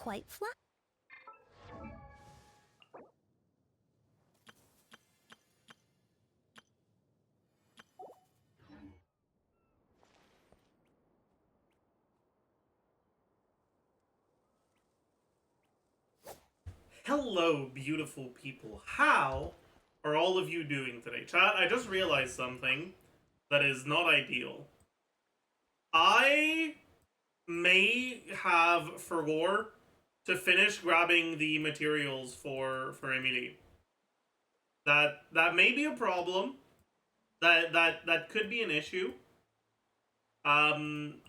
quite flat. Hello, beautiful people. How are all of you doing today? Chat, I just realized something that is not ideal. I may have forgot to finish grabbing the materials for ÉMILIE. That may be a problem. That could be an issue. But I'm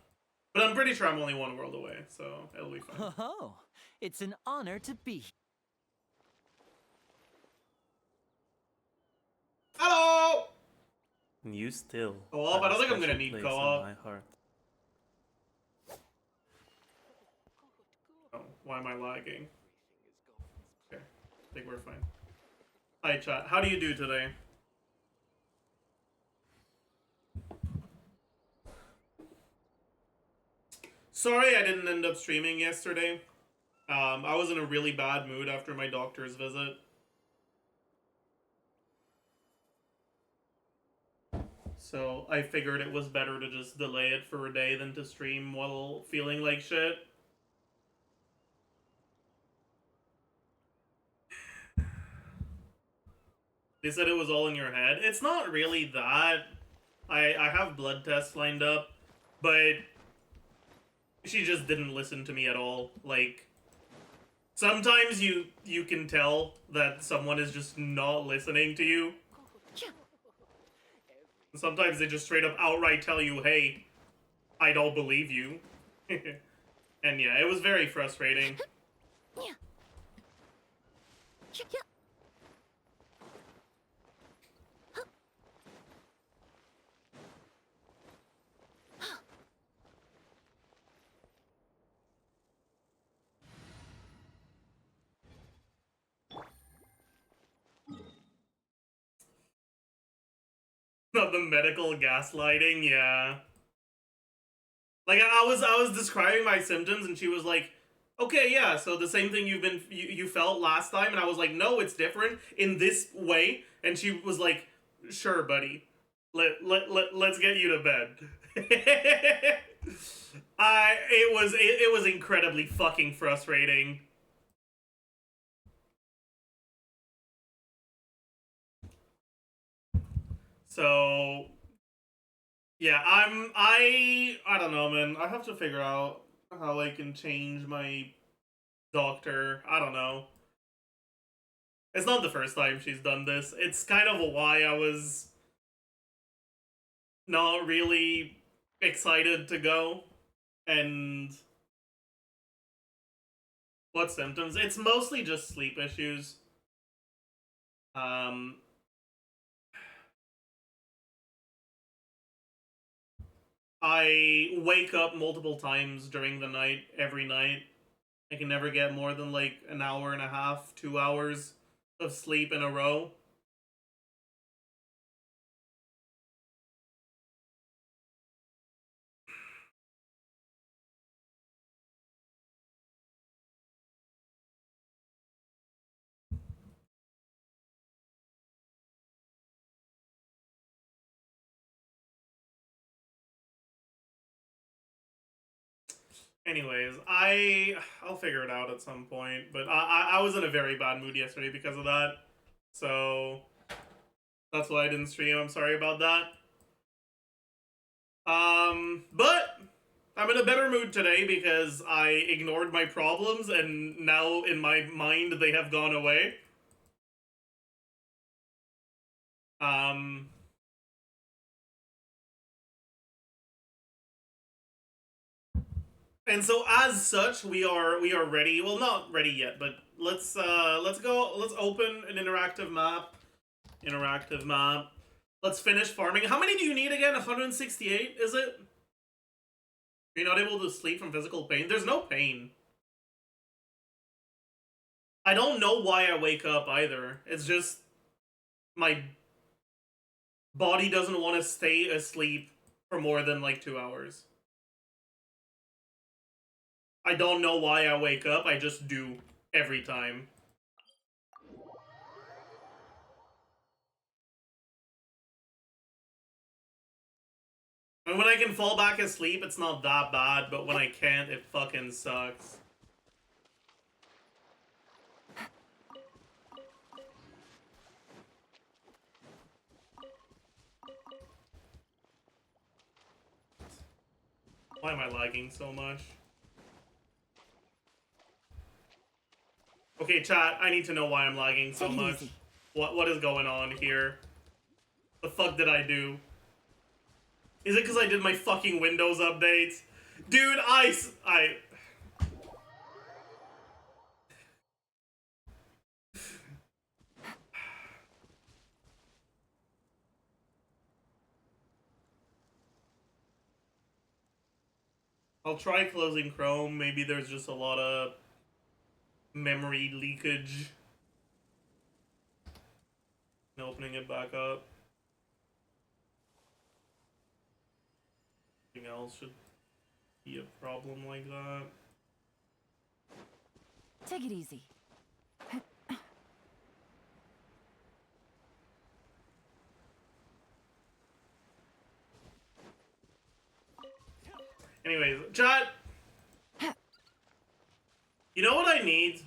pretty sure I'm only one world away, so it'll be fine. Oh, it's an honor to be. Hello! You still. Co-op? have I a don't think I'm gonna special need place co-op. in my heart. Oh, why am I lagging? Okay, I think we're fine. Hi chat, how do you do today? Sorry I didn't end up streaming yesterday. I was in a really bad mood after my doctor's visit. So I figured it was better to just delay it for a day than to stream while feeling like shit. They said it was all in your head. It's not really that. I have blood tests lined up, but she just didn't listen to me at all. Like, sometimes you can tell that someone is just not listening to you. Sometimes they just straight up outright tell you, hey, I don't believe you. And yeah, it was very frustrating. Of the medical gaslighting, yeah. Like I was describing my symptoms and she was like, "Okay, yeah, so the same thing you felt last time." And I was like, "No, it's different in this way." And she was like, "Sure, buddy. Let's get you to bed." It was incredibly fucking frustrating. So yeah, I don't know, man. I have to figure out how I can change my doctor. I don't know. It's not the first time she's done this. It's kind of why I was not really excited to go. And what symptoms? It's mostly just sleep issues. Um I wake up multiple times during the night, every night. I can never get more than like an hour and a half, 2 hours of sleep in a row. Anyways, I'll figure it out at some point. But I was in a very bad mood yesterday because of that. So that's why I didn't stream. I'm sorry about that. But I'm in a better mood today because I ignored my problems and now in my mind they have gone away. Um and so as such we are ready. Well, not ready yet, but let's open an interactive map. Interactive map. Let's finish farming. How many do you need again? 168, is it? You're not able to sleep from physical pain? There's no pain. I don't know why I wake up either. It's just my body doesn't want to stay asleep for more than like 2 hours. I don't know why I wake up, I just do every time. And when I can fall back asleep, it's not that bad, but when I can't, it fucking sucks. Why am I lagging so much? Okay, chat, I need to know why I'm lagging so much. Easy. What is going on here? The fuck did I do? Is it because I did my fucking Windows update? Dude, I... I'll try closing Chrome. Maybe there's just a lot of memory leakage. And opening it back up. Nothing else should be a problem like that. Take it easy. Anyways, chat. You know what I need?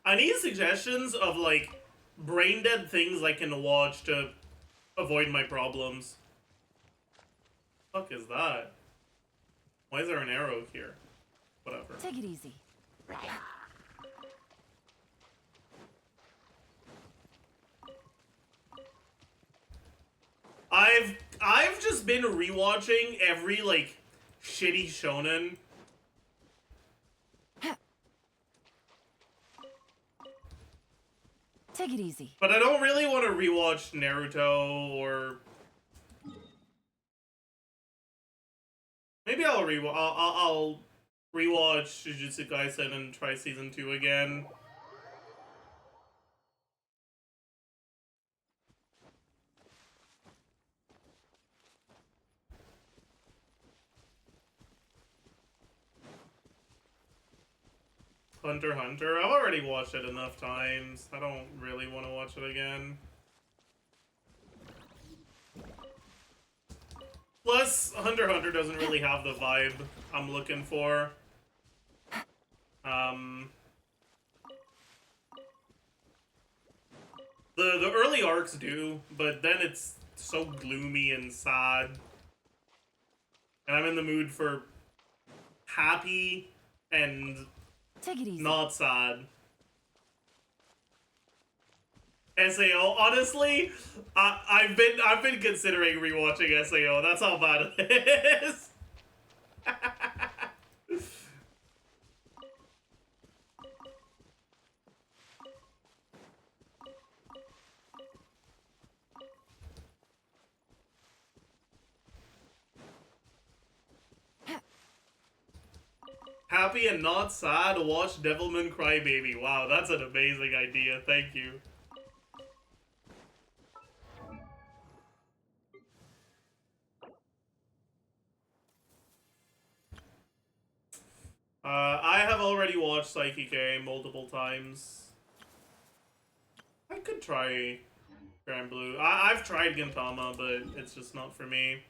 I need suggestions of, like, brain-dead things I can watch to avoid my problems. Fuck is that? Why is there an arrow here? Whatever. Take it easy. I've just been rewatching every, like, shitty shonen. Take it easy. But I don't really want to rewatch Naruto or... Maybe I'll rewatch Jujutsu Kaisen and try season 2 again. Hunter x Hunter. I've already watched it enough times. I don't really want to watch it again. Plus, Hunter x Hunter doesn't really have the vibe I'm looking for. The early arcs do, but then it's so gloomy and sad. And I'm in the mood for happy and Take it easy. not sad. SAO, honestly, I've been considering rewatching SAO. That's how bad it is. Happy and not sad, watch Devilman Crybaby. Wow, that's an amazing idea. Thank you. I have already watched Psyche K multiple times. I could try Grand Blue. I've tried Gintama, but it's just not for me.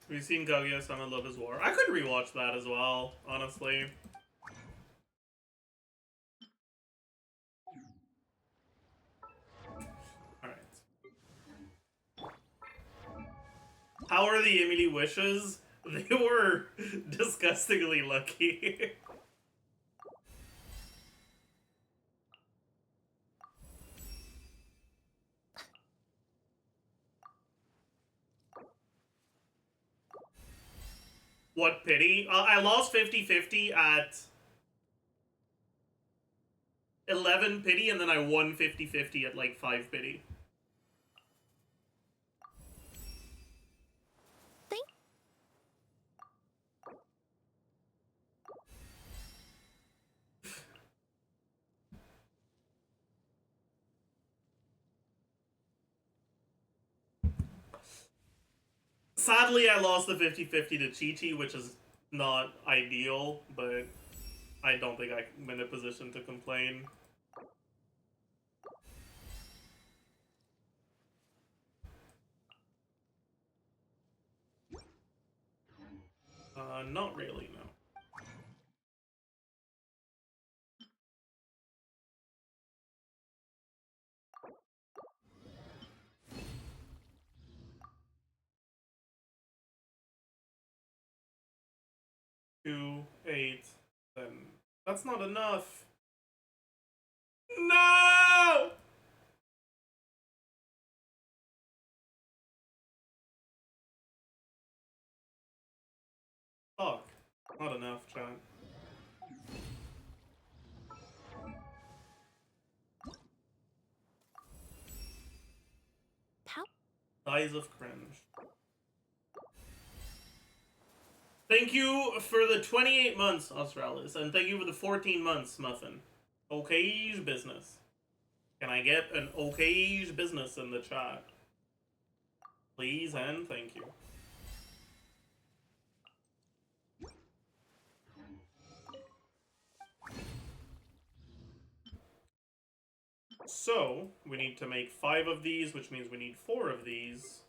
We've seen Kaguya-sama Love is War. I could rewatch that as well, honestly. Alright. How are the ÉMILIE wishes? They were disgustingly lucky. What pity? I lost 50-50 at 11 pity, and then I won 50-50 at like 5 pity. Sadly, I lost the 50-50 to Chi-Chi, which is not ideal, but I don't think I'm in a position to complain. Not really, no. Two, 8, then that's not enough. No! Fuck. Not enough, chat. Pow. Size of cringe. Thank you for the 28 months, Australis, and thank you for the 14 months, Muffin. Okay business. Can I get an okay business in the chat? Please and thank you. So, we need to make 5 of these, which means we need 4 of these.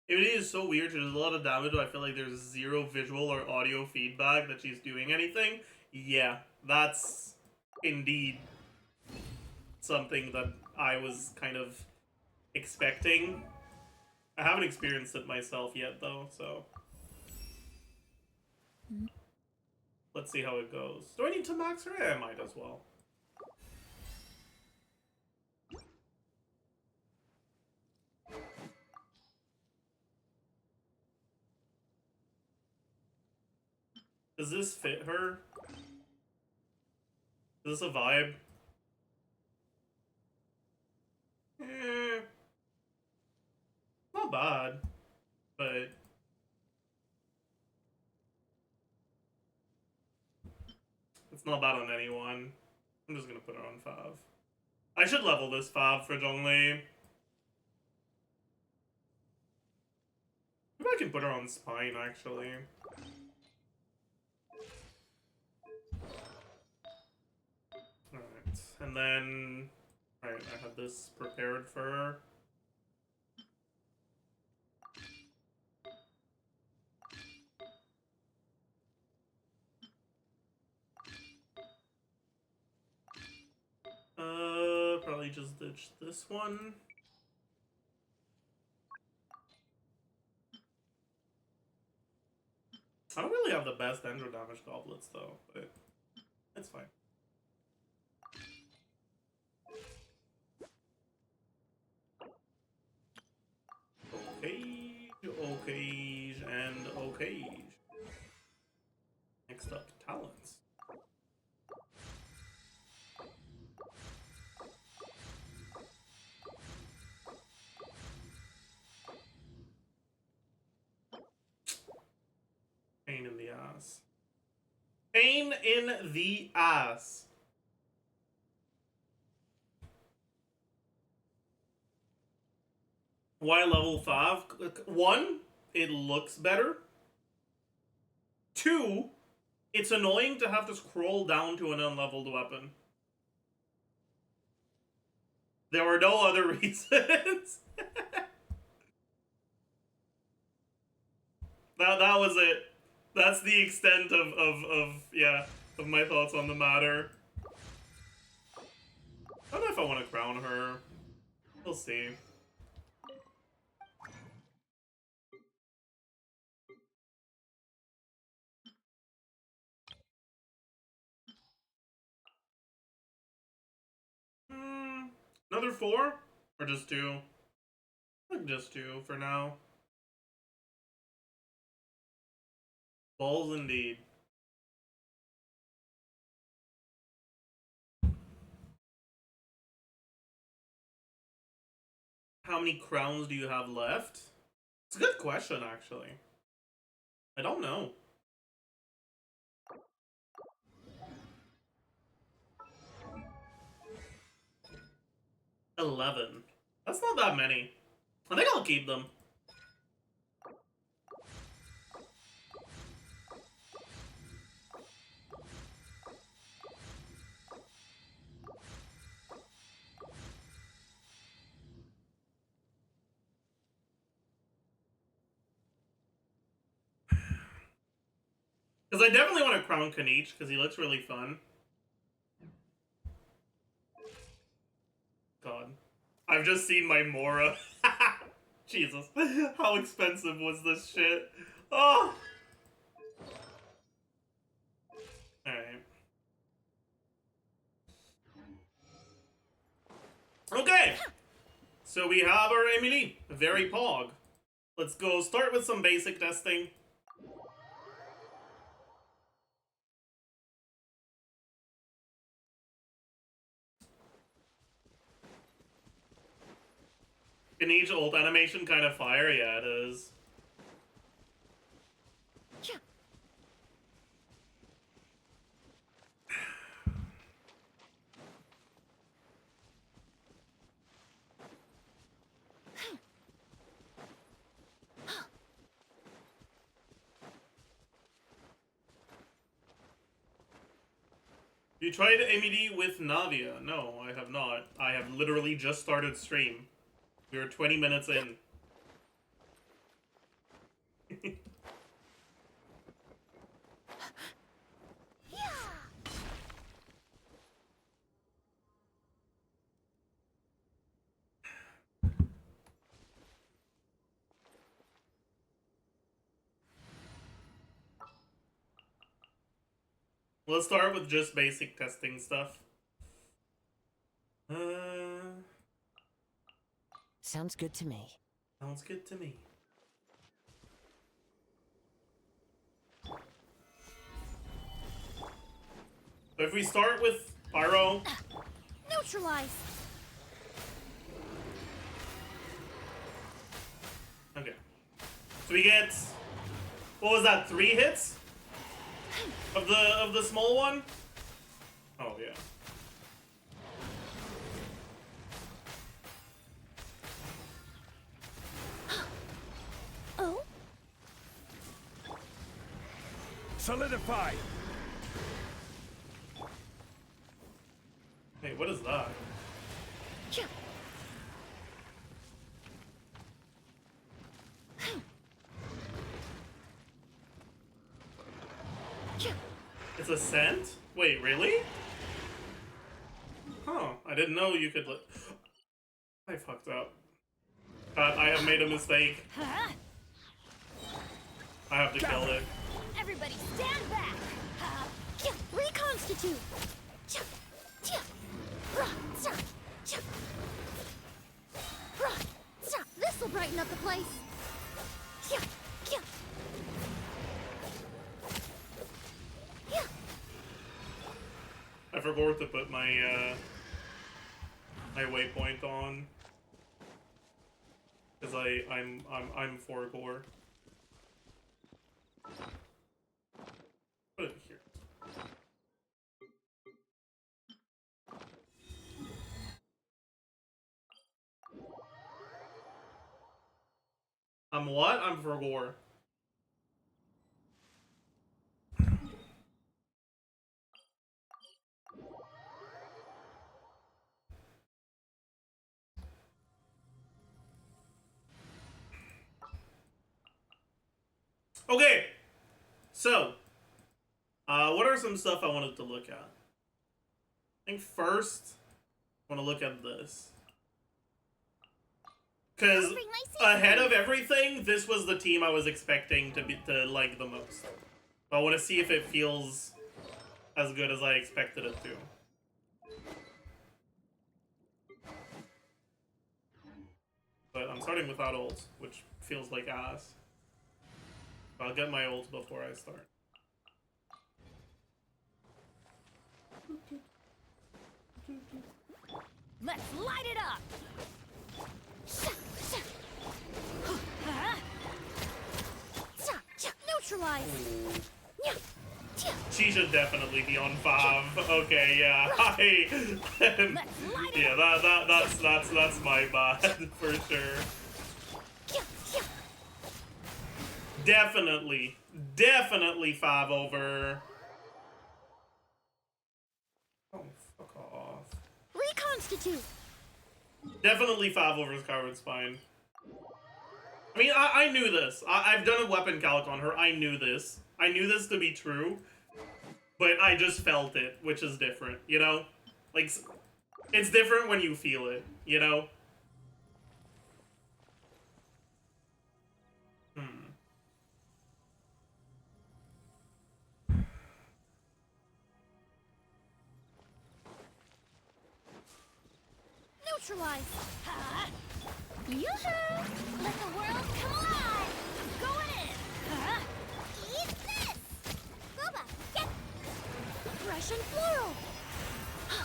It is so weird. There's a lot of damage, but I feel like there's zero visual or audio feedback that she's doing anything. Yeah, that's indeed something that I was kind of expecting. I haven't experienced it myself yet, though, so... Let's see how it goes. Do I need to max her? Yeah, I might as well. Does this fit her? Is this a vibe? Eh, not bad, but it's not bad on anyone. I'm just gonna put her on Fav. I should level this Fav for Zhongli. Maybe I can put her on Spine, actually. Alright, and then... Alright, I had this prepared for her. Probably just ditch this one. I don't really have the best Endro damage goblets, though, but it's fine. Okay, okay, and okay. Next up, talents. Pain in the ass. Pain in the ass. Why level 5? 1, it looks better. 2, it's annoying to have to scroll down to an unleveled weapon. There were no other reasons. that was it. That's the extent of my thoughts on the matter. I don't know if I want to crown her. We'll see. Another 4? Or just 2? I think just 2 for now. Balls indeed. How many crowns do you have left? It's a good question, actually. I don't know. 11. That's not that many. I think I'll keep them. Because I definitely want to crown Kanich, because he looks really fun. God. I've just seen my Mora. Jesus. How expensive was this shit? Oh! Alright. Okay! So we have our Emilie. Very pog. Let's go start with some basic testing. Kanich ult animation kind of fire? Yeah, it is. You tried MED with Navia? No, I have not. I have literally just started stream. We are 20 minutes in. Let's start with just basic testing stuff. Sounds good to me. Sounds good to me. So if we start with Pyro. Neutralize. Okay. So we get, what was that, 3 hits? Of the small one? Oh yeah. Oh? Solidify. Hey, what is that? Yeah. It's a scent? Wait, really? Huh, I didn't know you could I fucked up. I have made a mistake. Huh? I have to kill it. Everybody stand back. Reconstitute. This'll brighten up the place. I forgot to put my my waypoint on. Cause I'm 4 core. Put it here. I'm what? I'm for gore. Okay, so, what are some stuff I wanted to look at? I think first, I want to look at this. Because ahead of everything, this was the team I was expecting to like the most. I want to see if it feels as good as I expected it to. But I'm starting without ult, which feels like ass. I'll get my ult before I start. Let's light it up. Neutralize. Yeah. Yeah. She should definitely be on 5. Okay, yeah. Yeah, that's my bad for sure. Yeah. Yeah. Definitely 5 over. Oh, fuck off. Reconstitute. Definitely 5 over Skyward Spine. I mean, I knew this. I've done a weapon calc on her. I knew this. I knew this to be true. But I just felt it, which is different, you know? Like, it's different when you feel it, you know? Neutralize. Ha! Yoo-hoo! Let the world come alive! I'm going in! Huh? Eat this! Boba, get! Russian floral! Ha!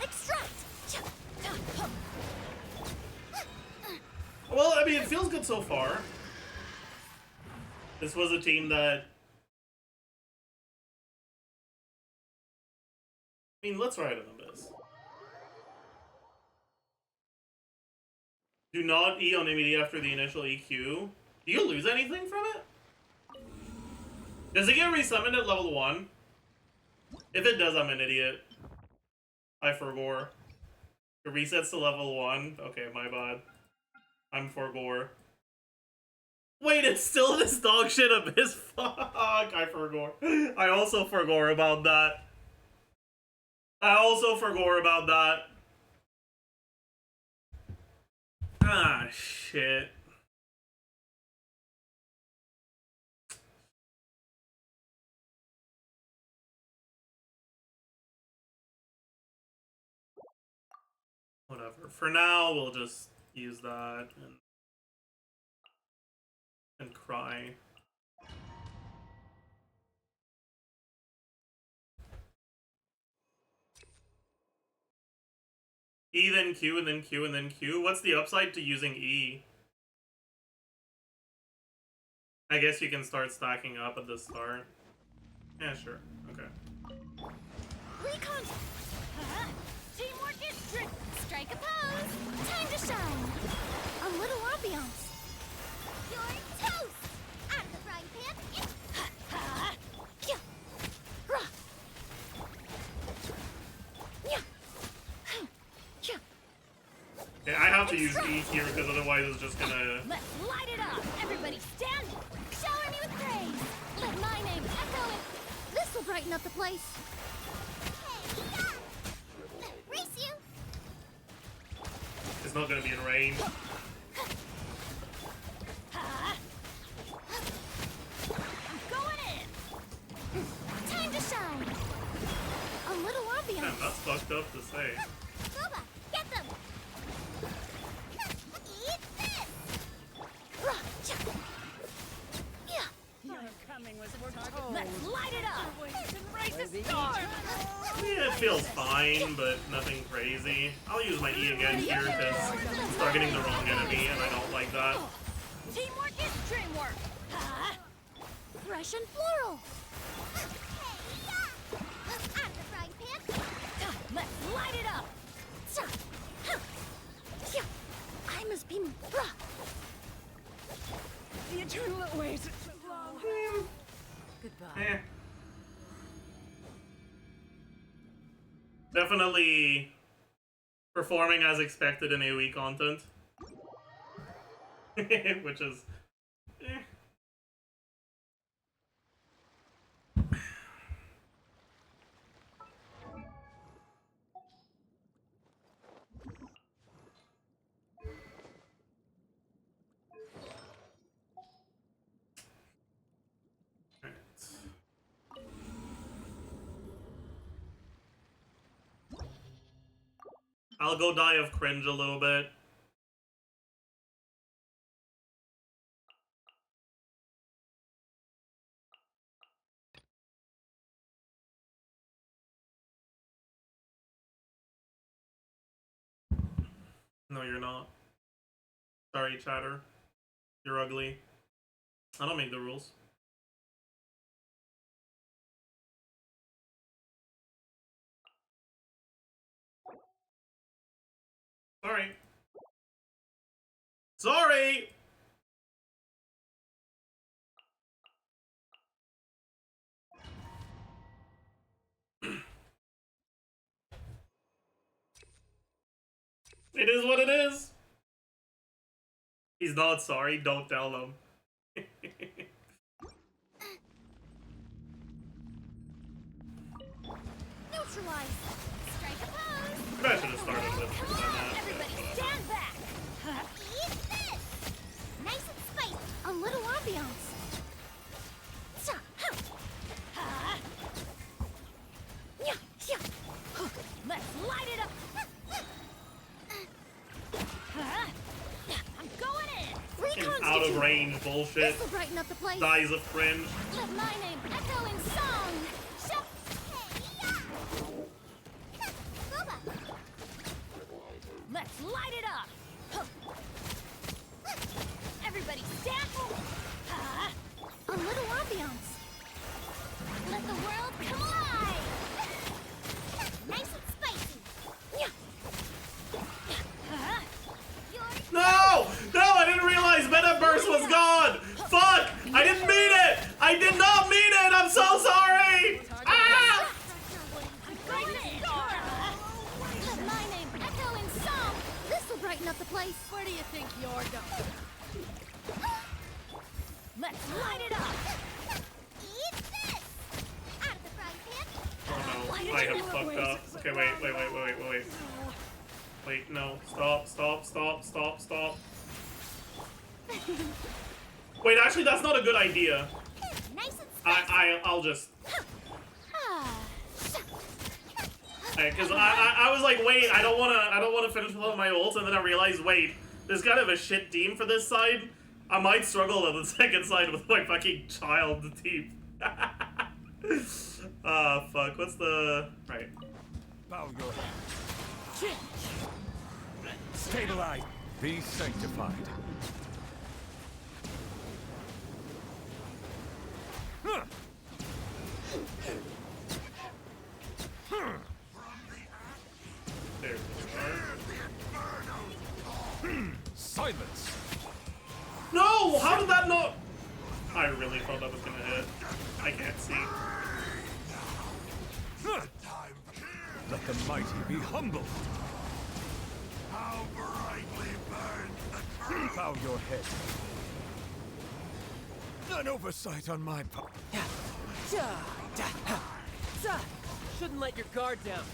Extract! Well, I mean, it feels good so far. This was a team that... I mean, let's ride an Abyss. Do not E on ÉMILIE after the initial EQ. Do you lose anything from it? Does it get resummoned at level 1? If it does, I'm an idiot. I forgore. It resets to level 1? Okay, my bad. I'm forgore. Wait, it's still this dog shit Abyss? Fuck, I forgore. I also forgore about that. Ah, shit. Whatever. For now, we'll just use that and cry. E, then Q, and then Q, and then Q. What's the upside to using E? I guess you can start stacking up at the start. Yeah, sure. Okay. Recon! Teamwork is trick! Strike a pose! Time to shine! A little ambiance! You're toast! Out of the frying pan! Yeah. Rah. Yeah. Yeah. Okay, I have to use E here because otherwise it's just gonna... Let's light it up! Everybody stand! Shower me with praise! Let my name echo it! This'll brighten up the place! Hey, yeah! Race you! It's not gonna be in range. I'm going in! Time to shine! A little ambiance! Damn, that's fucked up to say. Boba, get them! Eat this! Yeah. Let's light it up! Race the storm! Yeah, it feels fine, but nothing crazy. I'll use my E again here because it's targeting the wrong enemy and I don't like that. Teamwork is dreamwork! Fresh and floral! Out of the frying pan! Let's light it up! I must be... The eternal ways. Goodbye. Eh. Definitely performing as expected in AoE content. Which is... eh. I'll go die of cringe a little bit. No, you're not. Sorry, chatter. You're ugly. I don't make the rules. Sorry. Sorry! It is what it is. He's not sorry, don't tell him. Neutralize. Strike a pose. I should have started with Come that. on, everybody, stand back. Eat this. Nice and spicy. A little ambiance. Cha, huh. Ha. Nya, nya. Huh. Let's light it up. I'm going in. Out of range bullshit. This'll brighten up the place. Dies of cringe. Let my name echo in song. Shep. Let's light it up. Everybody stand. A little ambiance. Let the world come alive. Nice and spicy. No! No, I didn't realize Meta Burst was gone! Fuck! I didn't mean it! I did not mean it! I'm so sorry! Ah! Let my name echo in song. This'll brighten up the place. Where do you think you're going? Let's light it up. Eat this. Out of the frying pan. Oh no, I have fucked up. Okay, wait. Wait, no. Stop. Wait, actually, that's not a good idea. Nice and spicy. I'll just... Ah. Because I was like, wait, I don't wanna finish with all my ults, and then I realized, wait, there's kind of a shit team for this side. I might struggle on the second side with my fucking child team. Fuck, what's the... Right. Bow your head. Stabilize. Be sanctified. Huh. There. Silence. No! How did that not... I really thought that was gonna hit. I can't see. Huh. Let the mighty be humble. How brightly burns the truth. Bow your head. An oversight on my part. Shouldn't let your guard down.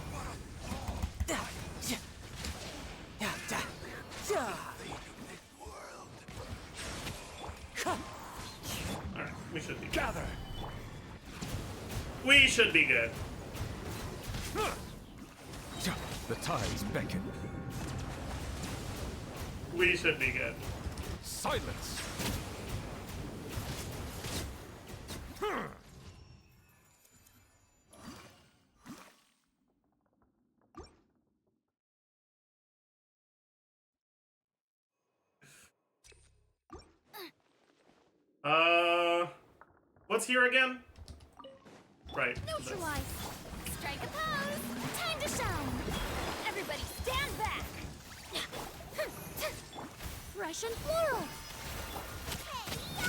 Alright, we should be good. Gather. We should be good. The tides beckon. We should be good. Silence. What's here again? Right. Neutralize. Strike a pose. Time to shine. Everybody stand back. Fresh and floral. Hey,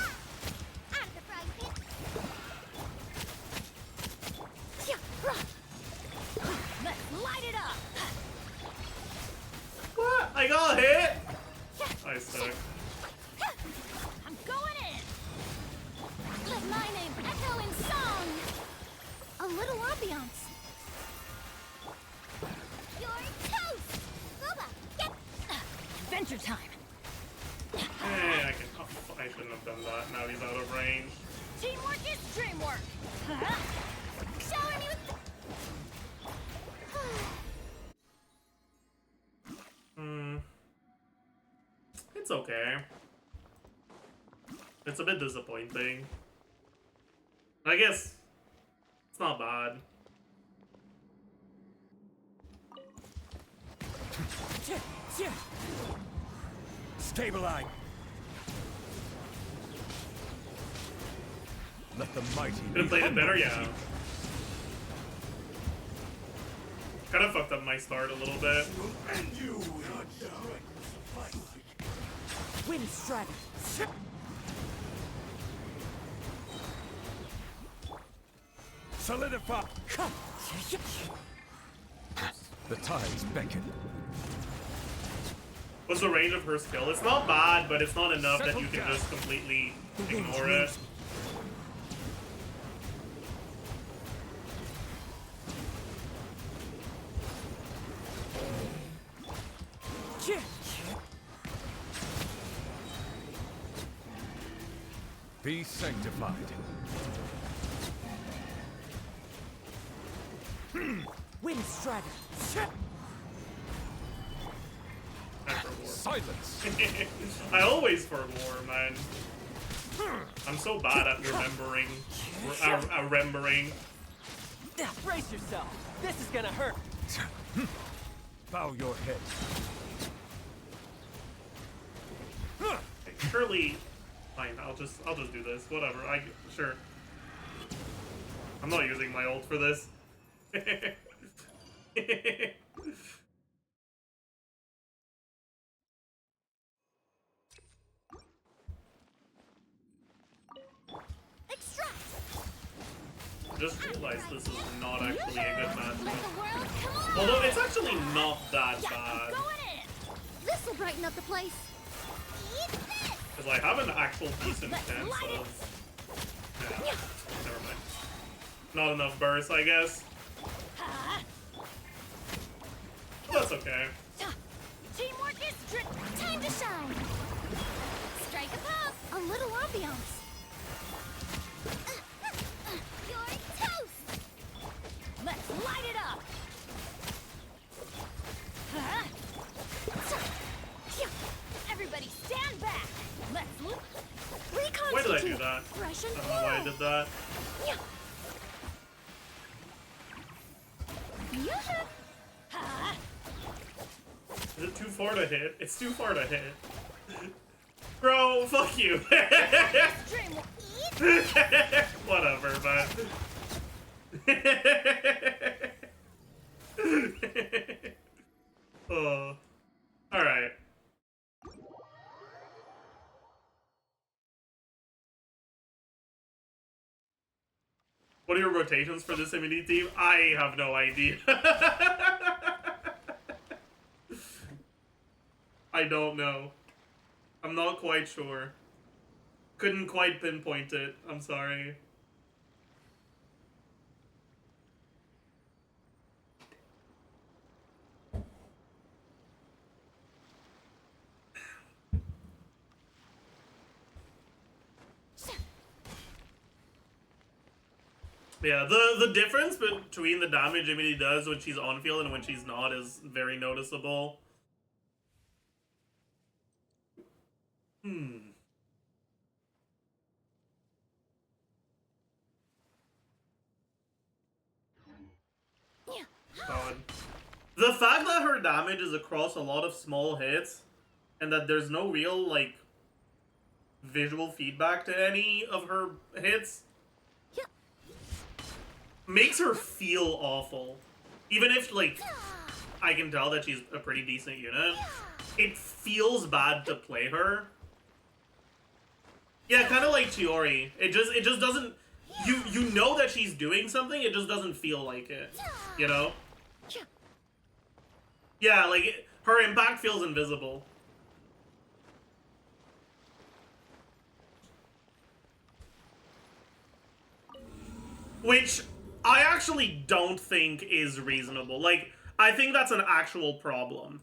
out of the frying pan. Let's light it up. What? I got hit? I suck. I'm going in. Let my name echo in song. A little ambiance. You're toast. Boba, get adventure time. Hey, I can. Oh, I shouldn't have done that. Now he's out of range. Teamwork is dreamwork. Shower me with It's okay. It's a bit disappointing. I guess it's not bad. Stabilize. Let the mighty Could be have played it humbled. better, yeah. Kind of fucked up my start a little bit. Wind strider. Solidify. The tides beckon. What's the range of her skill? It's not bad, but it's not enough that you can just completely ignore it. Be sanctified. Wind strider. Silence. I always for war, man. I'm so bad at remembering. Remembering. Brace yourself. This is gonna hurt. Bow your head. Surely, fine. I'll just do this. Whatever. Sure. I'm not using my ult for this. Extract. Just realized this is not actually a good match. Let the world come alive. Although it's actually not that Yeah, bad. going in. This will brighten up the place. Eat this. Because I have an actual decent Let's chance light it. of... Yeah, never mind. Not enough burst, I guess. Ha. That's okay. Teamwork is time to shine. Strike a pose. A little ambiance. You're toast. Let's light it up. Everybody stand back. Let's reconstitute. Why did I do that? Fresh I and don't know why I did that. Yoo-hoo. Ha. Is it too far to hit? It's too far to hit. Bro, fuck you. Dream will eat. Whatever, but... Oh. Alright. What are your rotations for this ÉMILIE team? I have no idea. I don't know. I'm not quite sure. Couldn't quite pinpoint it. I'm sorry. Yeah, the difference between the damage ÉMILIE does when she's on field and when she's not is very noticeable. God. The fact that her damage is across a lot of small hits and that there's no real, like, visual feedback to any of her hits makes her feel awful. Even if, like, I can tell that she's a pretty decent unit, it feels bad to play her. Yeah, kind of like Chiori. It just doesn't... You know that she's doing something, it just doesn't feel like it. You know? Yeah, like, her impact feels invisible. Which I actually don't think is reasonable. Like, I think that's an actual problem.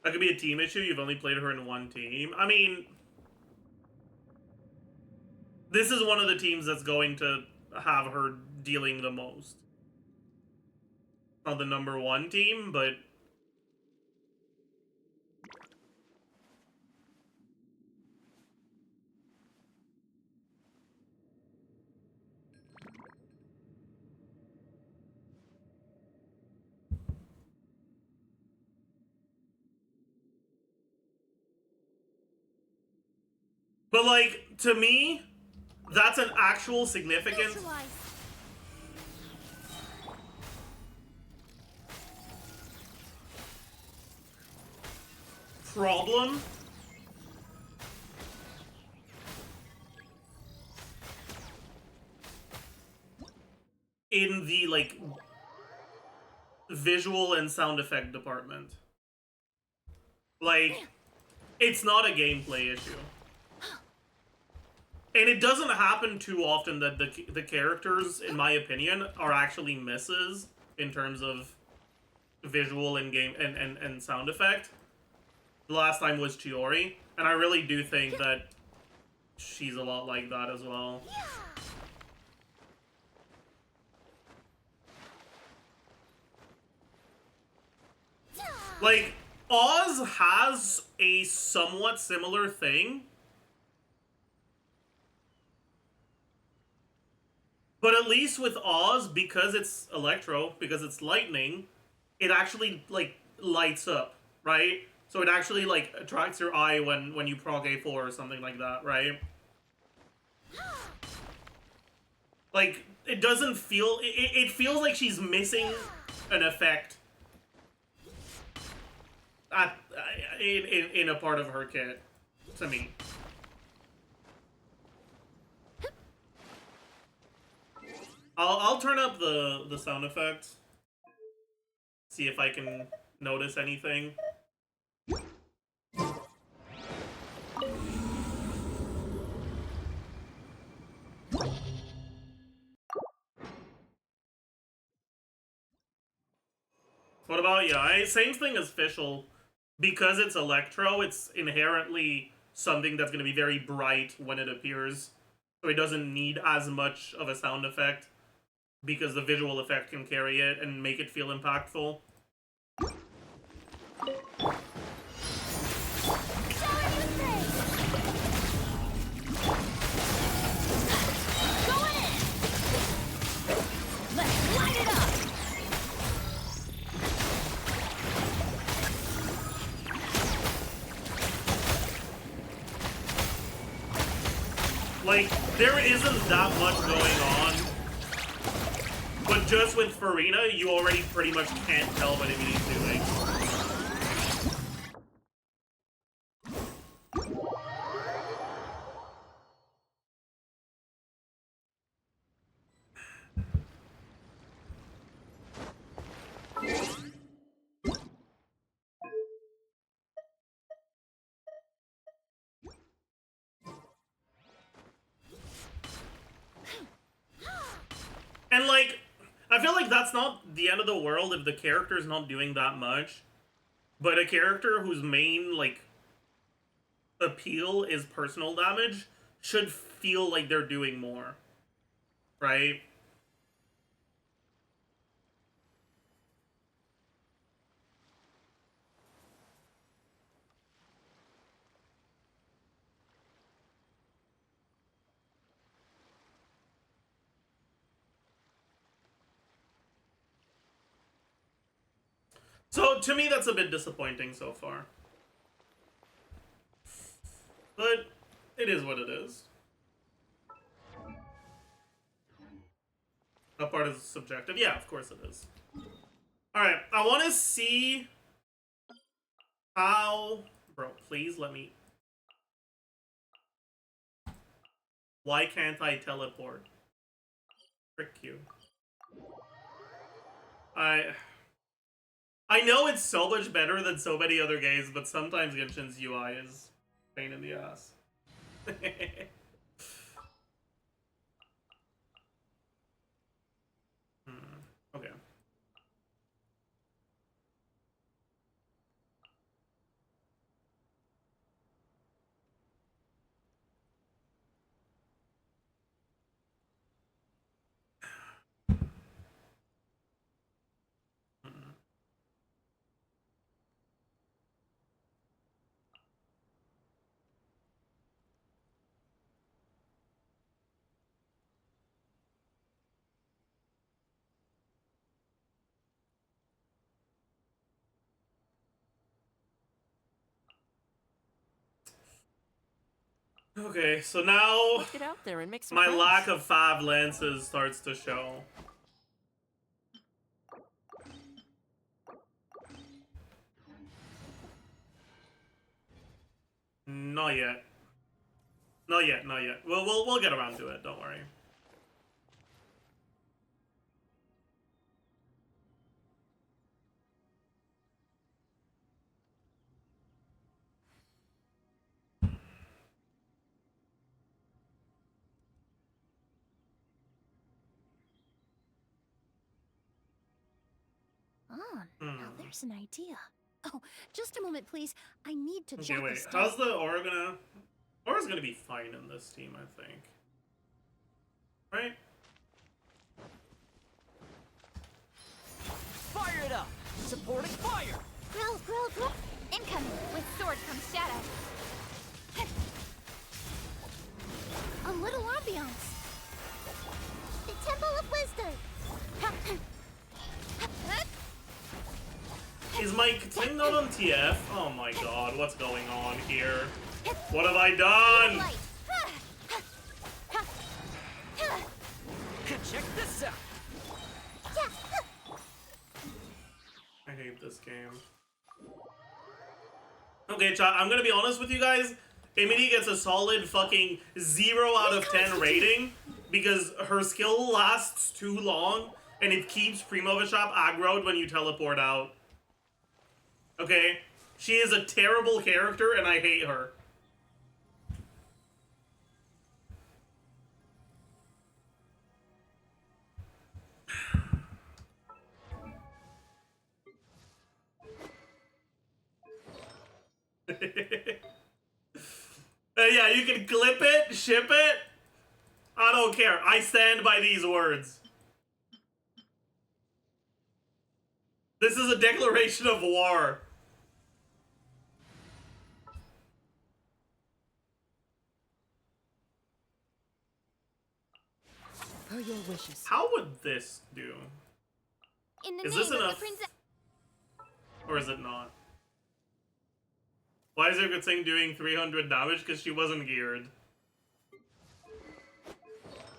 That could be a team issue. You've only played her in one team. I mean, this is one of the teams that's going to have her dealing the most. Not the #1 team, but... But like, to me, that's an actual significant Neutralize. problem in the like visual and sound effect department. Like, it's not a gameplay issue. And it doesn't happen too often that the characters, in my opinion, are actually misses in terms of visual and game and sound effect. The last time was Chiori, and I really do think that she's a lot like that as well. Like, Oz has a somewhat similar thing, but at least with Oz, because it's electro, because it's lightning, it actually, like, lights up, right? So it actually, like, attracts your eye when you proc A4 or something like that, right? Like, it doesn't feel... It feels like she's missing an effect in a part of her kit, to me. I'll turn up the sound effects. See if I can notice anything. What about you? Same thing as Fischl. Because it's electro, it's inherently something that's going to be very bright when it appears. So it doesn't need as much of a sound effect, because the visual effect can carry it and make it feel impactful. Like, there isn't that much going on, but just with Farina, you already pretty much can't tell what Emilie's doing. And, like, I feel like that's not the end of the world if the character's not doing that much. But a character whose main, like, appeal is personal damage should feel like they're doing more. Right? So, to me, that's a bit disappointing so far. But it is what it is. That part is subjective. Yeah, of course it is. Alright, I want to see how... Bro, please let me... Why can't I teleport? Frick you. I know it's so much better than so many other games, but sometimes Genshin's UI is a pain in the ass. Okay. Okay, so now Get out there and make some my friends. lack of 5 lances starts to show. Not yet. Not yet, not yet. We'll get around to it, don't worry. Oh, now there's an idea. Oh, just a moment, please. I need to Okay, jot wait. this down. How's the aura gonna... Aura's gonna be fine in this team, I think. Right? Fire it up! Supporting fire! Grill. Incoming. With sword comes shadow. A little ambiance. The Temple of Wisdom. Is my thing not on TF? Oh my god, what's going on here? What have I done? Light. Check this out! I hate this game. Okay, chat, I'm gonna be honest with you guys. Emilie gets a solid fucking 0 out of 10 rating because her skill lasts too long and it keeps Primovishop aggroed when you teleport out. Okay? She is a terrible character and I hate her. Yeah, you can clip it, ship it. I don't care. I stand by these words. This is a declaration of war. Per your wishes. How would this do? In the Is name this of enough? the princess. Or is it not? Why is there a good thing doing 300 damage? Because she wasn't geared.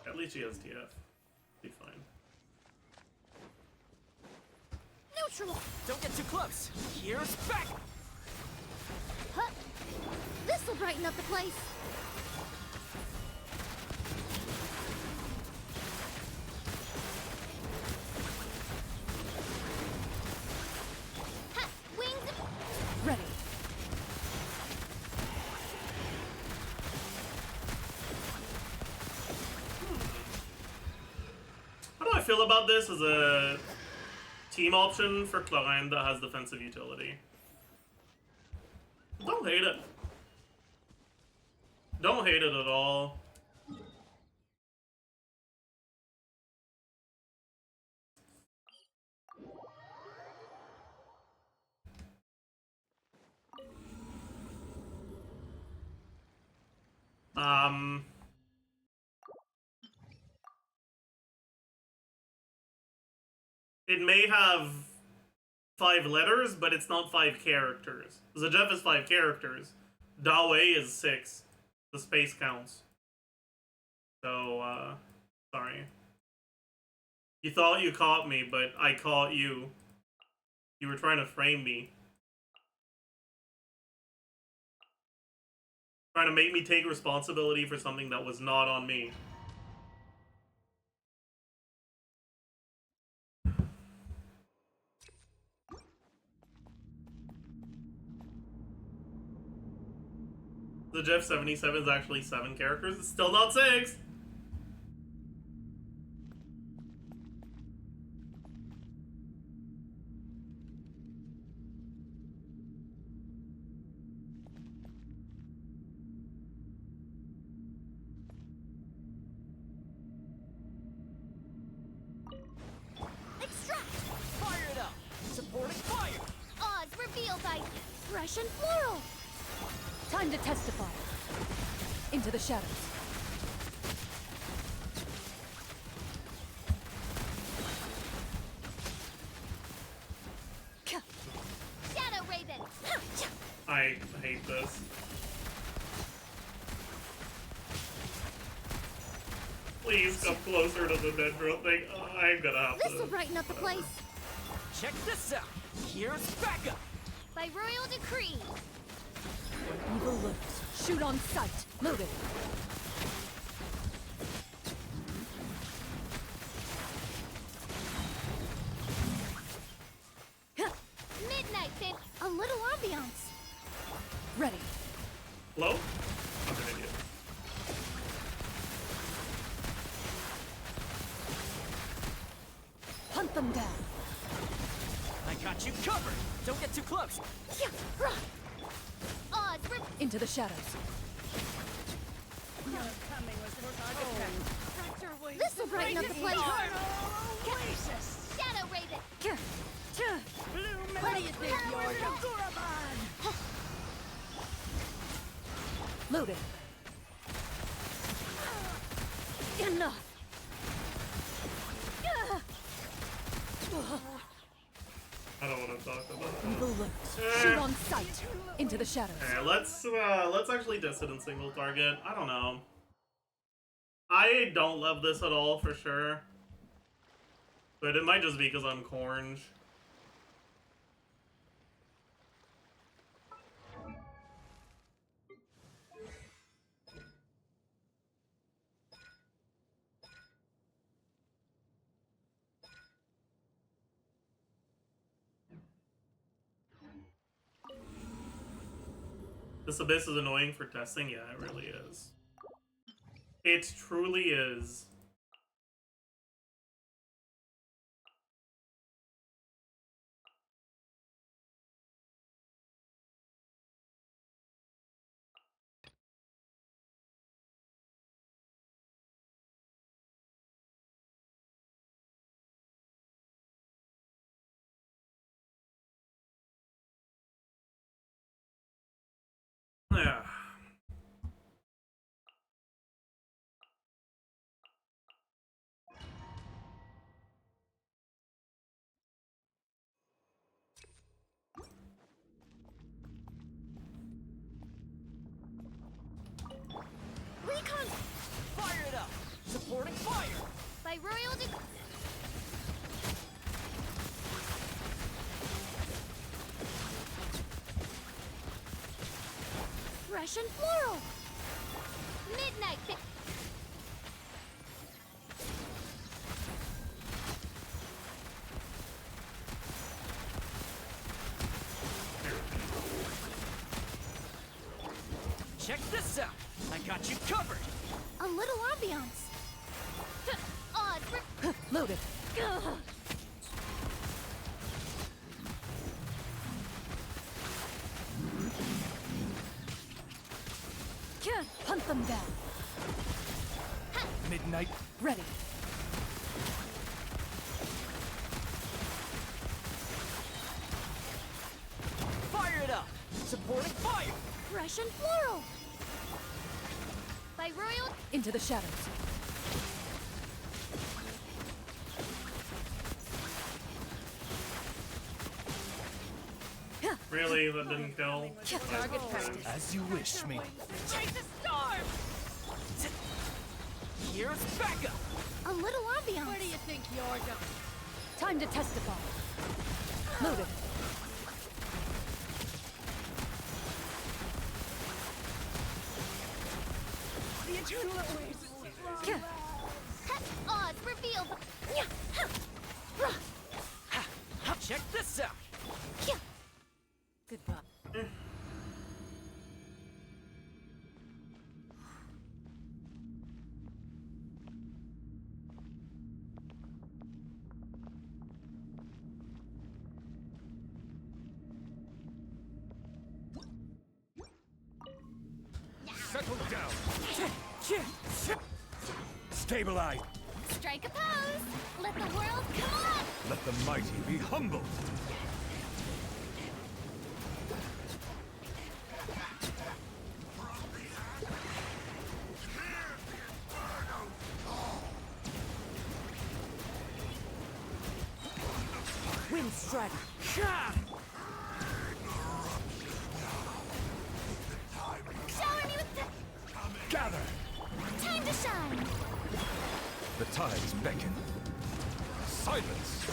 At least she has TF. Be fine. Neutral. Don't get too close! Here's back! Huh. This'll brighten up the place. Ha! Wings. Ready. How do I feel about this as a team option for Klein that has defensive utility? Don't hate it. Don't hate it at all. It may have 5 letters, but it's not 5 characters. Zajef is 5 characters. Dawei is 6. The space counts. So, sorry. You thought you caught me, but I caught you. You were trying to frame me. Trying to make me take responsibility for something that was not on me. The Zajef77 is actually 7 characters. It's still not 6! Extract. Fire it up! Supporting fire! Odds revealed by fresh and floral. Time to testify. Into the shadows. Shadow Raven. I hate this. Please come closer to the Dendro thing. Oh, I'm gonna have This'll to. brighten up the place. Check this out. Here's backup. By royal decree. Evil lurks. Shoot on sight. Loaded. Midnight, babe. A little ambiance. Ready. Hello? I'm an idiot. Hunt them down. I got you covered. Don't get too close. Yeah, rah. Odds, rip. Into the shadows. This'll brighten up the place. Shadow Raven. What do you think, Loaded. Enough. I don't want to talk about that. Evil lurks. Shoot on sight. Into the shadows. Okay, let's actually test it in single target. I don't know. I don't love this at all for sure. But it might just be because I'm cornge. This abyss is annoying for testing? Yeah, it really is. It truly is. Yeah. Recon. Fire it up. Supporting fire. By royal decree. Fresh and floral. Midnight. Check this out. I got you covered. A little ambiance. Odds, rip. Loaded. Hunt them down. Midnight. Ready. Fire it up. Supporting fire. Fresh and floral. By royal. Into the shadows. Really? That didn't kill? Target practice. As you wish, me. Chase the storm. Here's backup. A little ambiance. Where do you think you're going? Time to testify. Loaded. The eternal oasis. Odds revealed. Check this out. Goodbye. Settle down. Stabilize. Strike a pose. Let the world come alive. Let the mighty be humbled. Wind strider. Shower me with the Gather. time to shine. tides beckon. Silence!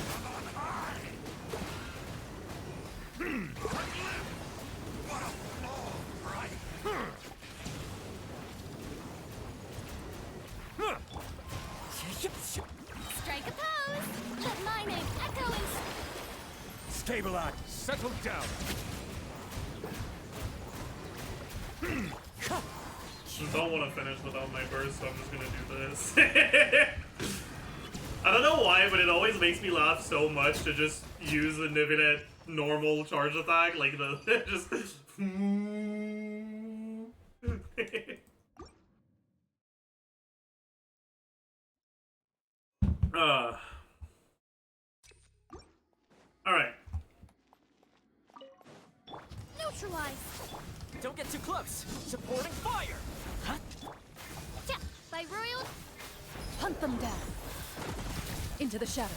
Strike a pose. Let my name echo in. Stabilize! Settle down! I don't want to finish without my burst, so I'm just gonna do this. I don't know why, but it always makes me laugh so much to just use the Nivinet normal charge attack, like the just. All right. Neutralize. Don't get too close. Supporting fire. Huh? Ja, by royal. Hunt them down. Into the shadows.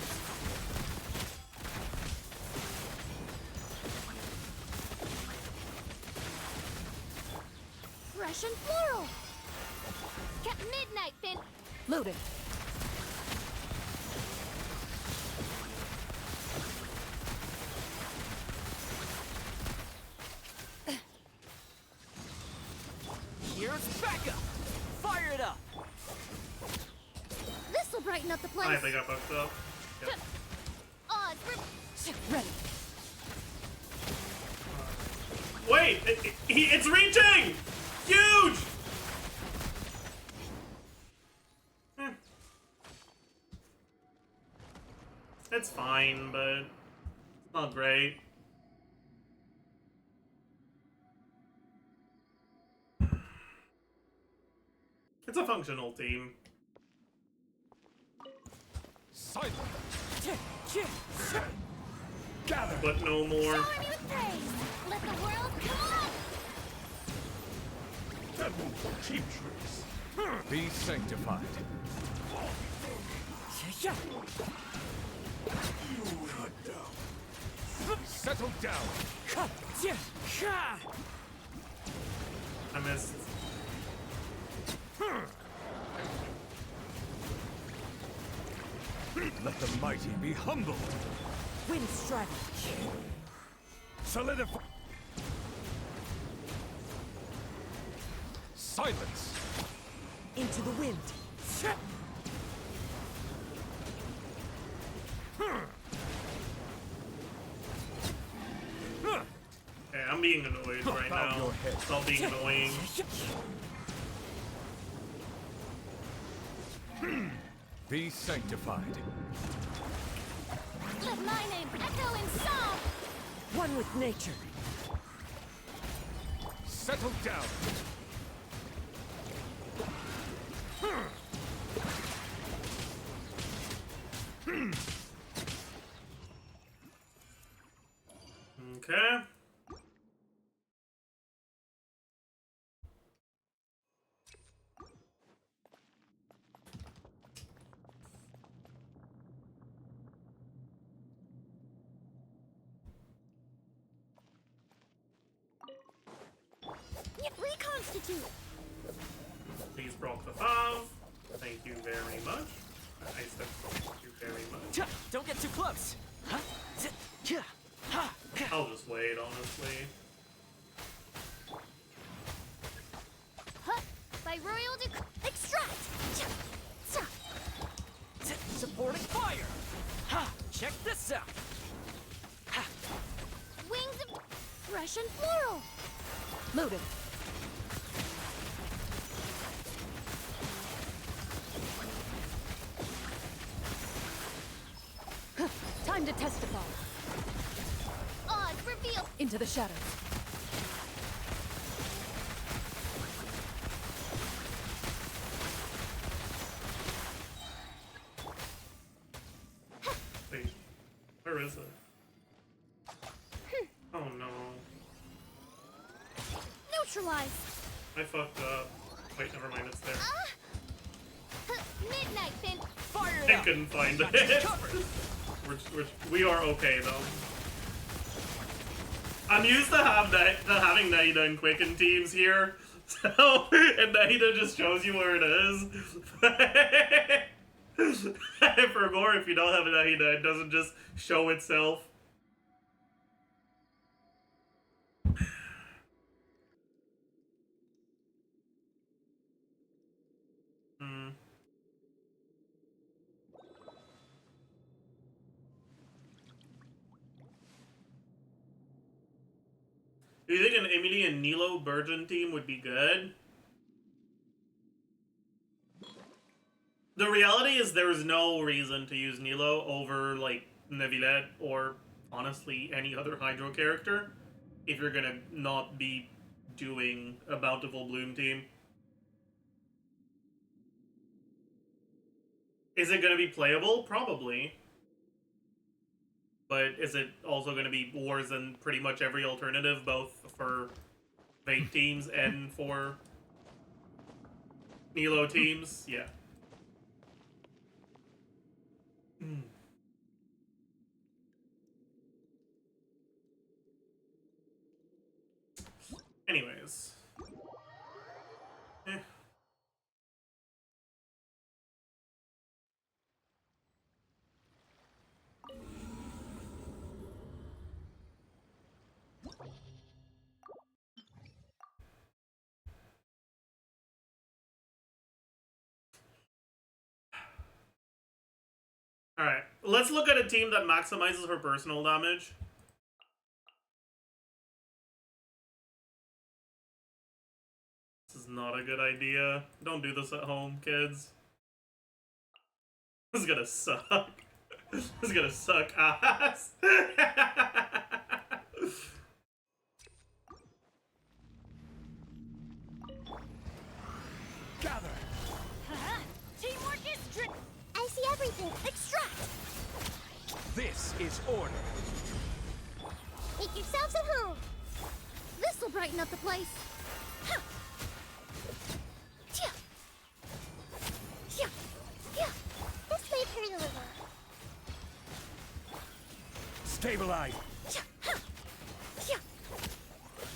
Fresh and floral. Get midnight fin. Loaded. Here's backup. Fire it up. This'll brighten up the place. I think I fucked up. Yep. Odds for Ready. Wait, it's reaching! Huge! It's fine, but it's not great. It's a functional team. Silence! Gather! But no more. shower me with praise. Let the world come alive. Cheap tricks! Be sanctified. Settle down! I missed. Let the mighty be humbled! Wind strike. Solidify! Silence! Into the wind. Okay, I'm being annoyed right Bow now. your head. Stop being annoying. Be sanctified. Let my name echo in song. One with nature. Settle down! Okay. Reconstitute. Please broke the valve. Thank you very much. I said thank you very much. Don't get too close. Huh? I'll just wait, honestly. Huh? By royal extract. Supporting fire. Ha! Check this out. Ha! Wings of fresh and floral. Loaded. Time to testify. Odds reveal. Into the shadows. Wait, where is it? Oh no. Neutralize. I fucked up. Wait, never mind, it's there. Midnight fin. Fire it I up. couldn't find Got you it. covered. We are okay though. I'm used to having Naida and Quicken teams here, so and Naida just shows you where it is. For more, if you don't have an Ahina, it doesn't just show itself. Hmm. Do you think an Emilie and Nilo Burgeon team would be good? The reality is there is no reason to use Nilo over, like, Nevilette or, honestly, any other Hydro character if you're gonna not be doing a Bountiful Bloom team. Is it gonna be playable? Probably. But is it also gonna be worse than pretty much every alternative, both for Fate teams and for Nilo teams? Yeah. Anyways. Eh. Alright, let's look at a team that maximizes her personal damage. This is not a good idea. Don't do this at home, kids. This is gonna suck. This is gonna suck ass. Gather. Teamwork is I see everything. Extract. This is order. Make yourselves at home. This will brighten up the place. Huh. Tja. Tja. Tja. This might hurt a little. Stabilize. Tja. Huh. Tja.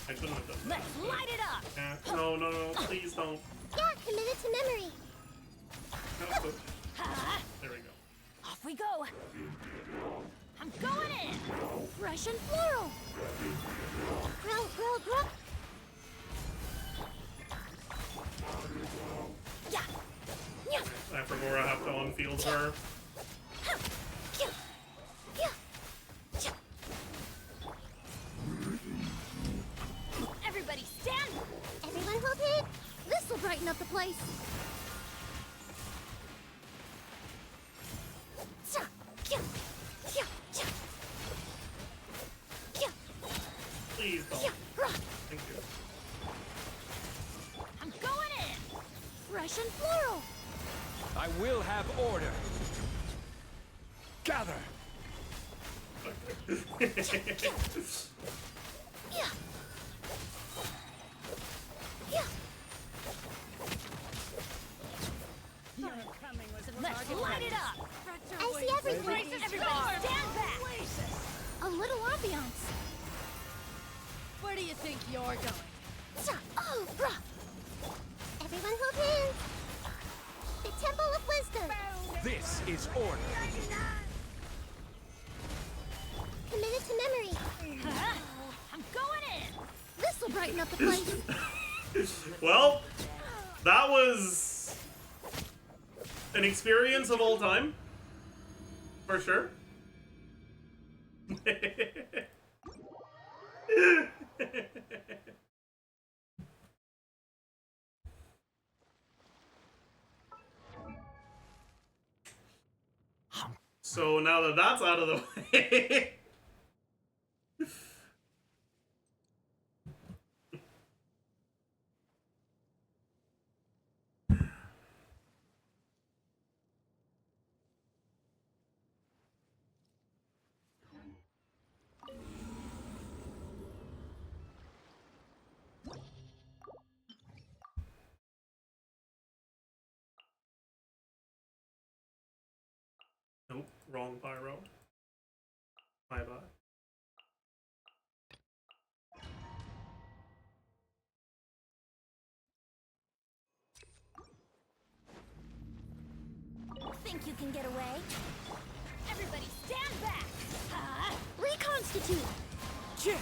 I shouldn't have done that. Let's light it up! Yeah. No, no, no, please don't. Yeah, committed to memory. There we go. Off we go! I'm going in! Fresh and floral. Growl, growl, growl. Yeah. Yeah. I forgot I have to on-field her. Huh. Yeah. Yeah. Yeah. Everybody stand! Everyone hold it. This will brighten up the place. Tja. Yeah. Yeah. Yeah. Yeah. Please don't. Yeah. Rah. Thank you. I'm going in! Fresh and floral. I will have order. Gather. Yeah. Yeah. Let's light it up! I see everything. Everybody stand back! A little ambiance. Where do you think you're going? Tja. Oh, rah. Everyone hold hands. The Temple of Wisdom. This is order. Committed to memory. Huh? I'm going in! This will brighten up the place. Well, that was an experience of all time. For sure. So now that that's out of the way. Nope, wrong pyro. My bad. Think Think you can get away? Everybody stand back! Reconstitute! Chip!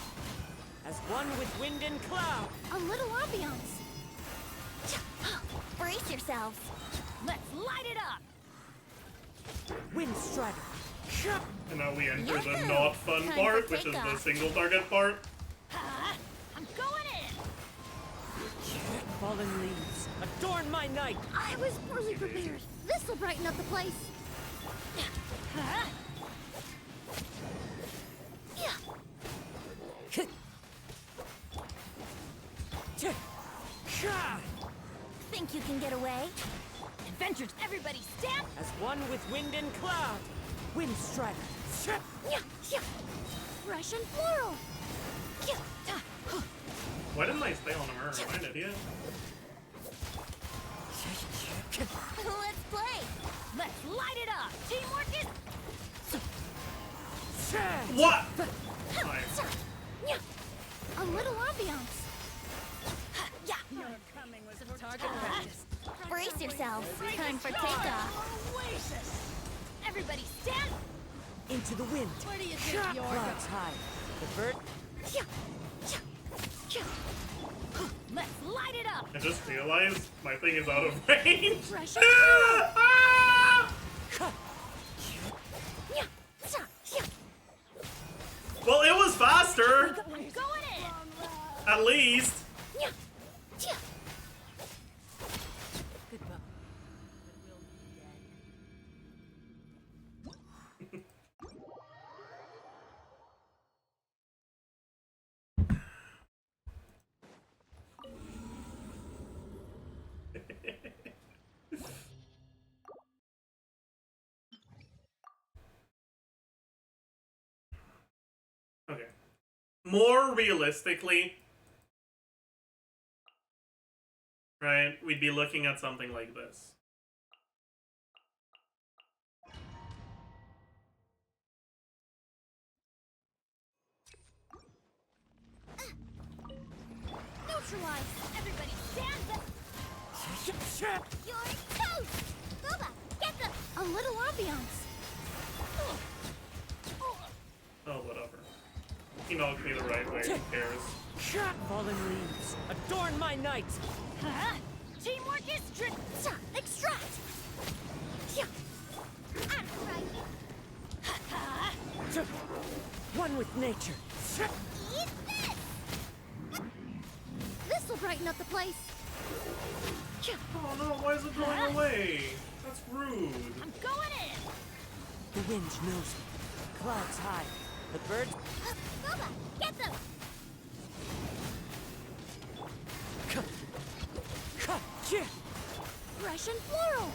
As one with wind and cloud. A little ambiance. Brace yourselves. Let's light it up! Wind strider. And now we enter the Yahoo! not fun Time part, for which is the takeoff. single target part. I'm going in! Fallen leaves. Adorn my night. I was poorly prepared. This'll brighten up the place. Yeah. Think you can get away? Adventures, everybody stand! As one with wind and cloud. Wind strider. Fresh and floral! Why didn't I stay on her? Am I an idiot? Let's play! Let's light it up! Teamwork is... What? Fine. A little ambiance. Yeah. Brace yourselves. Time for takeoff. Oasis. Everybody stand. Into the wind. Where do you think you're Clouds high. The bird. Let's light it up. I just realized my thing is out of range. Fresh Well, it was faster, I'm going in. at least. Goodbye. Okay. More realistically, right, we'd be looking at something like this. Neutralize. Everybody stand back. You're toast. Boba, get them. A little ambiance. Oh, whatever. He knocked me the right way, who cares? Fallen leaves. Adorn my night. Teamwork is extract. One with nature. Eat this. This'll brighten up the place. Oh no, why is it going away? That's rude. I'm going in. The wind knows me. Clouds high. The bird. Boba, get them. Fresh and floral.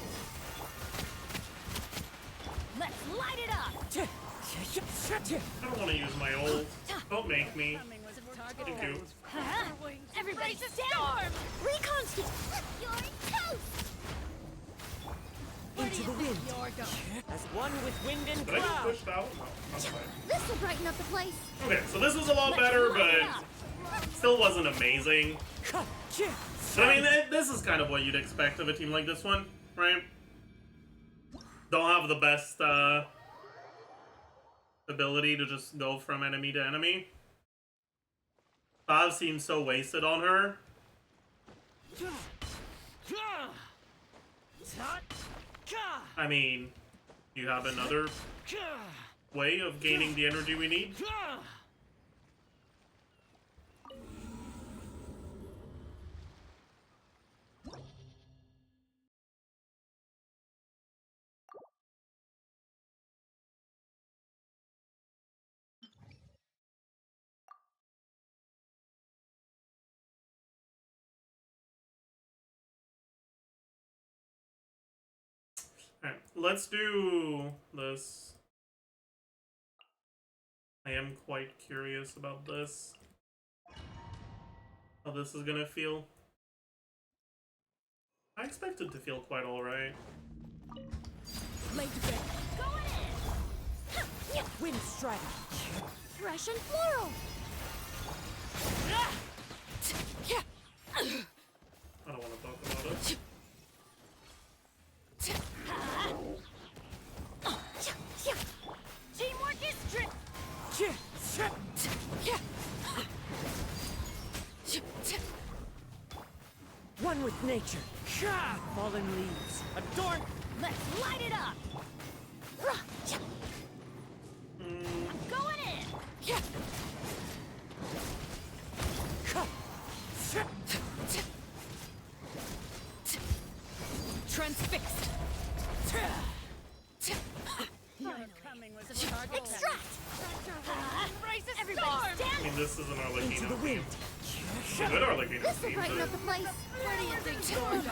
Let's light it up. I don't want to use my ult. Don't make me. Thank you. Everybody stand. Reconstitute. You're toast. Into the wind. As one with wind and Did I get cloud. pushed out? No, that's fine. This'll brighten up the place. Okay, so this was a lot better, but still wasn't amazing. But I mean, this is kind of what you'd expect of a team like this one, right? Don't have the best ability to just go from enemy to enemy. Five seems so wasted on her. I mean, you have another way of gaining the energy we need? Alright, let's do this. I am quite curious about this. How this is gonna feel. I expect it to feel quite alright. Laid to bed. Going in. Wind strider. Fresh and floral. I don't want to talk about it. with nature. Fallen leaves. Adorn. Let's light it up! I'm going in. Transfixed! Extract. Everybody I stand! mean, this isn't our Into the Arlecchino wind. team. Good Arlecchino This will team, brighten but up the place. Where do you think you're going?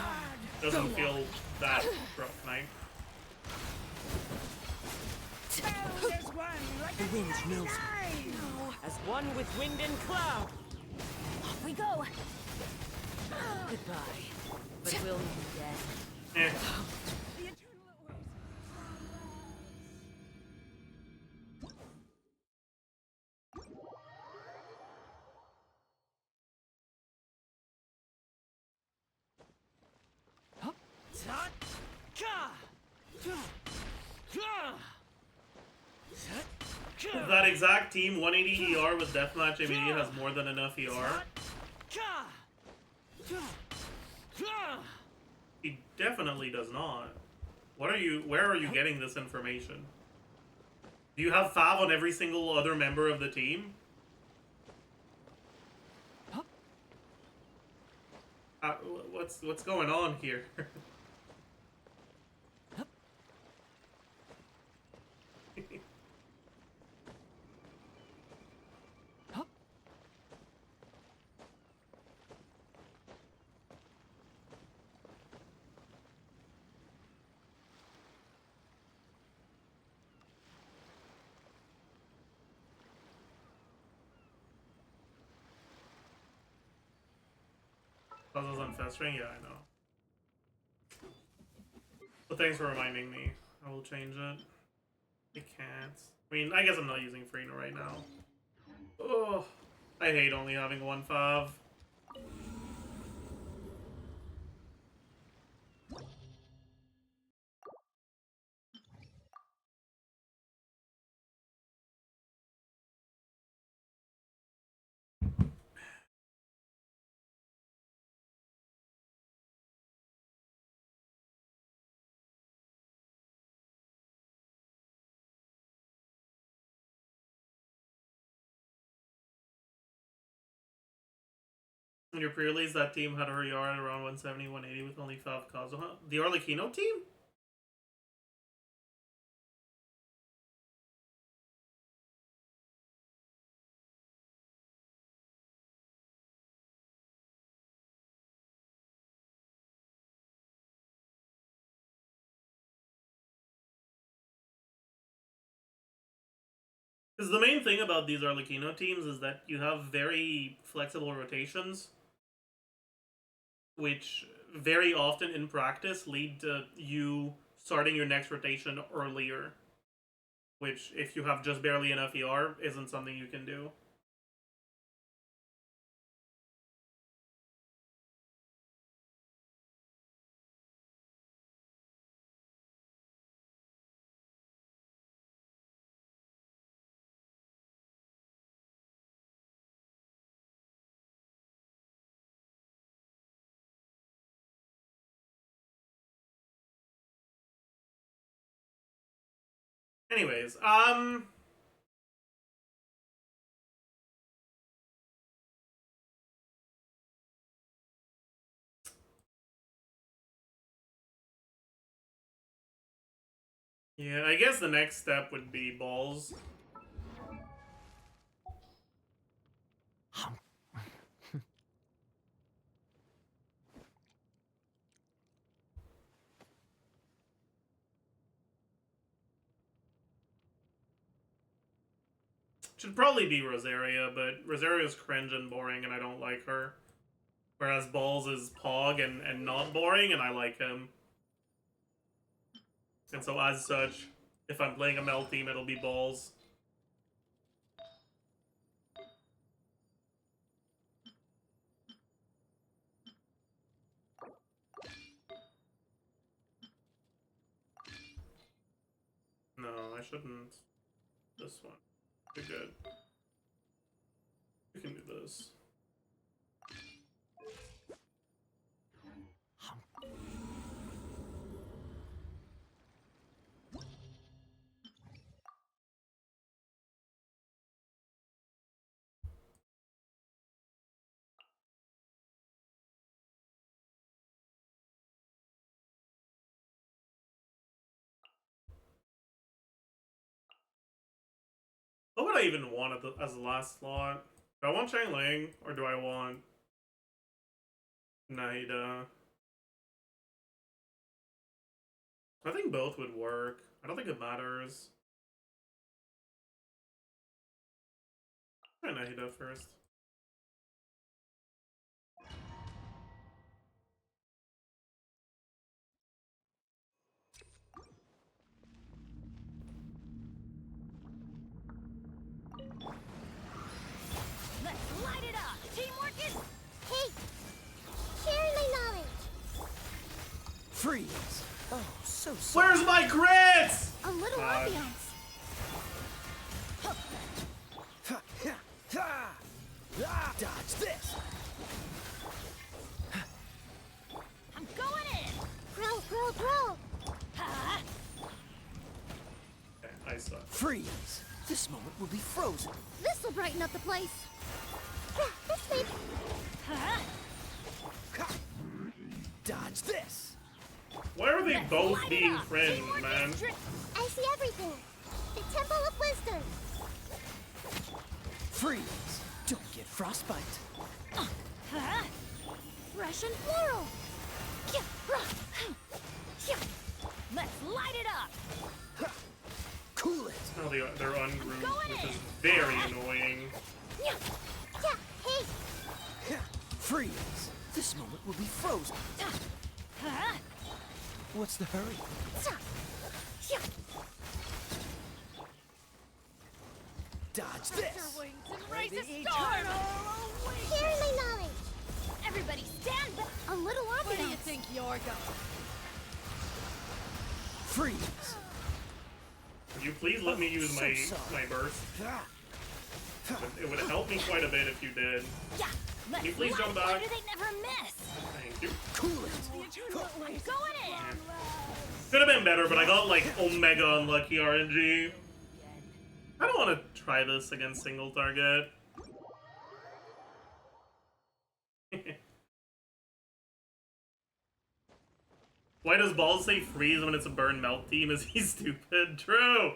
doesn't feel that rough, night. The wind knows me. As one with wind and cloud. Off we go! Goodbye. But we'll meet again. Eh. That exact team, 180 ER with Deathmatch ÉMILIE has more than enough ER. He definitely does not. Where are you getting this information? Do you have Fav on every single other member of the team? What's going on here? Puzzles on festering? Yeah, I know. But thanks for reminding me. I will change it. I can't. I mean, I guess I'm not using Freener right now. Oh, I hate only having one Fav. In your pre-release, that team had a ER at around 170, 180 with only 5 Kazuha. The Arlecchino team? Because the main thing about these Arlecchino teams is that you have very flexible rotations, which very often in practice lead to you starting your next rotation earlier. Which, if you have just barely enough ER, isn't something you can do. Anyways, yeah, I guess the next step would be balls. Should probably be Rosaria, but Rosaria's cringe and boring and I don't like her. Whereas Balls is Pog and not boring and I like him. And so as such, if I'm playing a Mel team, it'll be Balls. No, I shouldn't. This one. We're good. We can do this. do I even want it as the last slot? Do I want Changling or do I want Nahida? I think both would work. I don't think it matters. Try Nahida first. Let's light it up! Teamwork is... Hey! Sharing my knowledge! Freeze! Oh, so sorry. Where's my grits? A little God. ambiance. Dodge this! I'm going in! Grow, grow, grow! Ha! Okay, I suck. Freeze! This moment will be frozen. This'll brighten up the place. This way. Ha! Dodge this! Why are they Let's both light it being up. friends, Teamwork man? is I see everything. The Temple of Wisdom. Freeze! Don't get frostbite. Ha! Russian floral. Let's light it up. Cool it! Oh, they're ungrouped, going which in. is very annoying. Yeah, hey. Freeze! This moment will be frozen. Ha! What's the hurry? Dodge this! Sharing my knowledge. Everybody stand back. A little ambiance. Where do you think you're going? Freeze! Would you please let me use So my sorry. burst? It would help me quite a bit if you did. Yeah. Let's Can you please jump Why back? do they never miss? Thank you. Cool it! I'm going in. Could have been better, but I got like Omega unlucky RNG. I don't want to try this against single target. Why does Balls say freeze when it's a burn melt team? Is he stupid? True!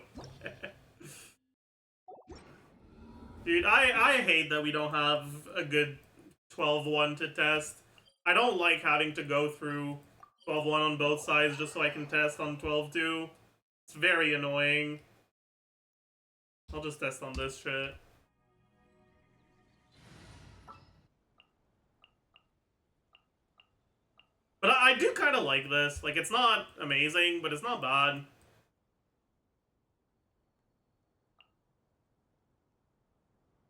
Dude, I hate that we don't have a good 12-1 to test. I don't like having to go through 12-1 on both sides just so I can test on 12-2. It's very annoying. I'll just test on this shit. But I do kind of like this. Like, it's not amazing, but it's not bad.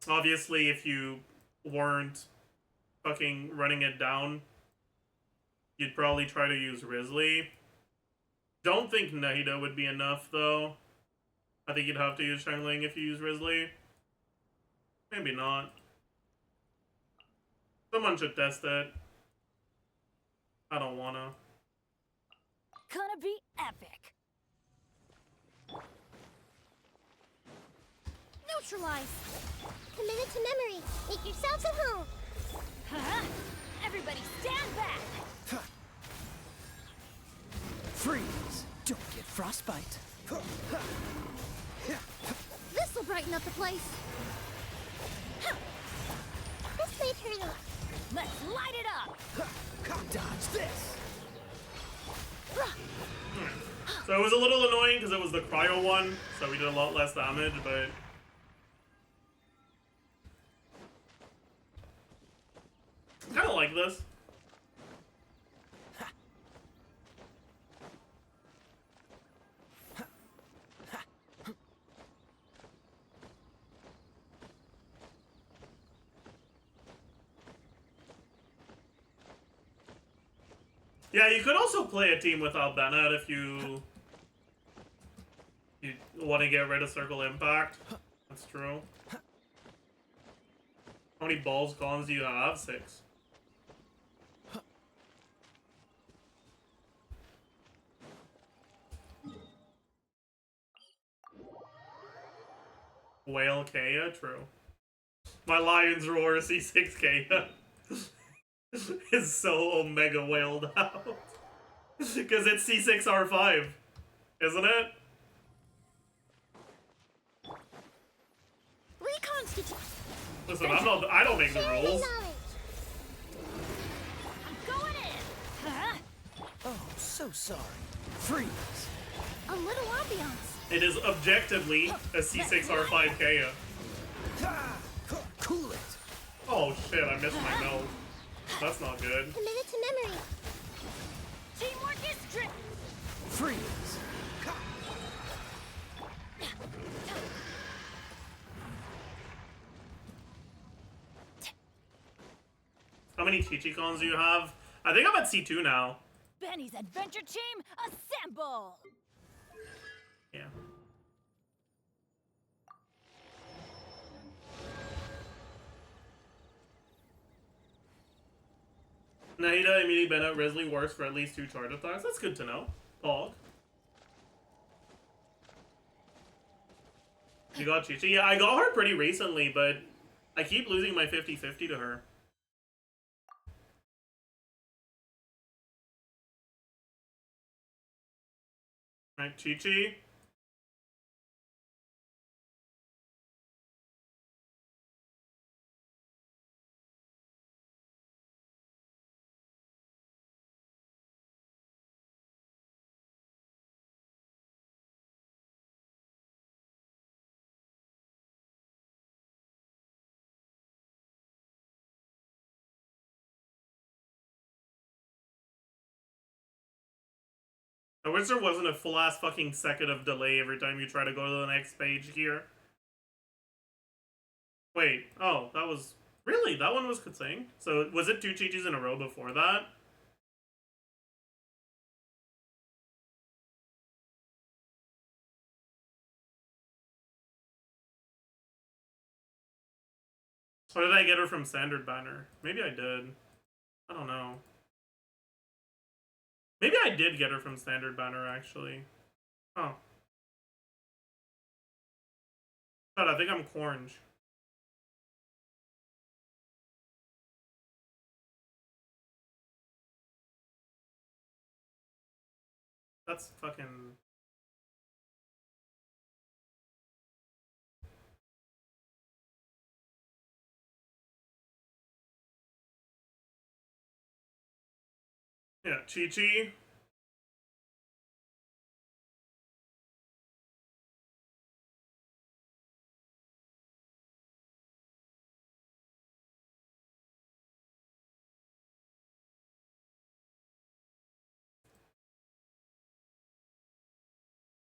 Obviously, if you weren't fucking running it down, you'd probably try to use Risley. Don't think Nahida would be enough, though. I think you'd have to use Shangling if you use Risley. Maybe not. Someone should test it. I don't wanna. Gonna be epic. Neutralize. Committed to memory. Make yourselves at home. Huh? Everybody stand back. Freeze! Don't get frostbite. This'll brighten up the place. This way, Turtle. Let's light it up. Dodge this! So it was a little annoying because it was the cryo one, so we did a lot less damage, but... I kinda like this. Yeah, you could also play a team without Bennett if you want to get rid of Circle Impact. That's true. How many balls cons do you have? 6. Whale Kaya? True. My Lion's Roar C6 Kaya is so Omega whaled out. Because it's C6R5, isn't it? Listen, I don't make the Sharing rules. knowledge. I'm going in. Huh? Oh, so sorry. Freeze. A little ambiance. It is objectively a C6R5 KO. Ah, cool it. Oh shit, I missed my nose. That's not good. Committed to memory. Teamwork is strict. Freeze. How many Chichicons do you have? I think I'm at C2 now. Benny's adventure team, assemble! Yeah. Nahida, Emilie, Bennett, Risley works for at least 2 charge attacks. That's good to know. Pog. You got Chi-Chi? Yeah, I got her pretty recently, but I keep losing my 50-50 to her. Alright, Chi-Chi. I wish there wasn't a full-ass fucking second of delay every time you try to go to the next page here. Wait, oh, that was... Really? That one was Kutsing? So, was it 2 Chi-Chis in a row before that? Or did I get her from Standard Banner? Maybe I did. I don't know. Maybe I did get her from Standard Banner, actually. Oh. God, I think I'm Cornge. That's fucking... Yeah, Chi-Chi.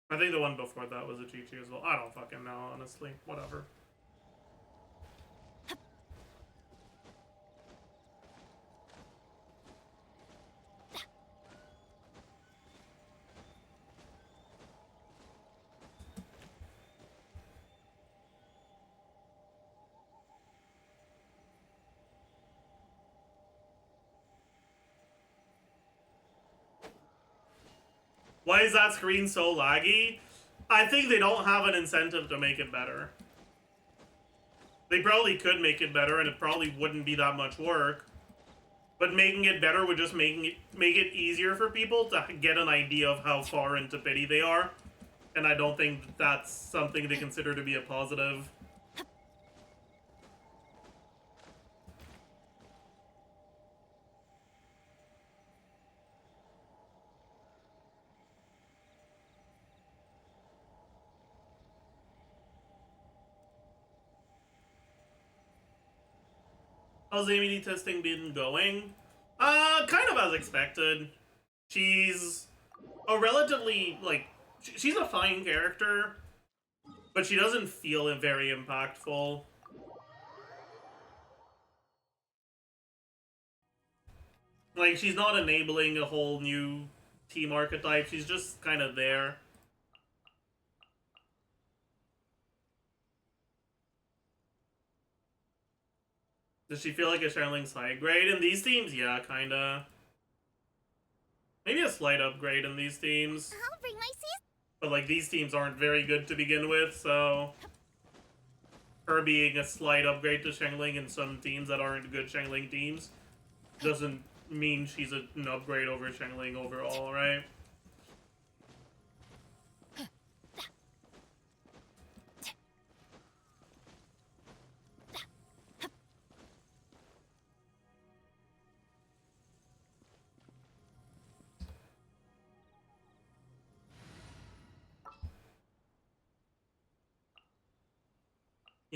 I think the one before that was a Chi-Chi as well. I don't fucking know, honestly. Whatever. Why is that screen so laggy? I think they don't have an incentive to make it better. They probably could make it better, and it probably wouldn't be that much work. But making it better would just make it easier for people to get an idea of how far into pity they are. And I don't think that's something they consider to be a positive. How's Amy testing been going? Kind of as expected. She's a relatively, like, she's a fine character, but she doesn't feel very impactful. Like, she's not enabling a whole new team archetype, she's just kind of there. Does she feel like a Sherling's high grade in these teams? Yeah, kinda. Maybe a slight upgrade in these teams. I'll bring my season. But, like, these teams aren't very good to begin with, so... Her being a slight upgrade to Shengling in some teams that aren't good Shengling teams doesn't mean she's an upgrade over Shengling overall, right?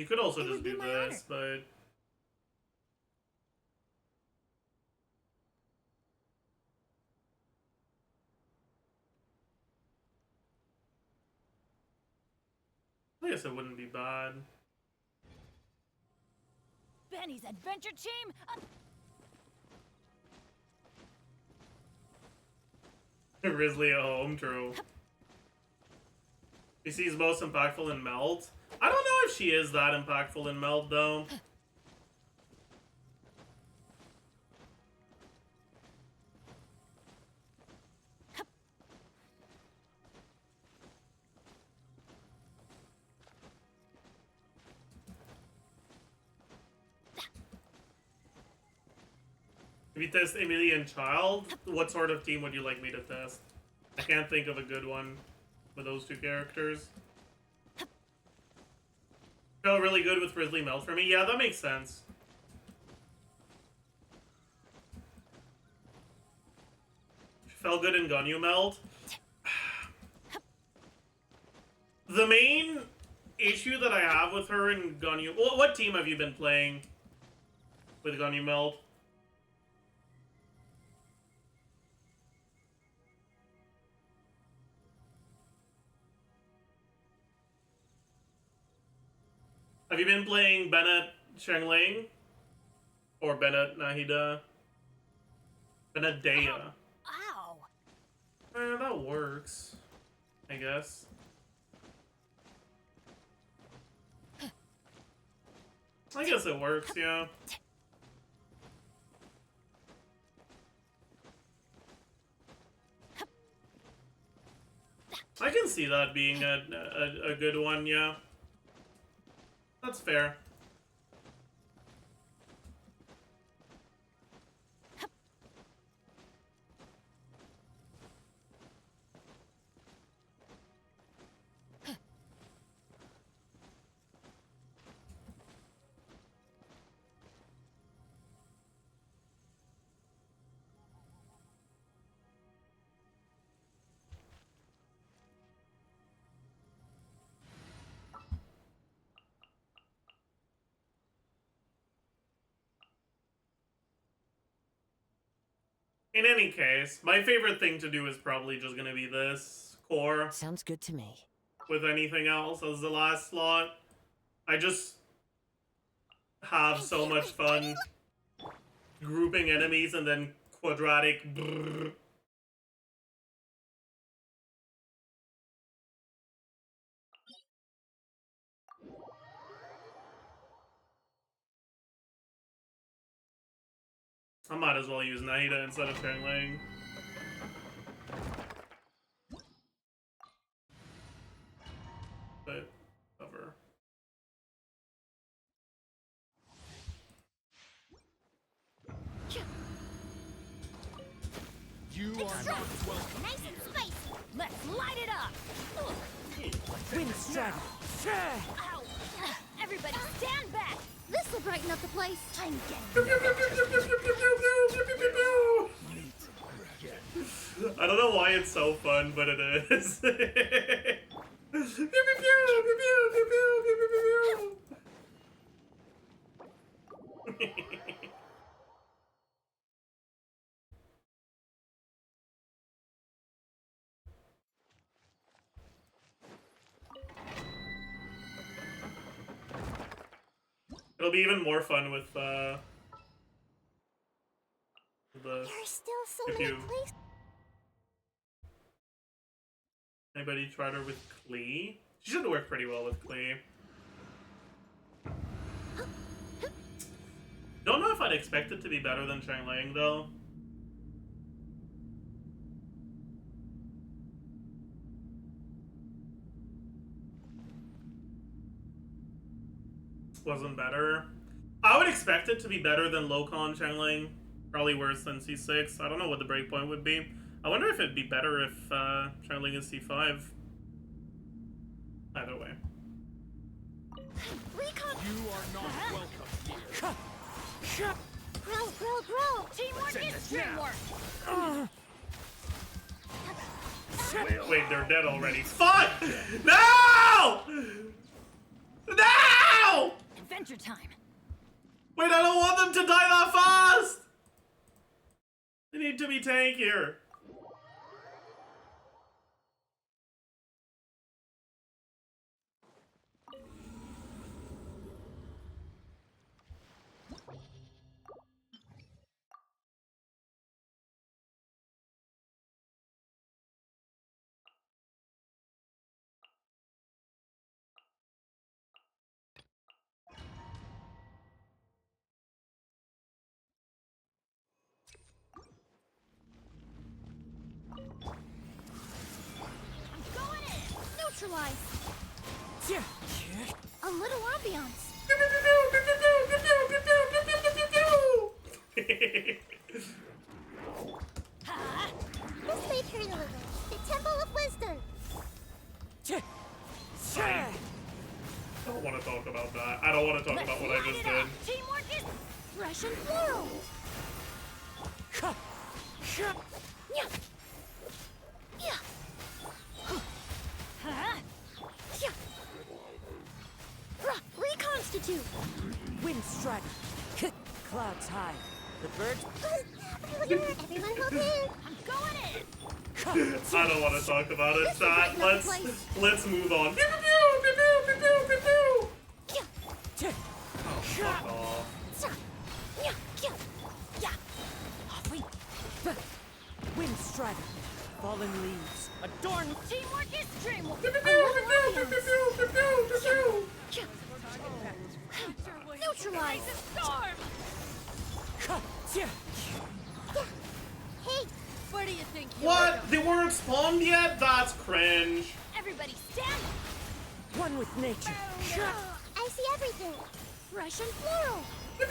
You could also It just would be do my this, but I guess it wouldn't be bad. Benny's adventure team. Grizzly at home, true. You see, he's most impactful in Meld. I don't know if she is that impactful in Meld, though. If you test Emilie and Child, what sort of team would you like me to test? I can't think of a good one with those two characters. Felt really good with Grizzly Meld for me. Yeah, that makes sense. Felt good in Gunyu Meld. The main issue that I have with her in Gunyu... What team have you been playing with Gunyu Meld? Have you been playing Bennett Shengling? Or Bennett Nahida? Bennett Daya? Ow! That works, I guess. I guess it works, yeah. I can see that being a good one, yeah. That's fair. In any case, my favorite thing to do is probably just gonna be this core Sounds good to me. with anything else as the last slot. I just have so much fun grouping enemies and then quadratic brrr. I might as well use Nahida instead of Shangling. But, cover. You are not welcome. Nice and spicy. Let's light it up. Wind strategy. Ow! Everybody, stand back. This will brighten up the place. I'm getting. I don't know why it's so fun, but it is. It'll be even more fun with the. There are still so If many you- places. Anybody tried her with Klee? She should work pretty well with Klee. Don't know if I'd expect it to be better than Shangling though. Wasn't better. I would expect it to be better than Lokon Shangling. Probably worse than C6. I don't know what the breakpoint would be. I wonder if it'd be better if Shangling is C5. Either way. Recon. You are not welcome here. Grow. Teamwork Send is us now. teamwork. Wait, they're dead already. Fuck! No! No! Adventure time. Wait, I don't want them to die that fast! They need to be tankier. Going in. Neutralize. Yeah. A little ambiance. This may hurt a little. The Temple of Wisdom. I don't want to talk about that. I don't want to talk about what I just did. Teamwork is fresh and floral. Yeah. Yeah. Yeah. Reconstitute. Wind strike. Clouds high. The birds. Everyone hold in. I'm going in. I don't want to talk about it, chat. Let's move on. Yeah. Fuck off. Yeah. Yeah. Yeah. Wind strike. Fallen leaves. Adorn. Teamwork is dreamwork. Neutralize the storm. Hey, Where do you think you What? They weren't spawned yet? That's cringe. everybody stand. One with nature. I see everything. Fresh and floral. The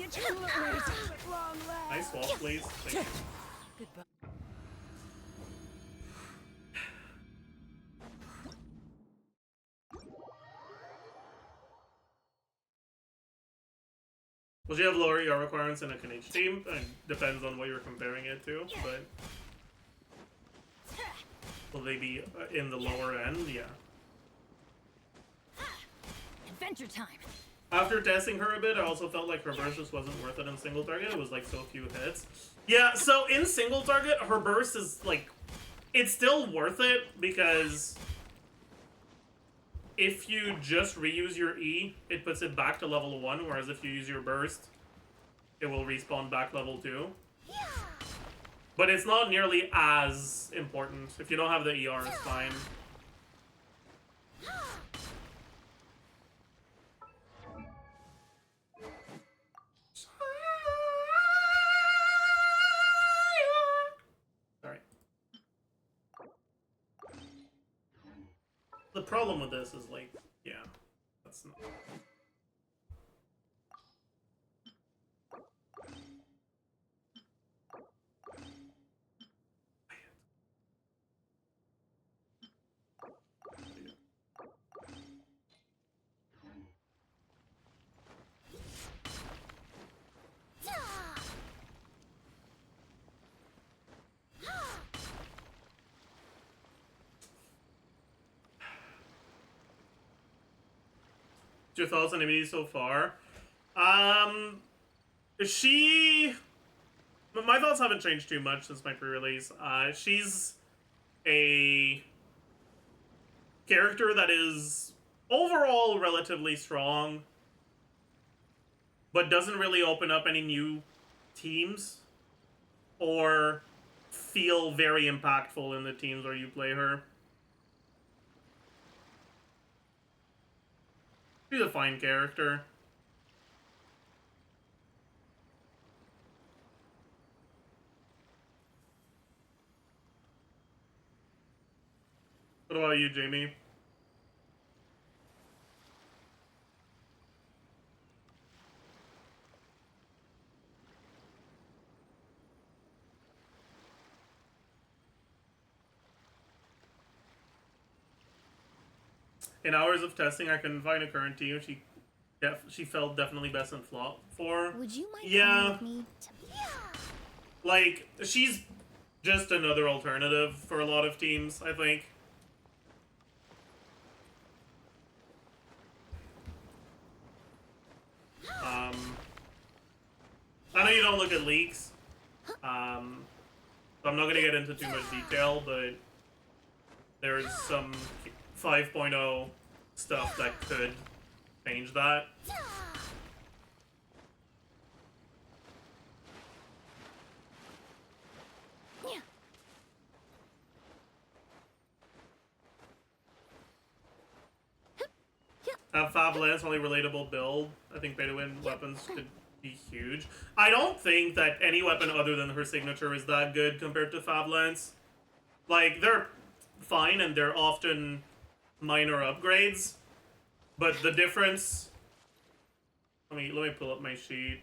eternal race at long last. Nice wall, please. Thank you. Goodbye. Well, you have lower ER requirements in a Canadian team, and depends on what you're comparing it to, but will they be in the lower end? Yeah. Adventure time. After testing her a bit, I also felt like her burst just wasn't worth it in single target. It was like so few hits. Yeah, so in single target, her burst is like, it's still worth it because if you just reuse your E, it puts it back to level 1, whereas if you use your burst, it will respawn back level 2. But it's not nearly as important. If you don't have the ER, it's fine. Sorry. The problem with this is like, yeah, that's not... Your thoughts on ÉMILIE so far? My thoughts haven't changed too much since my pre-release. She's a character that is overall relatively strong, but doesn't really open up any new teams or feel very impactful in the teams where you play her. She's a fine character. What about you, Jamie? In hours of testing, I couldn't find a current team. She felt definitely best in flop for. Would you mind Yeah, coming with me to... like she's just another alternative for a lot of teams, I think. look at leaks. So I'm not gonna get into too much detail, but there's some 5.0 stuff that could change that. Have Fab Lance, only relatable build. I think pay to win weapons could be huge. I don't think that any weapon other than her signature is that good compared to Fab Lance. Like, they're fine and they're often minor upgrades, but the difference. Let me pull up my sheet.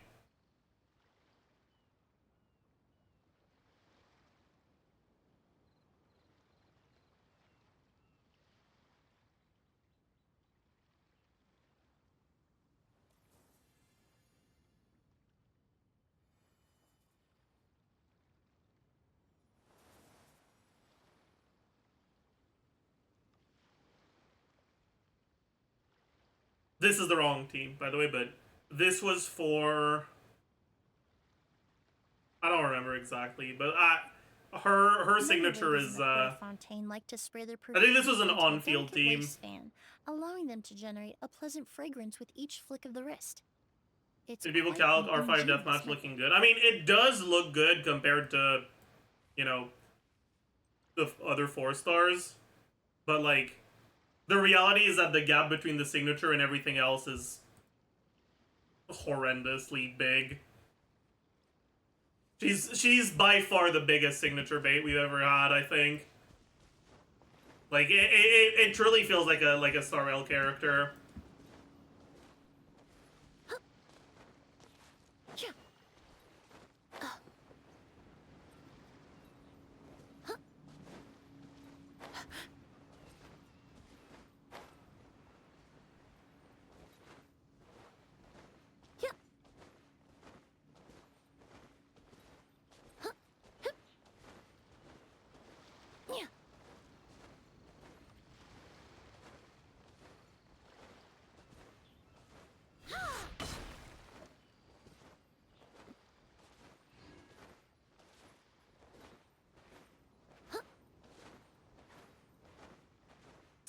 This is the wrong team, by the way, but this was for... I don't remember exactly, but her signature is... Fontaine like to spray their I think this was an perfume into a on-field delicate team. lace fan, allowing them to generate a pleasant fragrance with each flick of the wrist. It's Did people quite calc an R5 ingenious Deathmatch method. looking good? I mean, it does look good compared to, you know, the other 4 stars, but like, the reality is that the gap between the signature and everything else is horrendously big. She's by far the biggest signature bait we've ever had, I think. Like, it truly feels like a Star Rail character.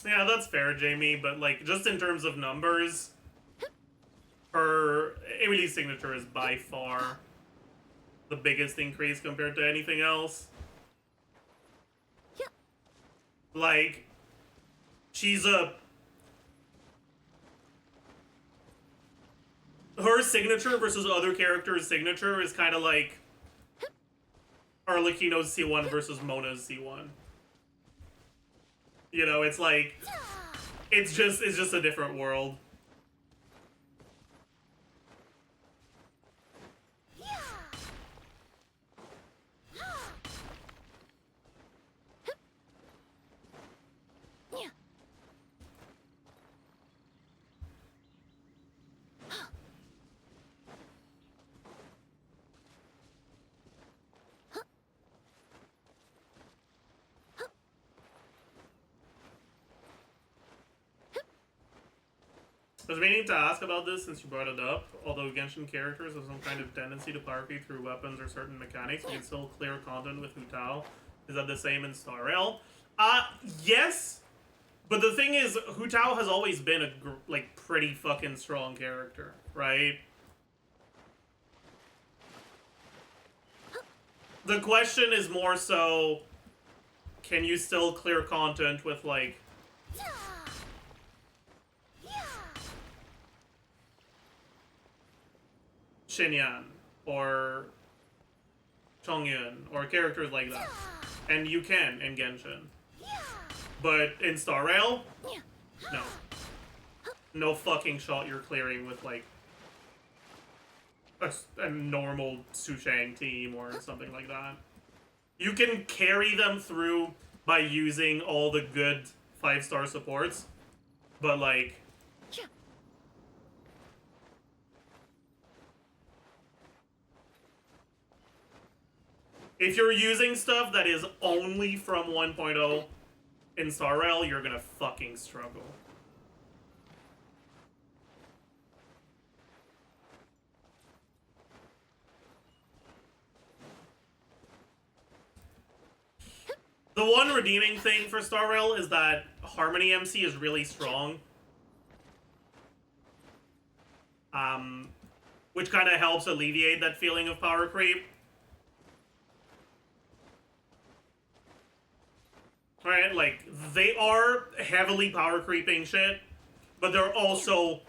Yeah, that's fair, Jamie, but like, just in terms of numbers, her Emilie's signature is by far the biggest increase compared to anything else. Like, she's a... Her signature versus other characters' signature is kind of like Arlecchino's C1 versus Mona's C1. You know, it's like, it's just a different world. I was meaning to ask about this since you brought it up. Although Genshin characters have some kind of tendency to power creep through weapons or certain mechanics, you can still clear content with Hu Tao. Is that the same in Star Rail? Yes. But the thing is, Hu Tao has always been a like pretty fucking strong character, right? The question is more so, can you still clear content with like Xinyan or Chongyun or characters like that? And you can in Genshin. But in Star Rail, no. No fucking shot you're clearing with like a normal Sushang team or something like that. You can carry them through by using all the good 5-star supports, but like, if you're using stuff that is only from 1.0 in Star Rail, you're gonna fucking struggle. The one redeeming thing for Star Rail is that Harmony MC is really strong. Which kind of helps alleviate that feeling of power creep. Right, like, they are heavily power creeping shit, but they're also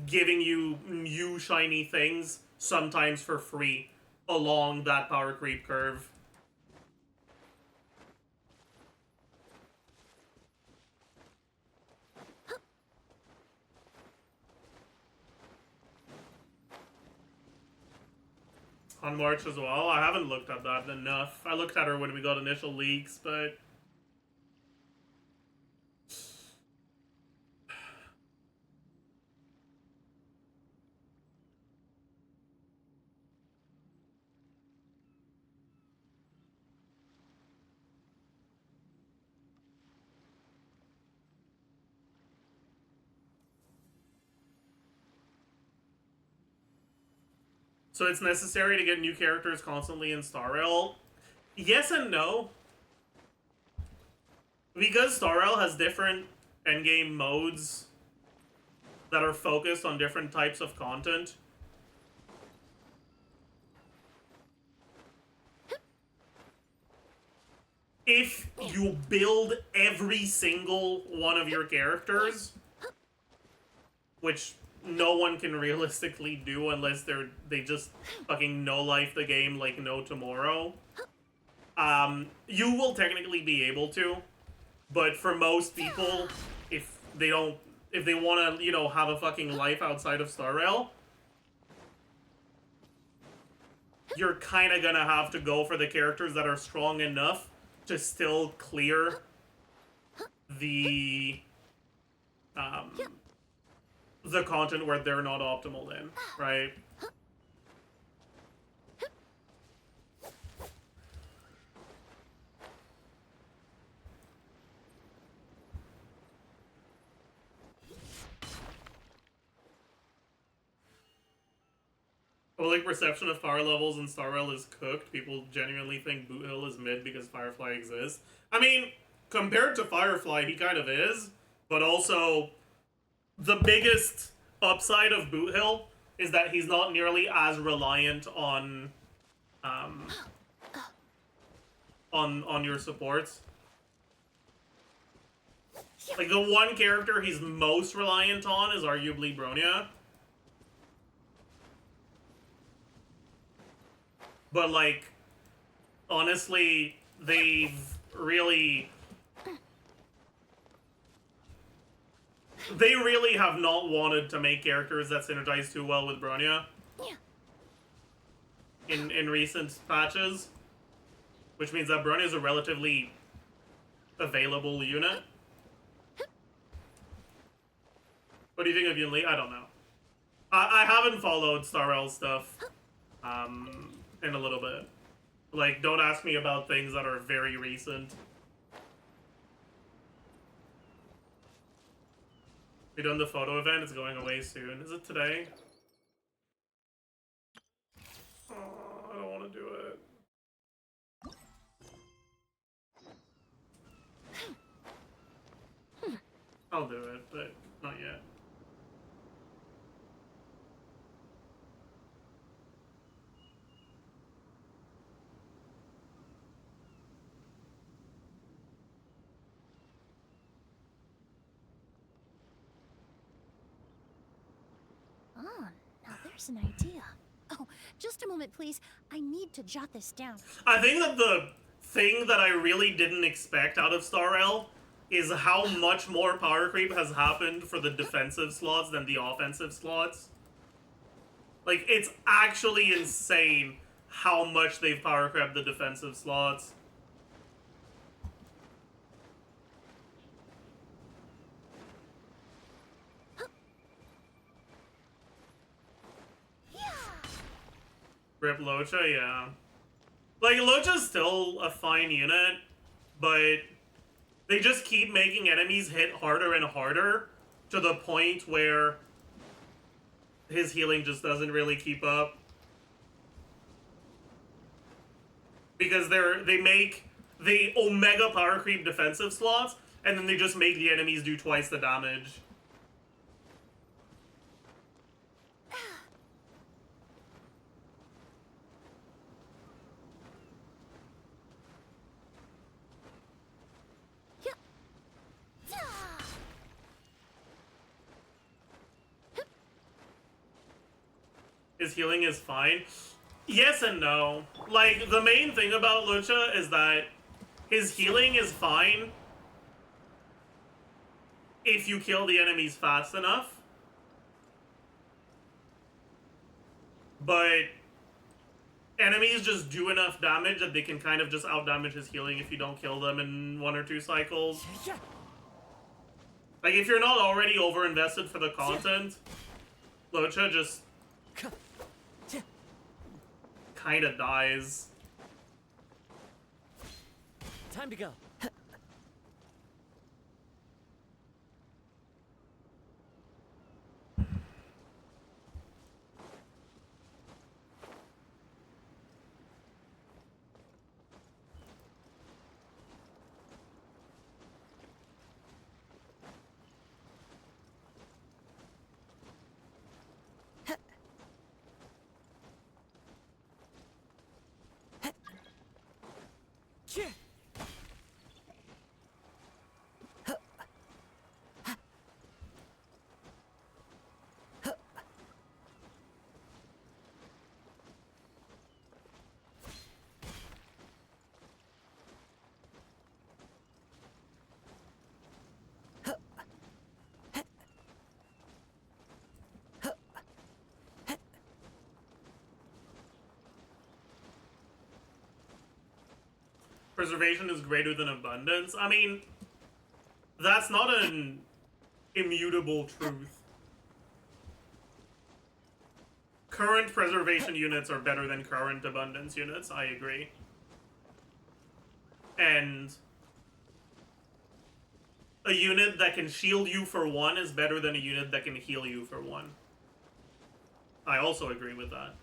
giving you new shiny things, sometimes for free, along that power creep curve. On March as well. I haven't looked at that enough. I looked at her when we got initial leaks, but... So it's necessary to get new characters constantly in Star Rail? Yes and no. Because Star Rail has different endgame modes that are focused on different types of content. If you build every single one of your characters, which no one can realistically do unless they just fucking no-life the game like no tomorrow. You will technically be able to, but for most people, if they want to, you know, have a fucking life outside of Star Rail, you're kind of gonna have to go for the characters that are strong enough to still clear the content where they're not optimal in, right? Public perception of power levels in Star Rail is cooked. People genuinely think Boot Hill is mid because Firefly exists. I mean, compared to Firefly, he kind of is, but also the biggest upside of Boot Hill is that he's not nearly as reliant on your supports. Like, the one character he's most reliant on is arguably Bronya. But, like, honestly, they've really... They really have not wanted to make characters that synergize too well with Bronya in recent patches. Which means that Bronya is a relatively available unit. What do you think of Yunli? I don't know. I haven't followed Star Rail stuff in a little bit. Like, don't ask me about things that are very recent. We done the photo event? It's going away soon. Is it today? Oh, I don't want to do it. I'll do it, but not yet. Oh, now there's an idea. Oh, just a moment, please. I need to jot this down. I think that the thing that I really didn't expect out of Star Rail is how much more power creep has happened for the defensive slots than the offensive slots. Like, it's actually insane how much they've power crept the defensive slots. Rip Locha, yeah. Like, Locha's still a fine unit, but they just keep making enemies hit harder and harder to the point where his healing just doesn't really keep up. Because they make they omega power creep defensive slots, and then they just make the enemies do twice the damage. His healing is fine. Yes and no. Like, the main thing about Lucha is that his healing is fine if you kill the enemies fast enough. But enemies just do enough damage that they can kind of just outdamage his healing if you don't kill them in 1 or 2 cycles. Like, if you're not already over-invested for the content, Lucha just kind of dies. Time to go. Preservation is greater than abundance. I mean, that's not an immutable truth. Current preservation units are better than current abundance units, I agree. And a unit that can shield you for 1 is better than a unit that can heal you for 1. I also agree with that.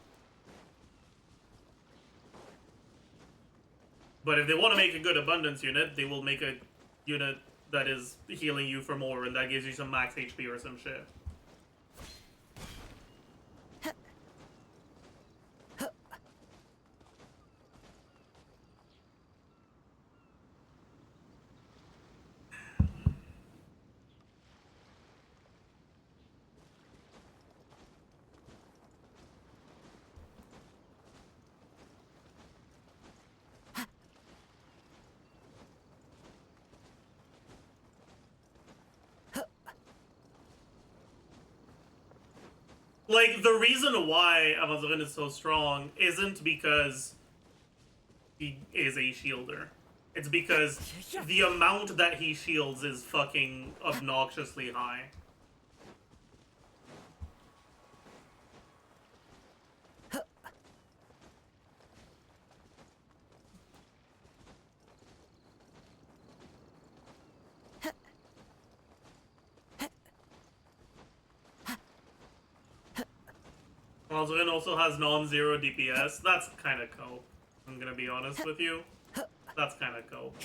But if they want to make a good abundance unit, they will make a unit that is healing you for more, and that gives you some max HP or some shit. Like, the reason why Amazorin is so strong isn't because he is a shielder. It's because the amount that he shields is fucking obnoxiously high. Amazorin also has non-zero DPS. That's kind of cope. I'm gonna be honest with you. That's kind of cope.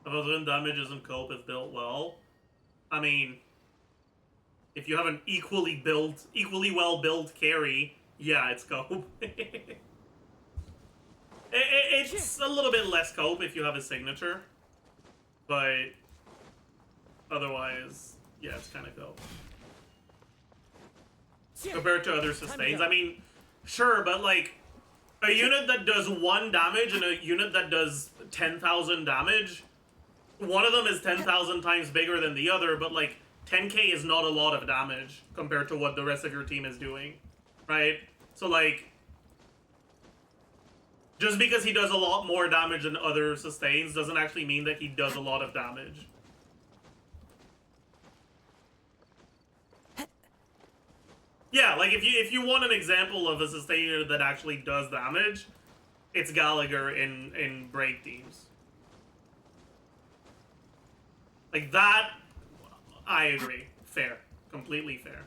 Amazorin damage isn't cope if built well. I mean, if you have an equally well built carry, yeah, it's cope. It's a little bit less cope if you have a signature, but otherwise, yeah, it's kind of cope. Compared to other sustains, I mean, sure, but like, a unit that does 1 damage and a unit that does 10,000 damage, one of them is 10,000 times bigger than the other, but like 10k is not a lot of damage compared to what the rest of your team is doing, right? So like, just because he does a lot more damage than other sustains doesn't actually mean that he does a lot of damage. Yeah, like if you want an example of a sustainer that actually does damage, it's Gallagher in break teams. Like that, I agree. Fair. Completely fair.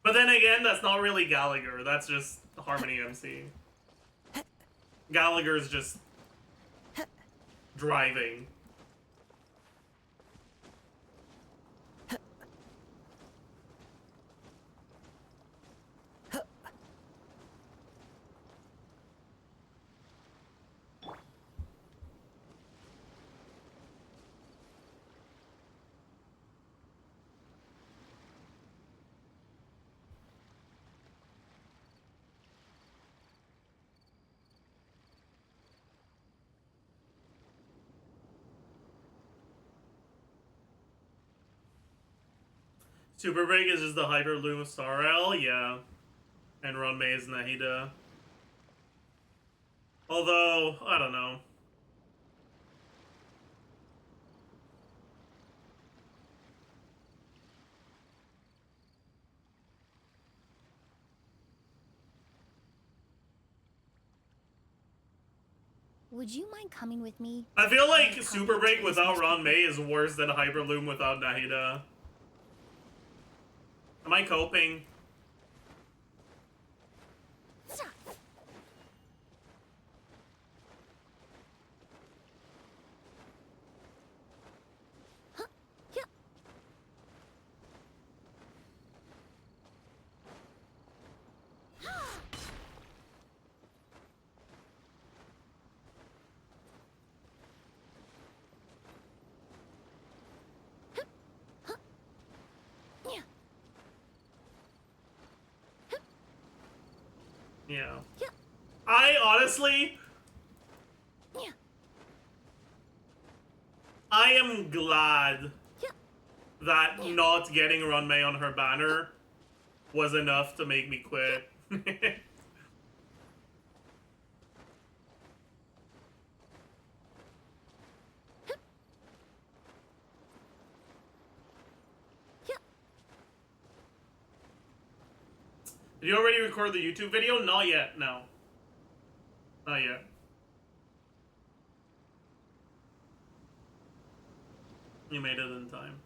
But then again, that's not really Gallagher. That's just Harmony MC. Gallagher's just driving. Super Break is just the Hyper Loom of Sarel, yeah. And Ron May is Nahida. Although, I don't know. Would you mind coming with me? I feel like Super Break without Ron May is worse than Hyper Loom without Nahida. Am I coping? Yeah. I honestly... I am glad that not getting Run May on her banner was enough to make me quit. Did you already record the YouTube video? Not yet, no. Not yet. You made it in time.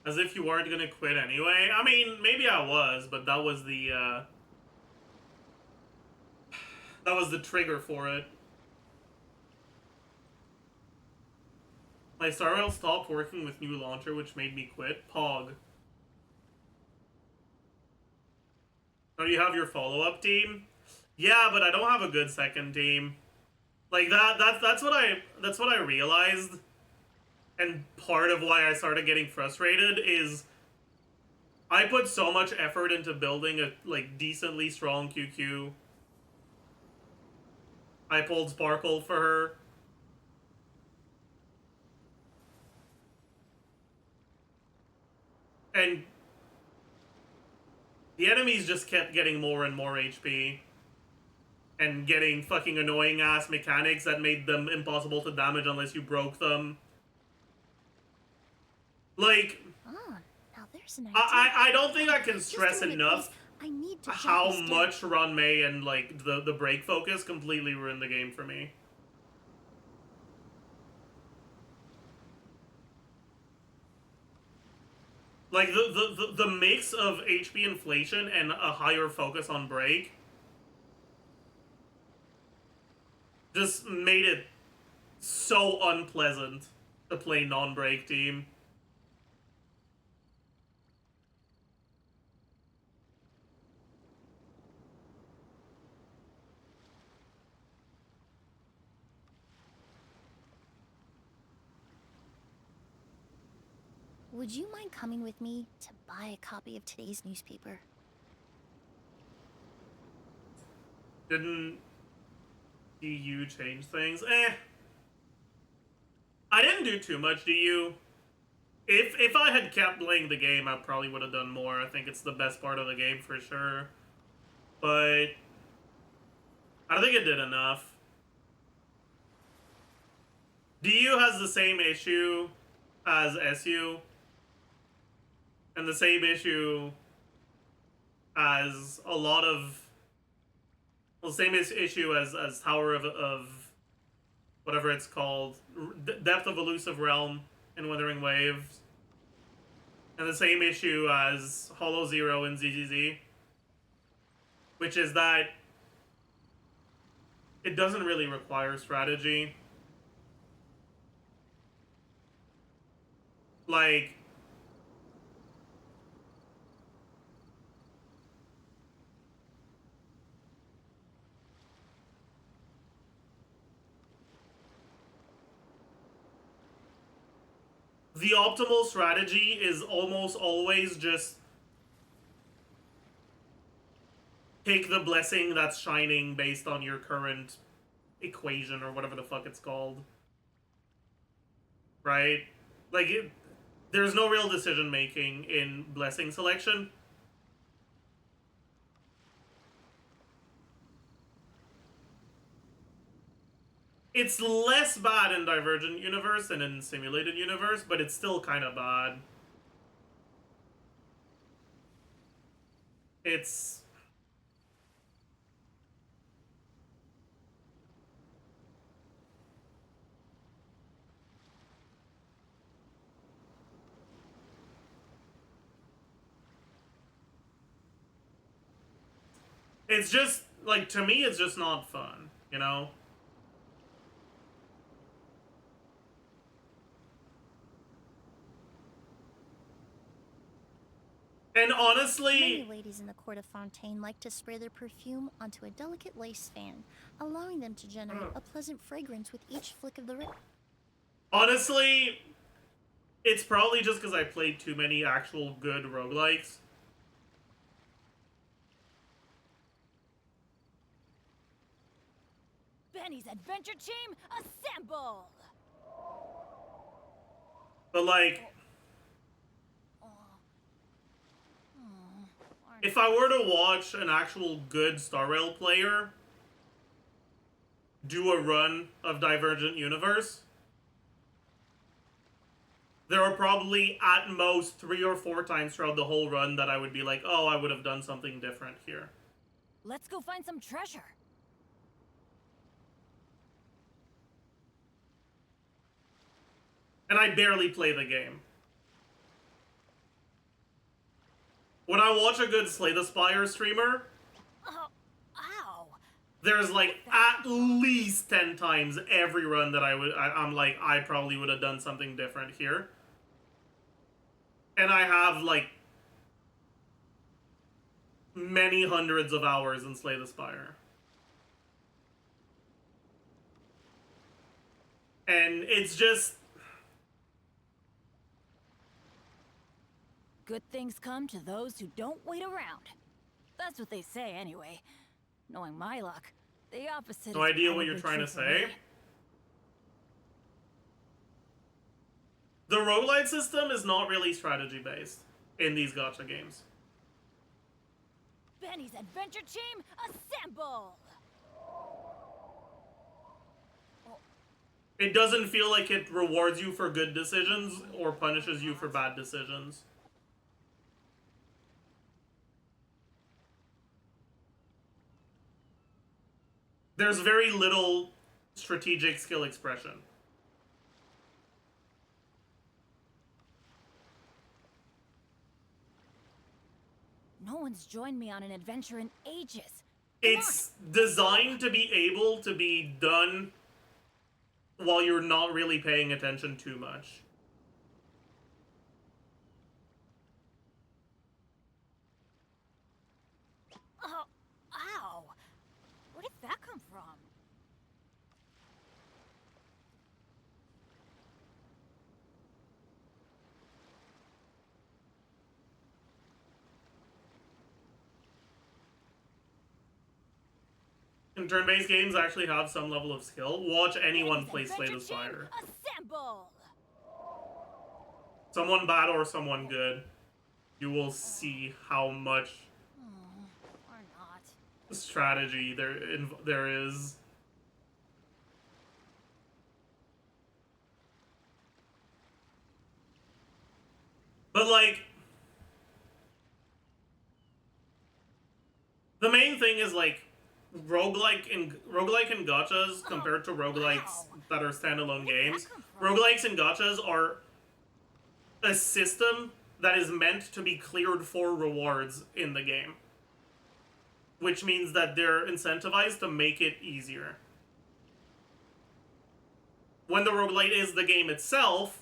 As if you weren't gonna quit anyway. I mean, maybe I was, but that was the, that was the trigger for it. My Star Rail stopped working with new launcher, which made me quit. Pog. Oh, you have your follow-up team? Yeah, but I don't have a good second team. Like that's what I realized. And part of why I started getting frustrated is I put so much effort into building a like decently strong QQ. I pulled Sparkle for her. And the enemies just kept getting more and more HP. And getting fucking annoying ass mechanics that made them impossible to damage unless you broke them. Like, Oh, now there's an idea. I don't think I can stress Just a minute, enough please. I need to how jot this down. much Run May and like the break focus completely ruined the game for me. Like the mix of HP inflation and a higher focus on break just made it so unpleasant to play non-break team. Would you mind coming with me to buy a copy of today's newspaper? Didn't DU change things? Eh. I didn't do too much, DU. If I had kept playing the game, I probably would have done more. I think it's the best part of the game for sure. But I don't think it did enough. DU has the same issue as SU, and the same issue as a lot of, well, same issue as Tower of whatever it's called, Depth of Elusive Realm in Withering Waves, and the same issue as Hollow Zero in ZZZ, which is that it doesn't really require strategy. Like, the optimal strategy is almost always just take the blessing that's shining based on your current equation or whatever the fuck it's called. Right? Like, there's no real decision making in blessing selection. It's less bad in Divergent Universe than in Simulated Universe, but it's still kind of bad. It's... It's just, like, to me, it's just not fun, you know? And honestly... Many ladies in the court of Fontaine like to spray their perfume onto a delicate lace fan, allowing them to generate a pleasant fragrance with each flick of the wrist. Honestly, it's probably just because I played too many actual good roguelikes. Benny's adventure team, assemble! But, like, if I were to watch an actual good Star Rail player do a run of Divergent Universe, there are probably at most 3 or 4 times throughout the whole run that I would be like, oh, I would have done something different here. Let's go find some treasure. And I barely play the game. When I watch a good Slay the Spire streamer, Ow! there's like at least 10 times every run that I'm like, I probably would have done something different here. And I have like many hundreds of hours in Slay the Spire. And it's just... Good things come to those who don't wait around. That's what they say anyway. Knowing my luck, the opposite No is idea what you're probably trying to true for say. me. The roguelite system is not really strategy based in these gacha games. Benny's adventure team, assemble! It doesn't feel like it rewards you for good decisions or punishes you for bad decisions. There's very little strategic skill expression. No one's joined me on an adventure in ages. It's designed to be able to be done while you're not really paying attention too much. Oh, ow! Where did that come from? And turn-based games actually have some level of skill. Watch anyone play Slay the Adventure team, Spire. assemble! Someone bad or someone good. You will see how much Or not. strategy there is. But like, the main thing is like roguelike and gachas compared to roguelikes that are standalone games. Roguelikes and gachas are a system that is meant to be cleared for rewards in the game, which means that they're incentivized to make it easier. When the roguelite is the game itself,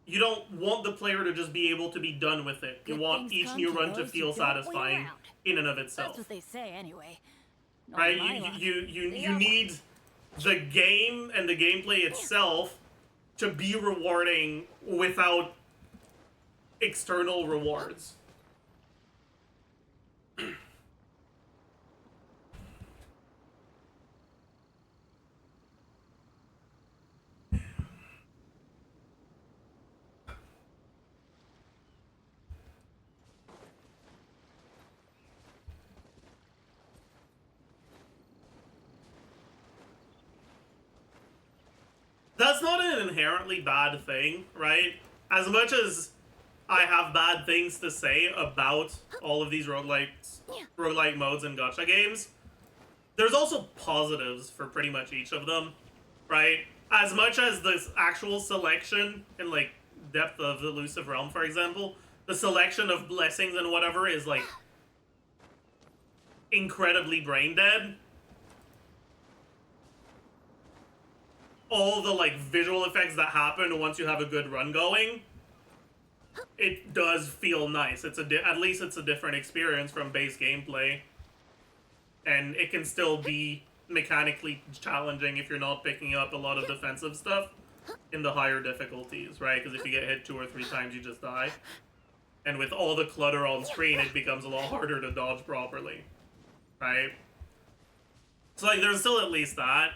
you don't want the player to just be able to be done with it. You want each new run to feel satisfying in and of itself. That's what they say anyway. Right? You need the game and the gameplay itself to be rewarding without external rewards. That's not an inherently bad thing, right? As much as I have bad things to say about all of these roguelike modes and gacha games, there's also positives for pretty much each of them, right? As much as the actual selection and like depth of the Elusive Realm, for example, the selection of blessings and whatever is like incredibly brain dead. All the like visual effects that happen once you have a good run going, it does feel nice. It's at least it's a different experience from base gameplay, and it can still be mechanically challenging if you're not picking up a lot of defensive stuff in the higher difficulties, right? Because if you get hit 2 or 3 times, you just die, and with all the clutter on screen, it becomes a lot harder to dodge properly, right? So like, there's still at least that.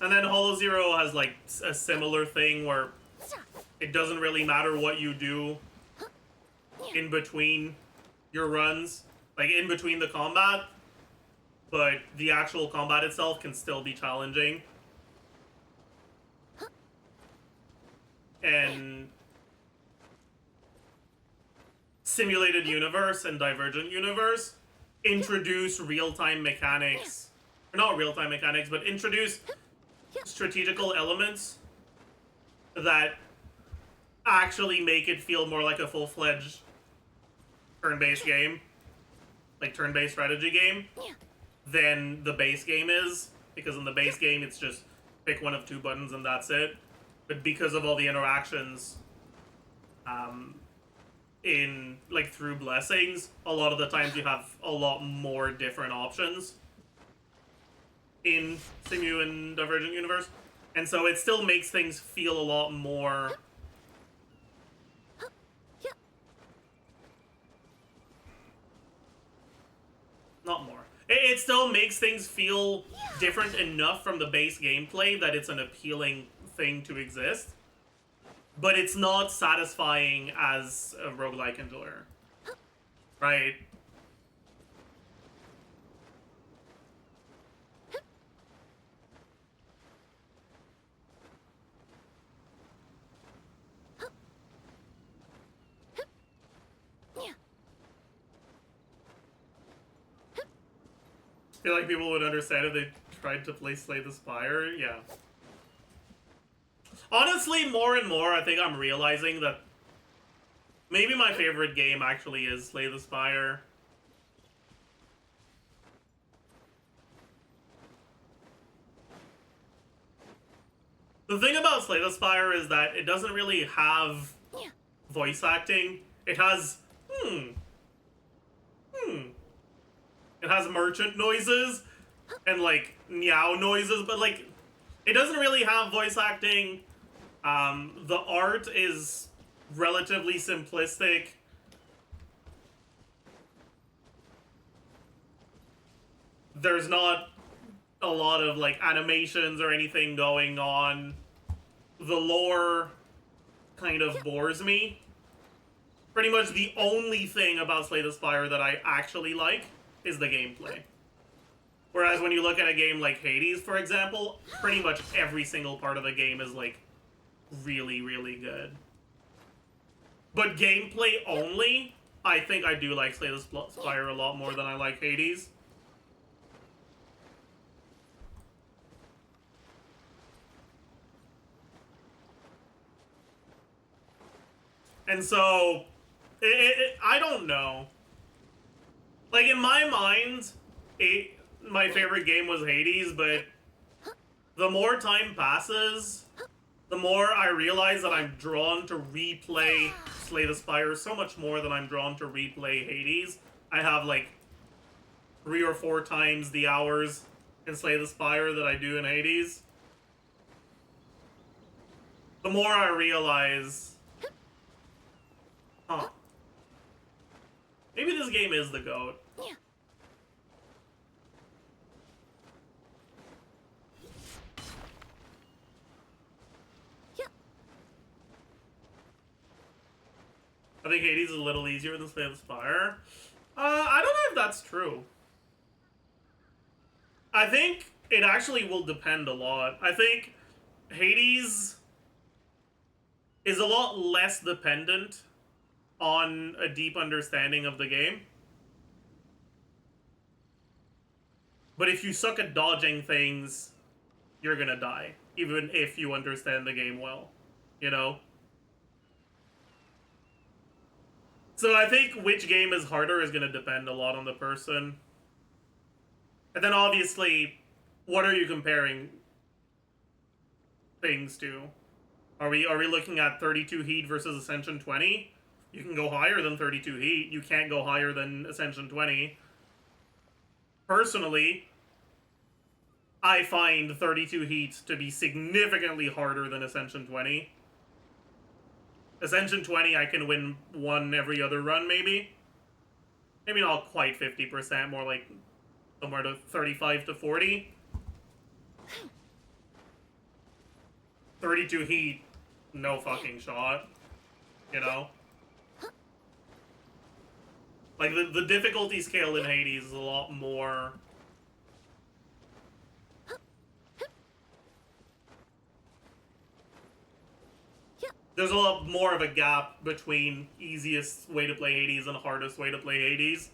And then Hollow Zero has like a similar thing where it doesn't really matter what you do in between your runs, like in between the combat, but the actual combat itself can still be challenging. And Simulated Universe and Divergent Universe introduce real-time mechanics, or not real-time mechanics, but introduce strategical elements that actually make it feel more like a full-fledged turn-based game, like turn-based strategy game, than the base game is, because in the base game it's just pick one of 2 buttons and that's it. But because of all the interactions in like through blessings, a lot of the times you have a lot more different options in Simu and Divergent Universe, and so it still makes things feel a lot more it still makes things feel different enough from the base gameplay that it's an appealing thing to exist, but it's not satisfying as a roguelike enjoyer, right? I feel like people would understand if they tried to play Slay the Spire. Yeah. Honestly, more and more, I think I'm realizing that maybe my favorite game actually is Slay the Spire. The thing about Slay the Spire is that it doesn't really have voice acting. It has, It has merchant noises and like meow noises, but like it doesn't really have voice acting. The art is relatively simplistic. There's not a lot of like animations or anything going on. The lore kind of bores me. Pretty much the only thing about Slay the Spire that I actually like is the gameplay. Whereas when you look at a game like Hades, for example, pretty much every single part of the game is, like, really, really good. But gameplay only, I think I do like Slay the Spire a lot more than I like Hades. And so, I don't know. Like, in my mind, my favorite game was Hades, but the more time passes, the more I realize that I'm drawn to replay Slay the Spire so much more than I'm drawn to replay Hades. I have, like, 3 or 4 times the hours in Slay the Spire that I do in Hades. The more I realize... Huh. Maybe this game is the GOAT. I think Hades is a little easier than Slay the Spire. I don't know if that's true. I think it actually will depend a lot. I think Hades is a lot less dependent on a deep understanding of the game. But if you suck at dodging things, you're gonna die. Even if you understand the game well. You know? So I think which game is harder is gonna depend a lot on the person. And then obviously, what are you comparing things to? Are we looking at 32 Heat versus Ascension 20? You can go higher than 32 Heat. You can't go higher than Ascension 20. Personally, I find 32 Heat to be significantly harder than Ascension 20. Ascension 20, I can win one every other run, maybe. Maybe not quite 50%, more like somewhere to 35 to 40. 32 Heat, no fucking shot. You know? Like, the difficulty scale in Hades is a lot more... There's a lot more of a gap between easiest way to play Hades and hardest way to play Hades.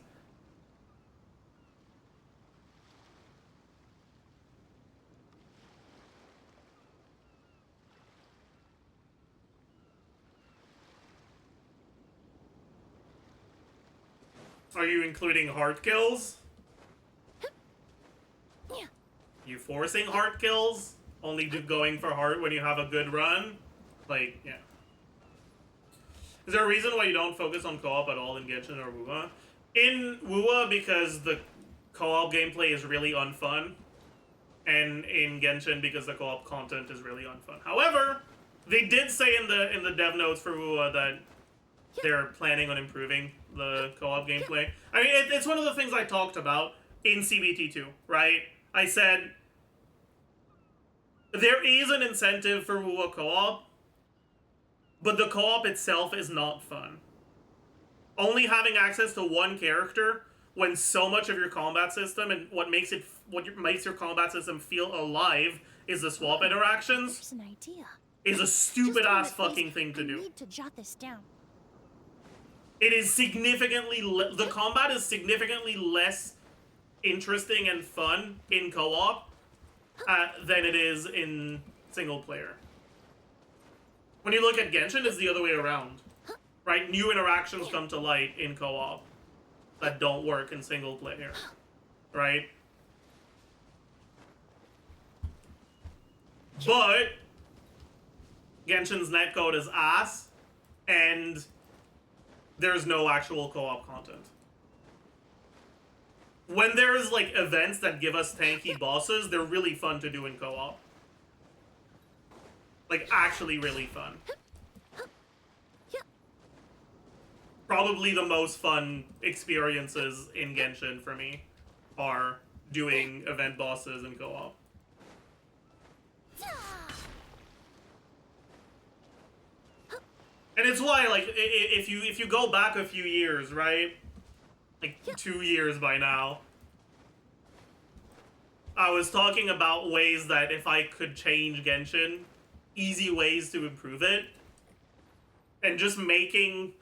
Are you including heart kills? You forcing heart kills? Only going for heart when you have a good run? Like, yeah. Is there a reason why you don't focus on co-op at all in Genshin or WoW? In WoW, because the co-op gameplay is really unfun. And in Genshin, because the co-op content is really unfun. However, they did say in the dev notes for WoW that they're planning on improving the co-op gameplay. I mean, it's one of the things I talked about in CBT2, right? I said, there is an incentive for WoW co-op, but the co-op itself is not fun. Only having access to one character when so much of your combat system and what makes your combat system feel alive is the swap interactions. There's an idea. Is a stupid ass fucking thing to do. I need to jot this down. It is significantly the combat is significantly less interesting and fun in co-op than it is in single player. When you look at Genshin, it's the other way around, right? New interactions come to light in co-op that don't work in single player, right? But Genshin's netcode is ass, and there's no actual co-op content. When there's, like, events that give us tanky bosses, they're really fun to do in co-op. Like, actually really fun. Probably the most fun experiences in Genshin for me are doing event bosses in co-op. And it's why, like, if you go back a few years, right? Like, 2 years by now. I was talking about ways that if I could change Genshin, easy ways to improve it, and just making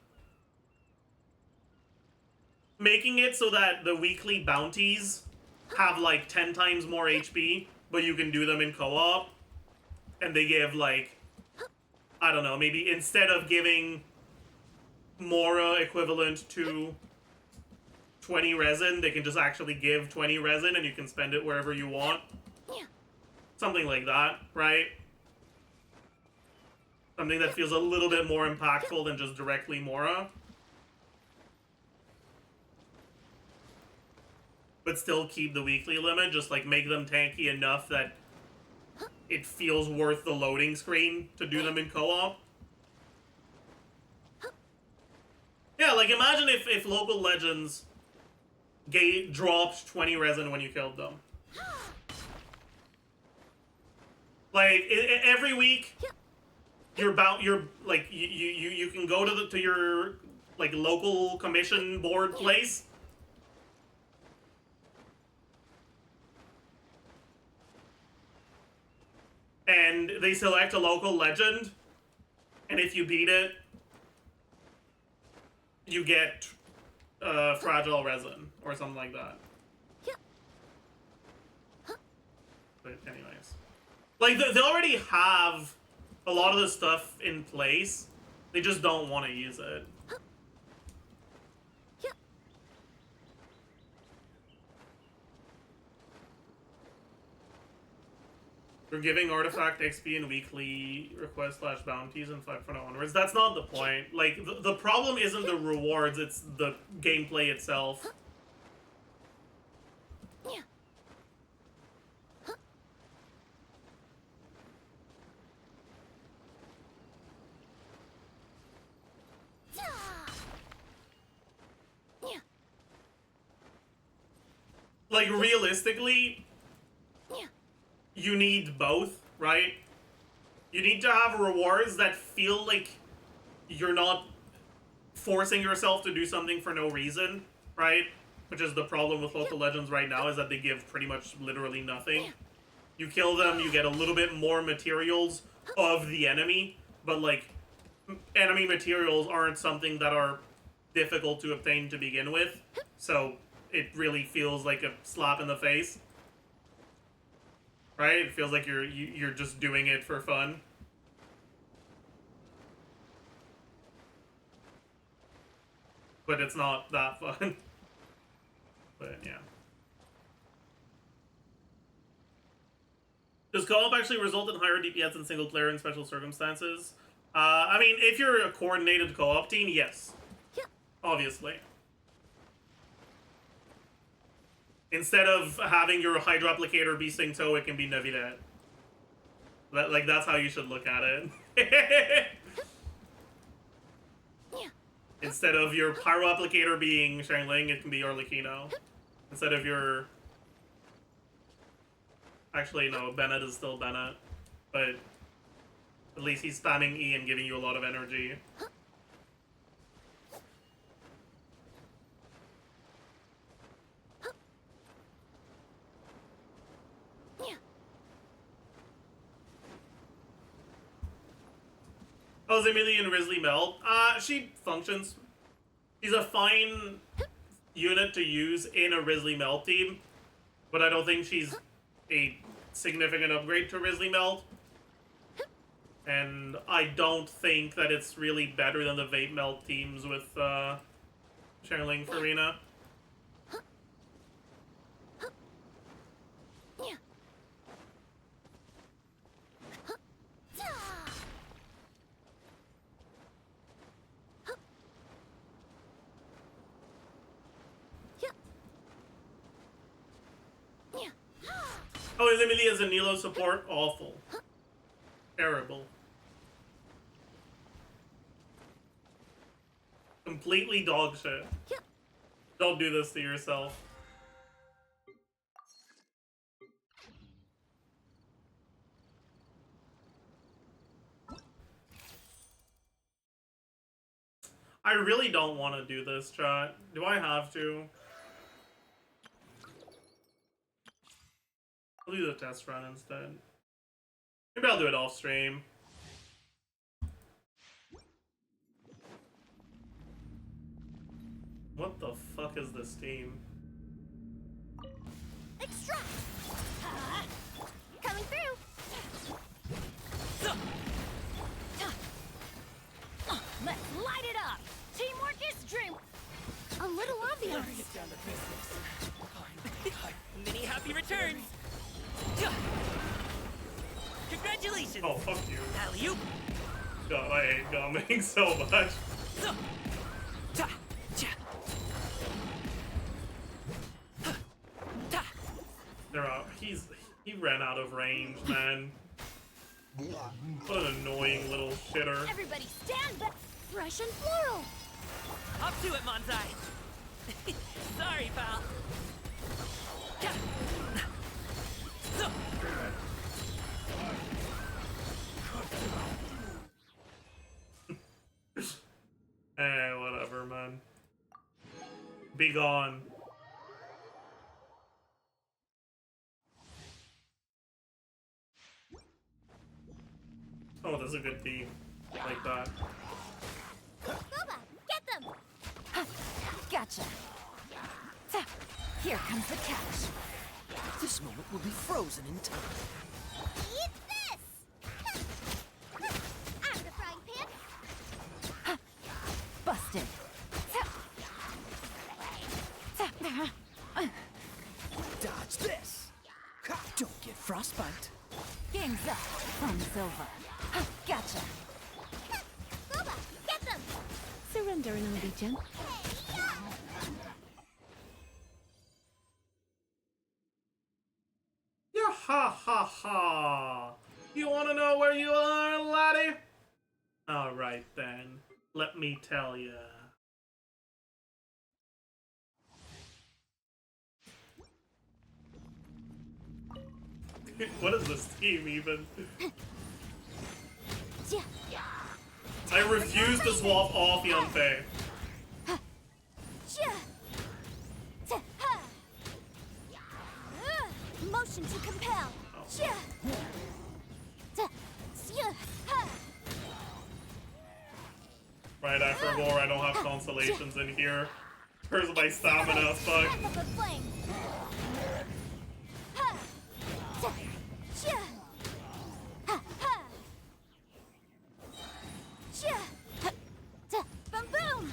it so that the weekly bounties have like 10 times more HP, but you can do them in co-op, and they give like, I don't know, maybe instead of giving Mora equivalent to 20 resin, they can just actually give 20 resin and you can spend it wherever you want. Something like that, right? Something that feels a little bit more impactful than just directly Mora. But still keep the weekly limit, just like make them tanky enough that it feels worth the loading screen to do them in co-op. Yeah, like imagine if local legends dropped 20 resin when you killed them. Like every week, you can go to your like local commission board place. And they select a local legend, and if you beat it, you get fragile resin or something like that. But anyways, like they already have a lot of the stuff in place. They just don't want to use it. We're giving artifact XP and weekly request / bounties and 5 from onwards. That's not the point. Like, the problem isn't the rewards, it's the gameplay itself. Like, realistically, you need both, right? You need to have rewards that feel like you're not forcing yourself to do something for no reason, right? Which is the problem with local legends right now, is that they give pretty much literally nothing. You kill them, you get a little bit more materials of the enemy, but like, enemy materials aren't something that are difficult to obtain to begin with, so it really feels like a slap in the face. Right? It feels like you're just doing it for fun. But it's not that fun. But yeah. Does co-op actually result in higher DPS in single player in special circumstances? I mean, if you're a coordinated co-op team, yes. Obviously. Instead of having your Hydro Applicator be Singto, it can be Navidad. Like, that's how you should look at it. Instead of your Pyro Applicator being Shangling, it can be Arlecchino. Instead of your... Actually, no, Bennett is still Bennett. But at least he's spamming E and giving you a lot of energy. How's Emilie and Risley meld? She functions. She's a fine unit to use in a Risley meld team, but I don't think she's a significant upgrade to Risley meld. And I don't think that it's really better than the Vape meld teams with Cherling Farina. Oh, is Emilie as a Nilo support? Awful. Terrible. Completely dog shit. Don't do this to yourself. I really don't want to do this, chat. Do I have to? I'll do the test run instead. Maybe I'll do it off stream. What the fuck is this team? Extract! Coming through! Let's light it up! Teamwork is dream! A little obvious. Get down to business. Many happy returns. Congratulations. Oh, fuck you. Alley-oop. God, I hate gumming so much. They're out. He ran out of range, man. What an annoying little shitter. Everybody stand back. Fresh and floral. Up to it, Manzai. Sorry, pal. Eh, whatever, man. Be gone. Oh, that's a good team. Like that. Boba, get them! Gotcha! Here comes the catch. This moment will be frozen in time. Eat this! I'm the frying pan. Busted! Dodge this. Don't get frostbite. Game's up from Silva. Gotcha! Boba, get them! Surrender and I'll be gentle. Yeah, ha ha ha. You wanna know where you are, laddie? Alright then. Let me tell ya. What is this team even? I refuse to swap off Yunfei. Motion to compel. Right after war, I don't have constellations in here. Where's my stamina? Fuck. Step up a flame. Boom boom.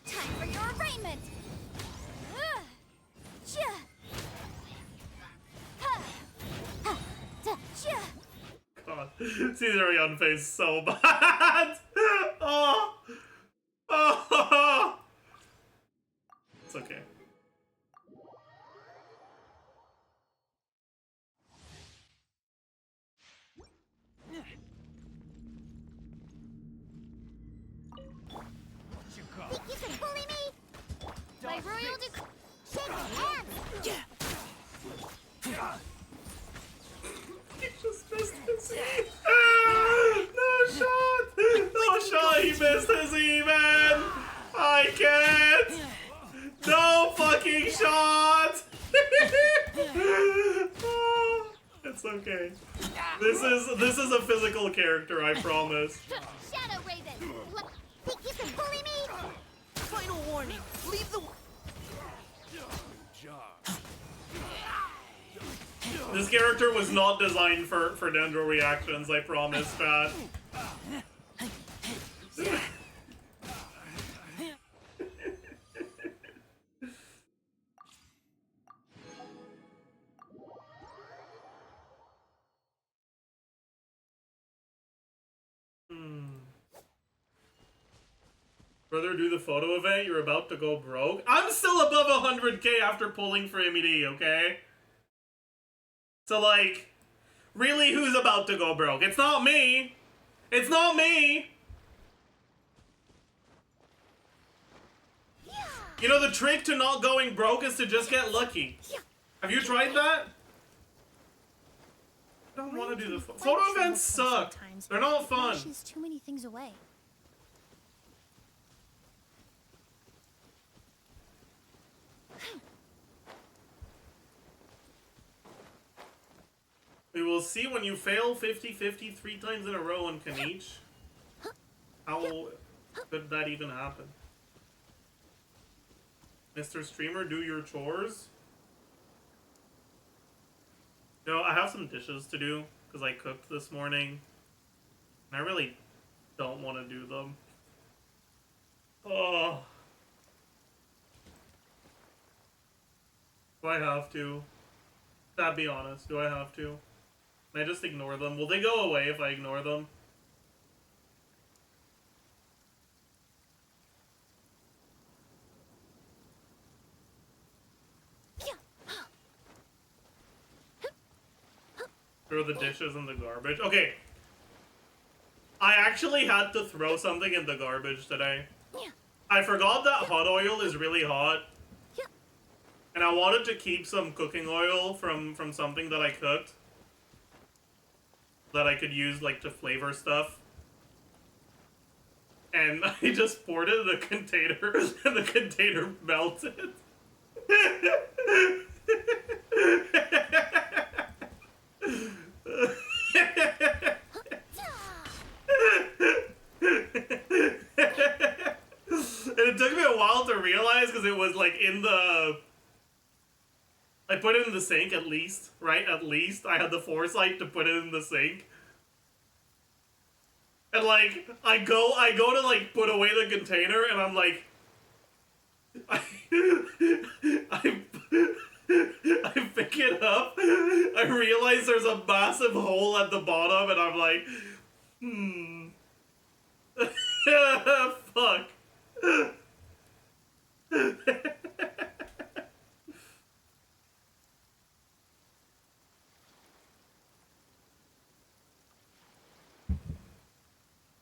Time for your arraignment. God, Caesar Yunfei is so bad. Oh, oh, it's okay. Think you can bully me? My royal decree. Shake hands. He just missed his E. No shot! No shot! He missed his E, man! I can't! No fucking shot! Oh, it's okay. This is a physical character, I promise. Shadow Raven. Think you can bully me? Final warning. Leave the... This character was not designed for Dendro reactions, I promise, Pat. Brother, do the photo event, you're about to go broke. I'm still above 100k after pulling for ÉMILIE, okay? So, like, really, who's about to go broke? It's not me! It's not me! You know, the trick to not going broke is to just get lucky. Have you tried that? I don't want to do the photo events suck. They're not fun. Pushes too many things away. We will see when you fail 50-50 3 times in a row on Kanich. How could that even happen? Mr. Streamer, do your chores. You know, I have some dishes to do because I cooked this morning. And I really don't want to do them. Oh. Do I have to? That'd be honest. Do I have to? Can I just ignore them? Will they go away if I ignore them? Throw the dishes in the garbage. Okay. I actually had to throw something in the garbage today. I forgot that hot oil is really hot. And I wanted to keep some cooking oil from something that I cooked. That I could use, like, to flavor stuff. And I just poured it in the container, and the container melted. And it took me a while to realize because it was like in the... I put it in the sink at least, right? At least I had the foresight to put it in the sink. And like, I go to like put away the container and I'm like... I pick it up, I realize there's a massive hole at the bottom and I'm like, fuck.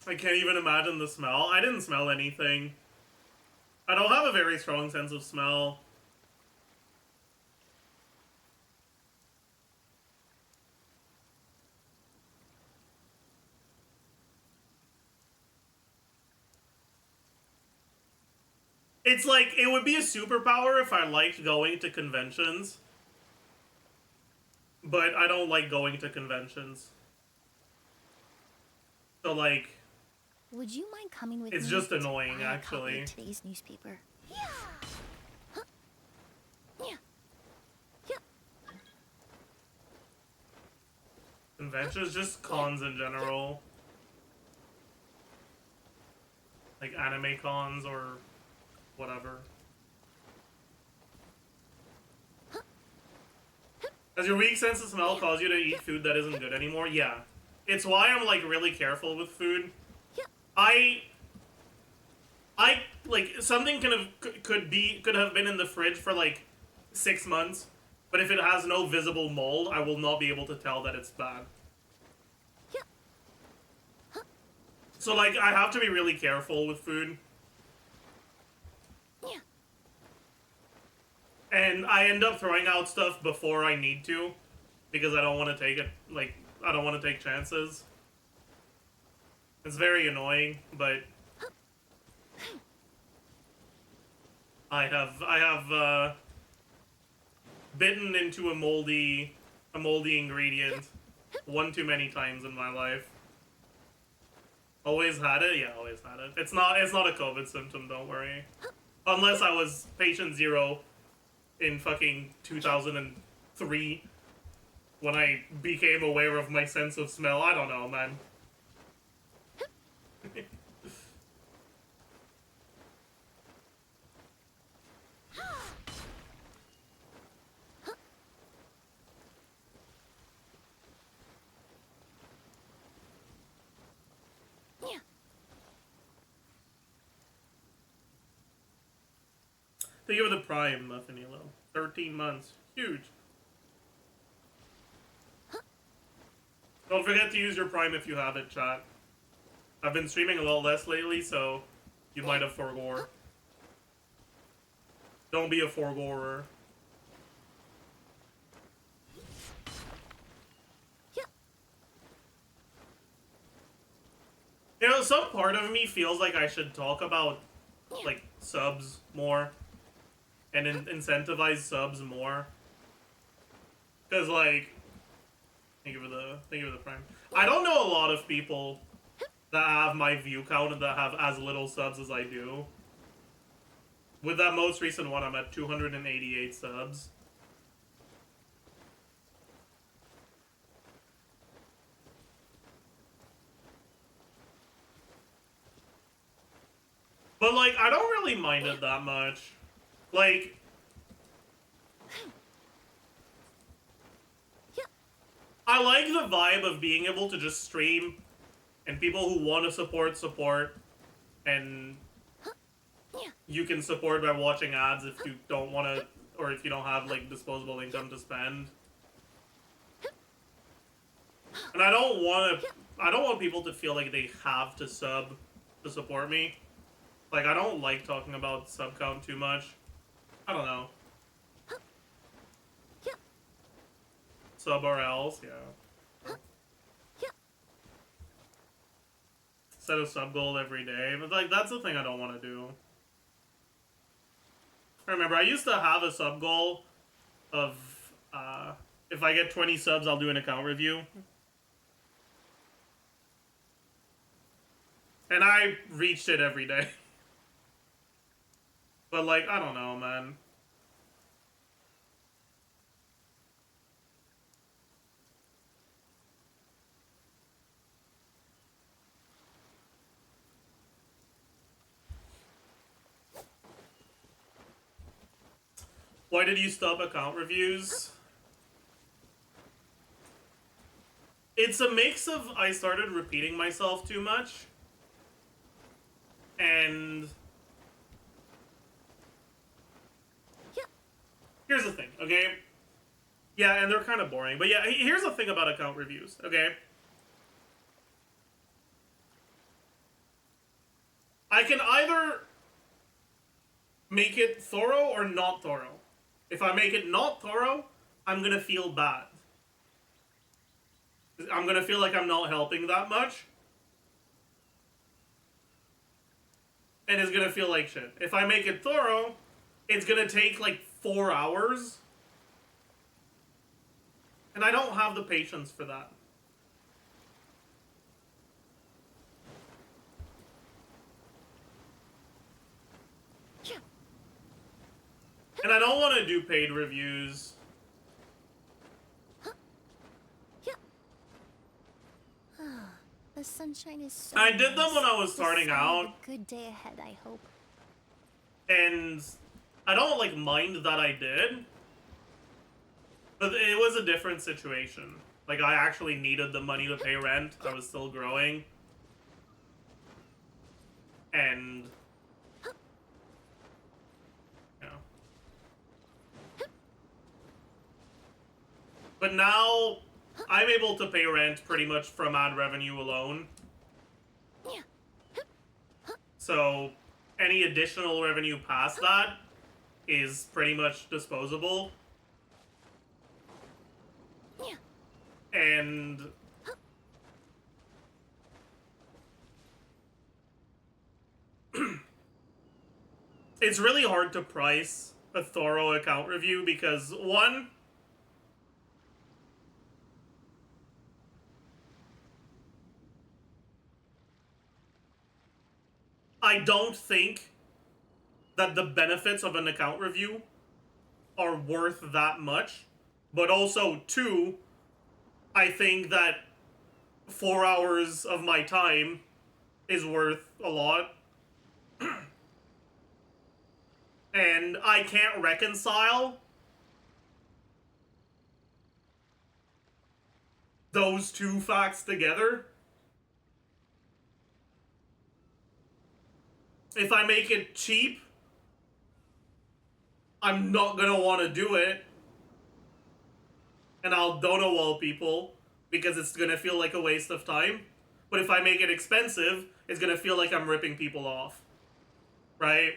I can't even imagine the smell. I didn't smell anything. I don't have a very strong sense of smell. It's like, it would be a superpower if I liked going to conventions. But I don't like going to conventions. So like... Would you mind coming with it's me? just annoying, Buy a copy actually. of today's newspaper. Yeah. Huh. Yeah. Yeah. Conventions, just cons in general. Like anime cons or whatever. Does your weak sense of smell cause you to eat food that isn't good anymore? Yeah. It's why I'm like really careful with food. I like something could have been in the fridge for like 6 months, but if it has no visible mold, I will not be able to tell that it's bad. So like I have to be really careful with food. And I end up throwing out stuff before I need to because I don't want to take it, like I don't want to take chances. It's very annoying, but I have bitten into a moldy ingredient one too many times in my life. Always had it? Yeah, always had it. It's not a COVID symptom, don't worry. Unless I was patient 0 in fucking 2003 when I became aware of my sense of smell. I don't know, man. Think of the Prime, Muffinilo. 13 months. Huge. Don't forget to use your Prime if you have it, chat. I've been streaming a lot less lately, so you might have forgore. Don't be a forgorer. You know, some part of me feels like I should talk about, like, subs more. and incentivize subs more. Cause like, thank you for the prime. I don't know a lot of people that have my view count and that have as little subs as I do. With that most recent one, I'm at 288 subs. But like, I don't really mind it that much. Like, I like the vibe of being able to just stream and people who want to support, and you can support by watching ads if you don't want to, or if you don't have like disposable income to spend. And I don't want people to feel like they have to sub to support me. Like, I don't like talking about sub count too much. I don't know. Sub or else, yeah. Set a sub goal every day. But, like, that's the thing I don't want to do. I remember, I used to have a sub goal of, if I get 20 subs, I'll do an account review. And I reached it every day. But, like, I don't know, man. Why did you stop account reviews? It's a mix of I started repeating myself too much. And here's the thing, okay? Yeah, and they're kind of boring. But yeah, here's the thing about account reviews, okay? I can either make it thorough or not thorough. If I make it not thorough, I'm gonna feel bad. I'm gonna feel like I'm not helping that much. And it's gonna feel like shit. If I make it thorough, it's gonna take like 4 hours. And I don't have the patience for that. And I don't want to do paid reviews. The sunshine is so I did them nice. when I was The starting sign of out. a good day ahead, I hope. And I don't, like, mind that I did. But it was a different situation. Like, I actually needed the money to pay rent. I was still growing. And but now, I'm able to pay rent pretty much from ad revenue alone. So, any additional revenue past that is pretty much disposable. And it's really hard to price a thorough account review because, one, I don't think that the benefits of an account review are worth that much. But also, two, I think that 4 hours of my time is worth a lot. And I can't reconcile those two facts together. If I make it cheap, I'm not gonna want to do it. And I'll dono wall people because it's gonna feel like a waste of time. But if I make it expensive, it's gonna feel like I'm ripping people off. Right?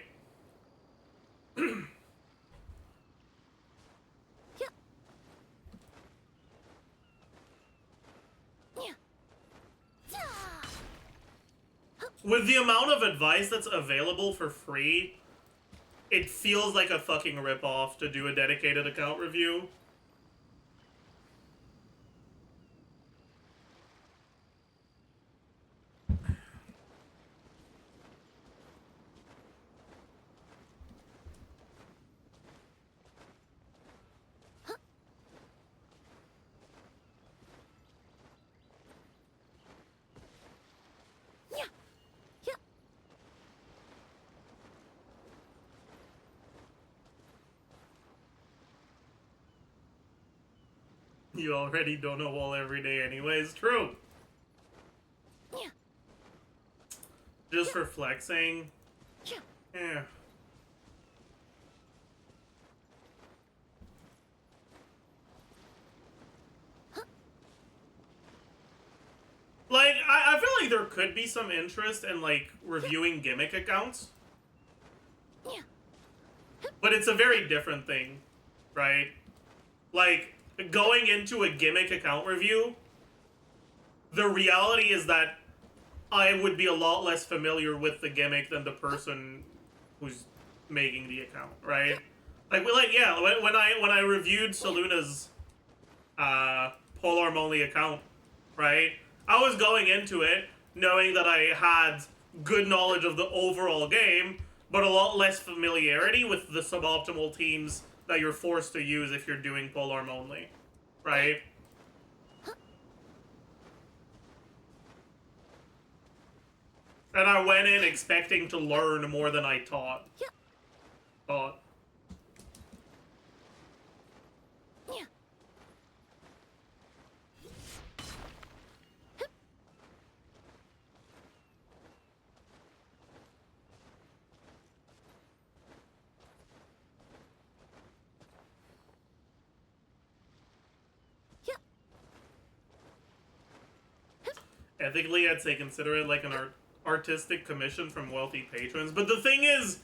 With the amount of advice that's available for free, it feels like a fucking ripoff to do a dedicated account review. You already don't know all every day anyways. True. Just for flexing. Yeah. Like, I feel like there could be some interest in, like, reviewing gimmick accounts. But it's a very different thing, right? Like, going into a gimmick account review, the reality is that I would be a lot less familiar with the gimmick than the person who's making the account, right? Like yeah, when I reviewed Saluna's Polearm only account, right? I was going into it knowing that I had good knowledge of the overall game, but a lot less familiarity with the suboptimal teams that you're forced to use if you're doing Polearm only, right? And I went in expecting to learn more than I taught. Ethically, I'd say consider it like an artistic commission from wealthy patrons. But the thing is,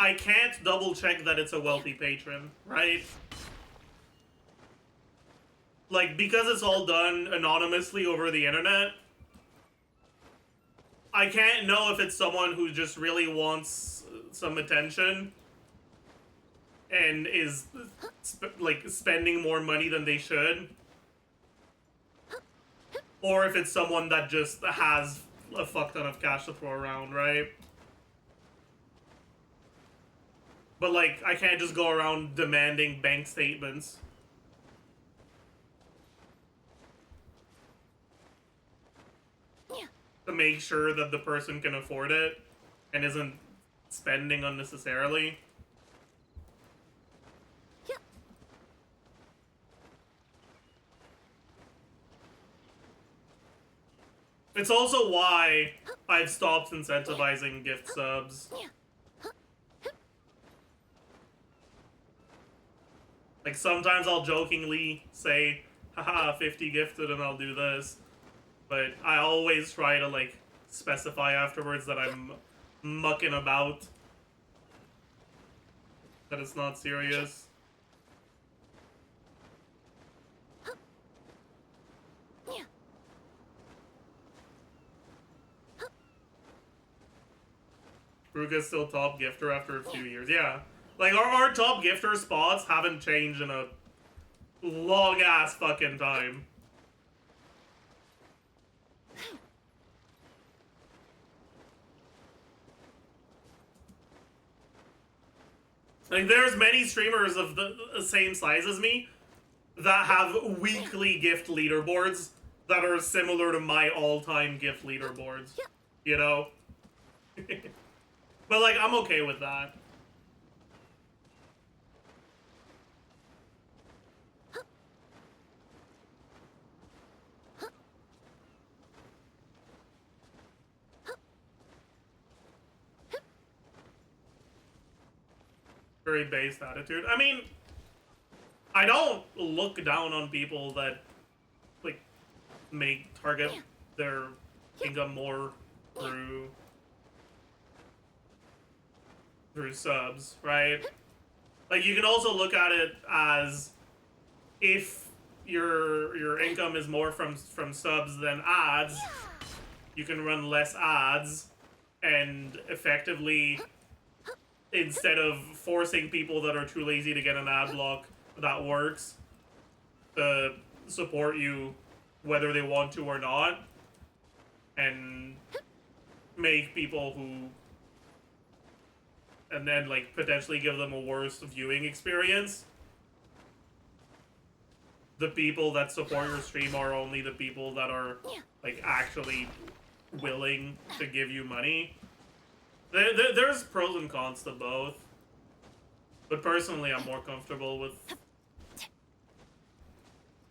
I can't double check that it's a wealthy patron, right? Like, because it's all done anonymously over the internet, I can't know if it's someone who just really wants some attention and is, like, spending more money than they should. Or if it's someone that just has a fuck ton of cash to throw around, right? But, like, I can't just go around demanding bank statements. To make sure that the person can afford it and isn't spending unnecessarily. It's also why I've stopped incentivizing gift subs. Like, sometimes I'll jokingly say, haha, 50 gifted and I'll do this. But I always try to, like, specify afterwards that I'm mucking about. That it's not serious. Ruka's still top gifter after a few years. Yeah. Like, our top gifter spots haven't changed in a long-ass fucking time. Like, there's many streamers of the same size as me that have weekly gift leaderboards that are similar to my all-time gift leaderboards. You know? But, like, I'm okay with that. Very based attitude. I mean, I don't look down on people that, like, target their income more through subs, right? Like, you can also look at it as if your income is more from subs than ads, you can run less ads and effectively instead of forcing people that are too lazy to get an ad block that works to support you whether they want to or not, and make people who, and then like potentially give them a worse viewing experience. The people that support your stream are only the people that are like actually willing to give you money. There's pros and cons to both, but personally I'm more comfortable with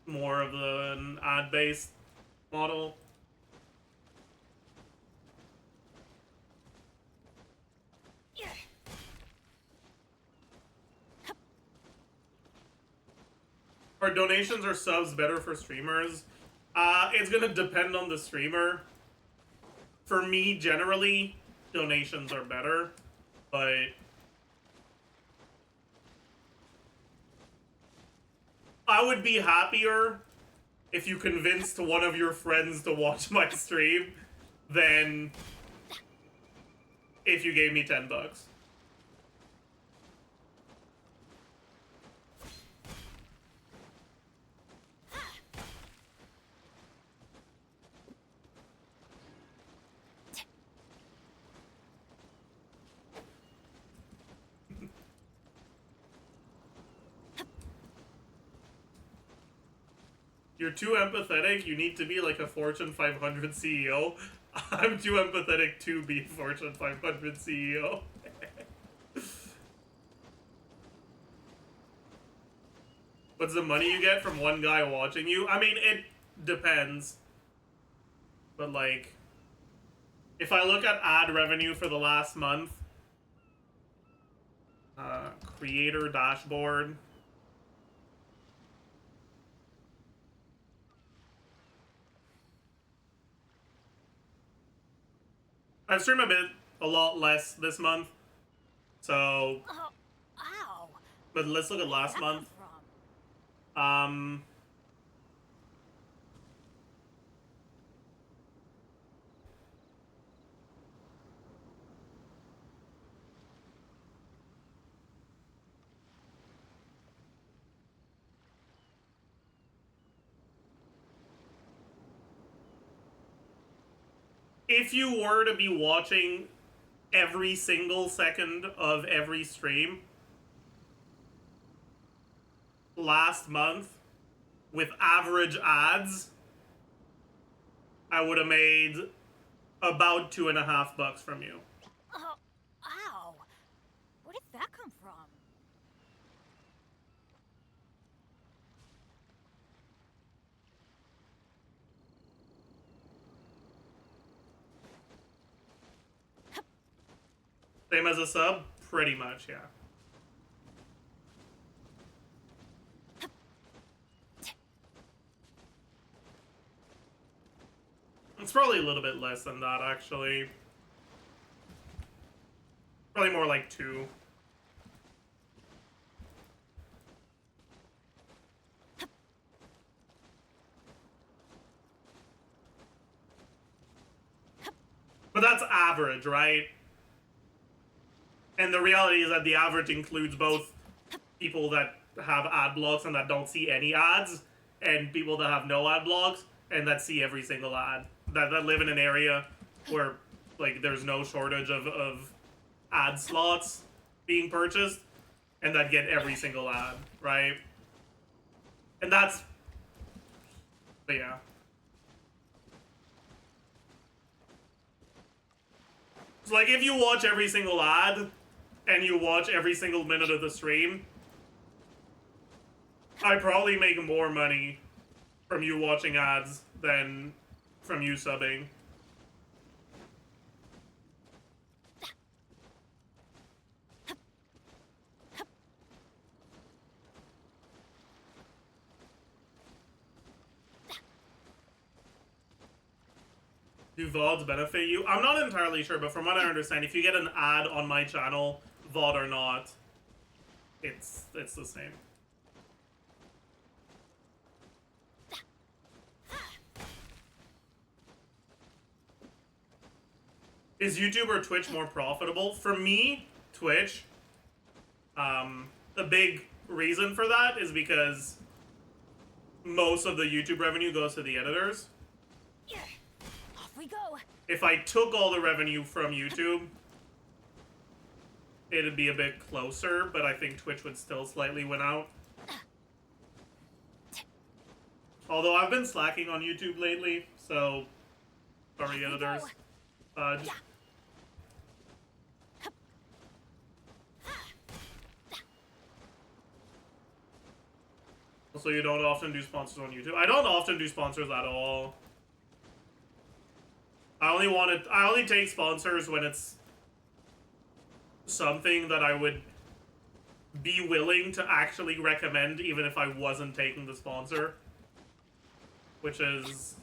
more of an ad-based model. Are donations or subs better for streamers? It's gonna depend on the streamer. For me, generally, donations are better, but I would be happier if you convinced one of your friends to watch my stream than if you gave me $10. You're too empathetic. You need to be like a Fortune 500 CEO. I'm too empathetic to be a Fortune 500 CEO. What's the money you get from one guy watching you? I mean, it depends. But like, if I look at ad revenue for the last month, creator dashboard. I've streamed a lot less this month, so. Oh, ow. But let's look at last Where'd that month. come from? If you were to be watching every single second of every stream last month with average ads, I would have made about $2.50 from you. Oh, ow. Where did that come from? Same as a sub? Pretty much, yeah. It's probably a little bit less than that, actually. Probably more like 2. But that's average, right? And the reality is that the average includes both people that have ad blocks and that don't see any ads, and people that have no ad blocks and that see every single ad. That live in an area where like there's no shortage of ad slots being purchased, and that get every single ad, right? And that's, but yeah. So like if you watch every single ad and you watch every single minute of the stream, I probably make more money from you watching ads than from you subbing. Do VODs benefit you? I'm not entirely sure, but from what I understand, if you get an ad on my channel, VOD or not, it's the same. Is YouTube or Twitch more profitable? For me, Twitch. The big reason for that is because most of the YouTube revenue goes to the editors. Off we go. If I took all the revenue from YouTube, it'd be a bit closer, but I think Twitch would still slightly win out. Although I've been slacking on YouTube lately, so sorry editors. So you don't often do sponsors on YouTube? I don't often do sponsors at all. I only take sponsors when it's something that I would be willing to actually recommend even if I wasn't taking the sponsor. Which is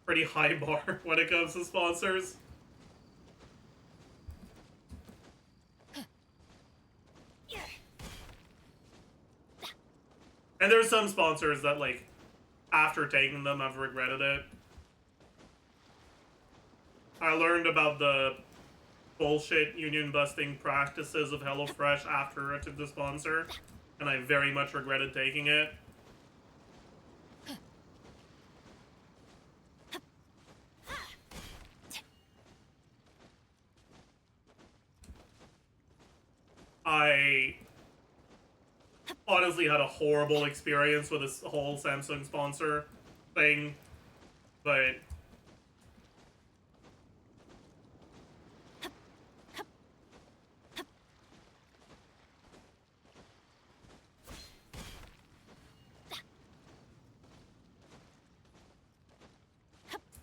pretty high bar when it comes to sponsors. And there's some sponsors that, like, after taking them, I've regretted it. I learned about the bullshit union-busting practices of HelloFresh after I took the sponsor, and I very much regretted taking it. I honestly had a horrible experience with this whole Samsung sponsor thing, but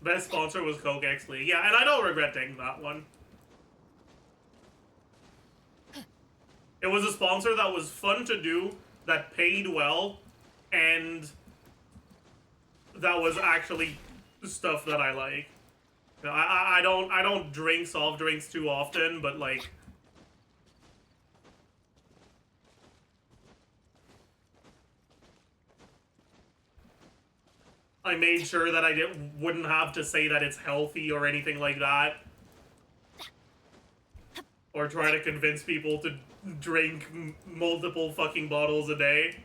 best sponsor was Coke X-Lee. Yeah, and I don't regret taking that one. It was a sponsor that was fun to do, that paid well, and that was actually stuff that I like. You know, I don't drink soft drinks too often, but like I made sure that I wouldn't have to say that it's healthy or anything like that. Or try to convince people to drink multiple fucking bottles a day.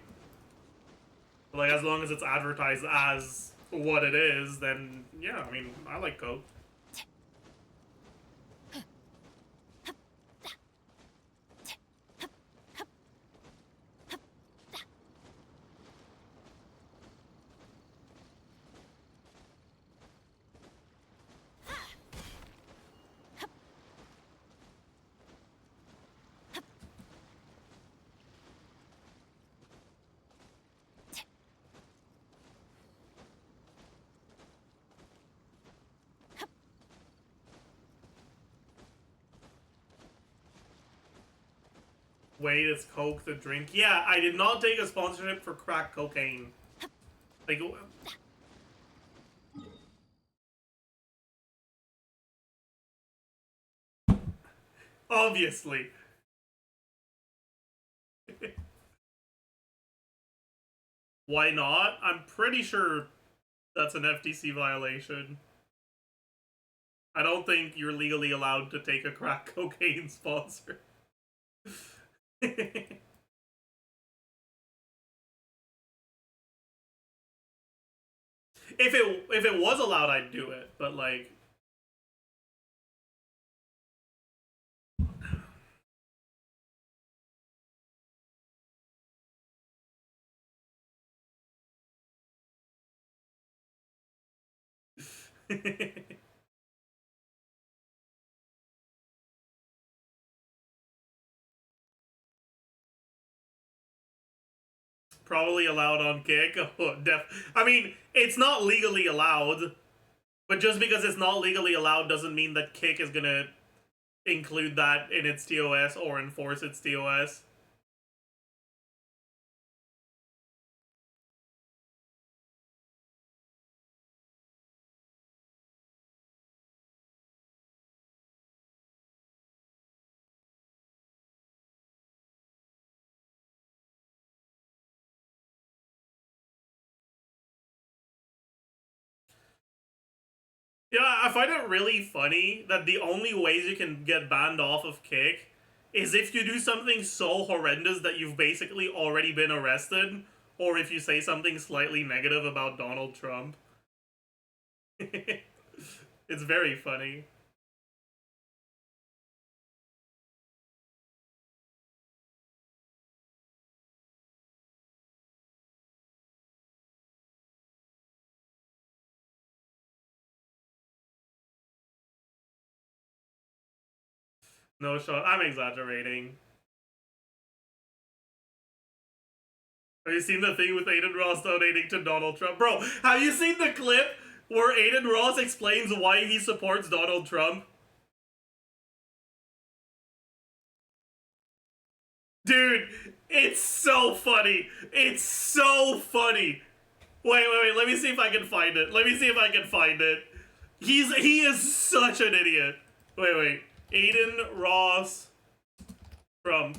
Like, as long as it's advertised as what it is, then yeah, I mean, I like Coke. Wait, it's Coke the drink? Yeah, I did not take a sponsorship for crack cocaine. Like, obviously. Why not? I'm pretty sure that's an FTC violation. I don't think you're legally allowed to take a crack cocaine sponsor. if it was allowed, I'd do it, but like probably allowed on Kick. Oh, I mean, it's not legally allowed, but just because it's not legally allowed doesn't mean that Kick is gonna include that in its TOS or enforce its TOS. Yeah, I find it really funny that the only ways you can get banned off of Kick is if you do something so horrendous that you've basically already been arrested, or if you say something slightly negative about Donald Trump. It's very funny. No shot. I'm exaggerating. Have you seen the thing with Aiden Ross donating to Donald Trump? Bro, have you seen the clip where Aiden Ross explains why he supports Donald Trump? Dude, it's so funny. It's so funny. Wait. Let me see if I can find it. He is such an idiot. Wait. Aiden Ross Trump.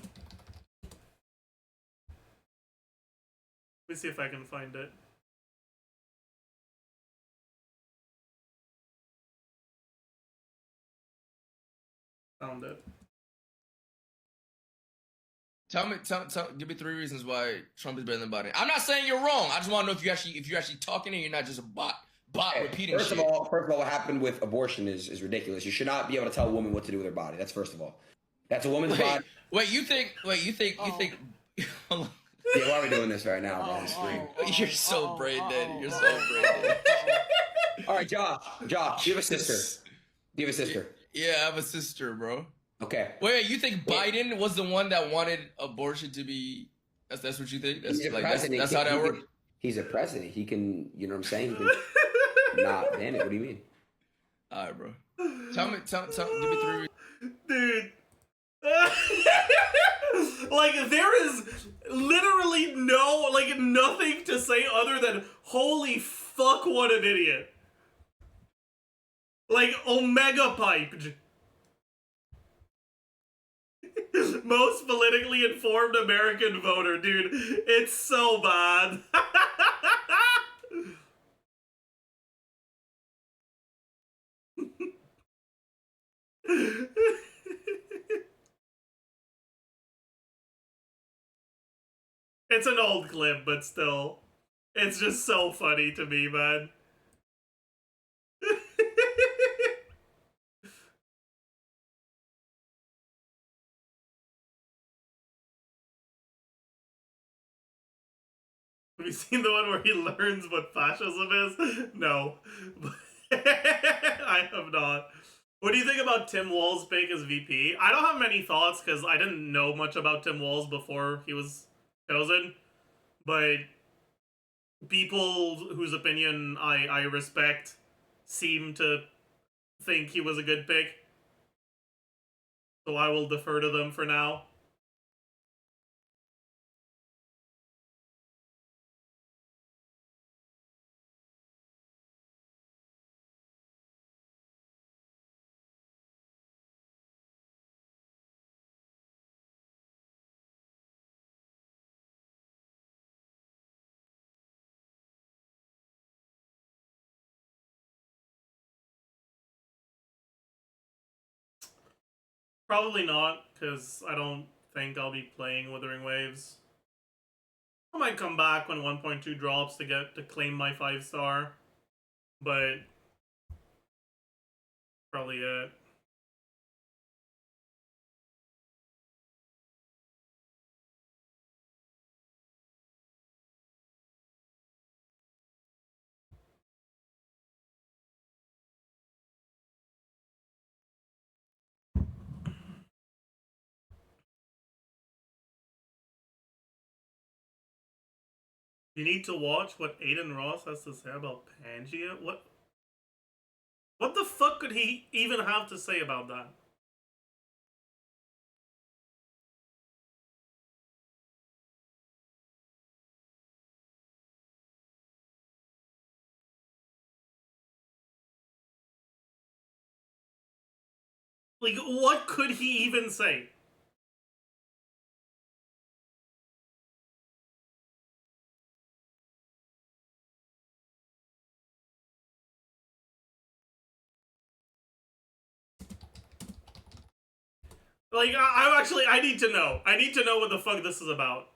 Let me see if I can find it. Found it. Give me 3 reasons why Trump is better than Biden. I'm not saying you're wrong. I just want to know if you're actually talking and you're not just a bot repeating First shit. of all, what happened with abortion is ridiculous. You should not be able to tell a woman what to do with her body. That's first of all. That's a woman's body. You think? Yeah, why are we doing this right now on the screen? You're so brain dead. You're so brain dead. All right, Josh, you have a sister. Do you have a sister? Yeah, I have a sister, bro. Okay. Wait, you think Biden was the one that wanted abortion to be? That's what you think? That's He's a like president. that's how that works. He's a president. He can, you know what I'm saying? He can not ban it. What do you mean? All right, bro. Tell me. Give me 3 reasons. Dude. Like, there is literally nothing to say other than holy fuck, what an idiot. Like, Omega piped. Most politically informed American voter, dude. It's so bad. It's an old clip, but still. It's just so funny to me, man. Have you seen the one where he learns what fascism is? No. I have not. What do you think about Tim Walz' pick as VP? I don't have many thoughts because I didn't know much about Tim Walz before he was chosen. But people whose opinion I respect seem to think he was a good pick. So I will defer to them for now. Probably not, because I don't think I'll be playing Withering Waves. I might come back when 1.2 drops to claim my 5-star, but probably it. You need to watch what Aiden Ross has to say about Pangea? What the fuck could he even have to say about that? Like, what could he even say? Like, I need to know. I need to know what the fuck this is about.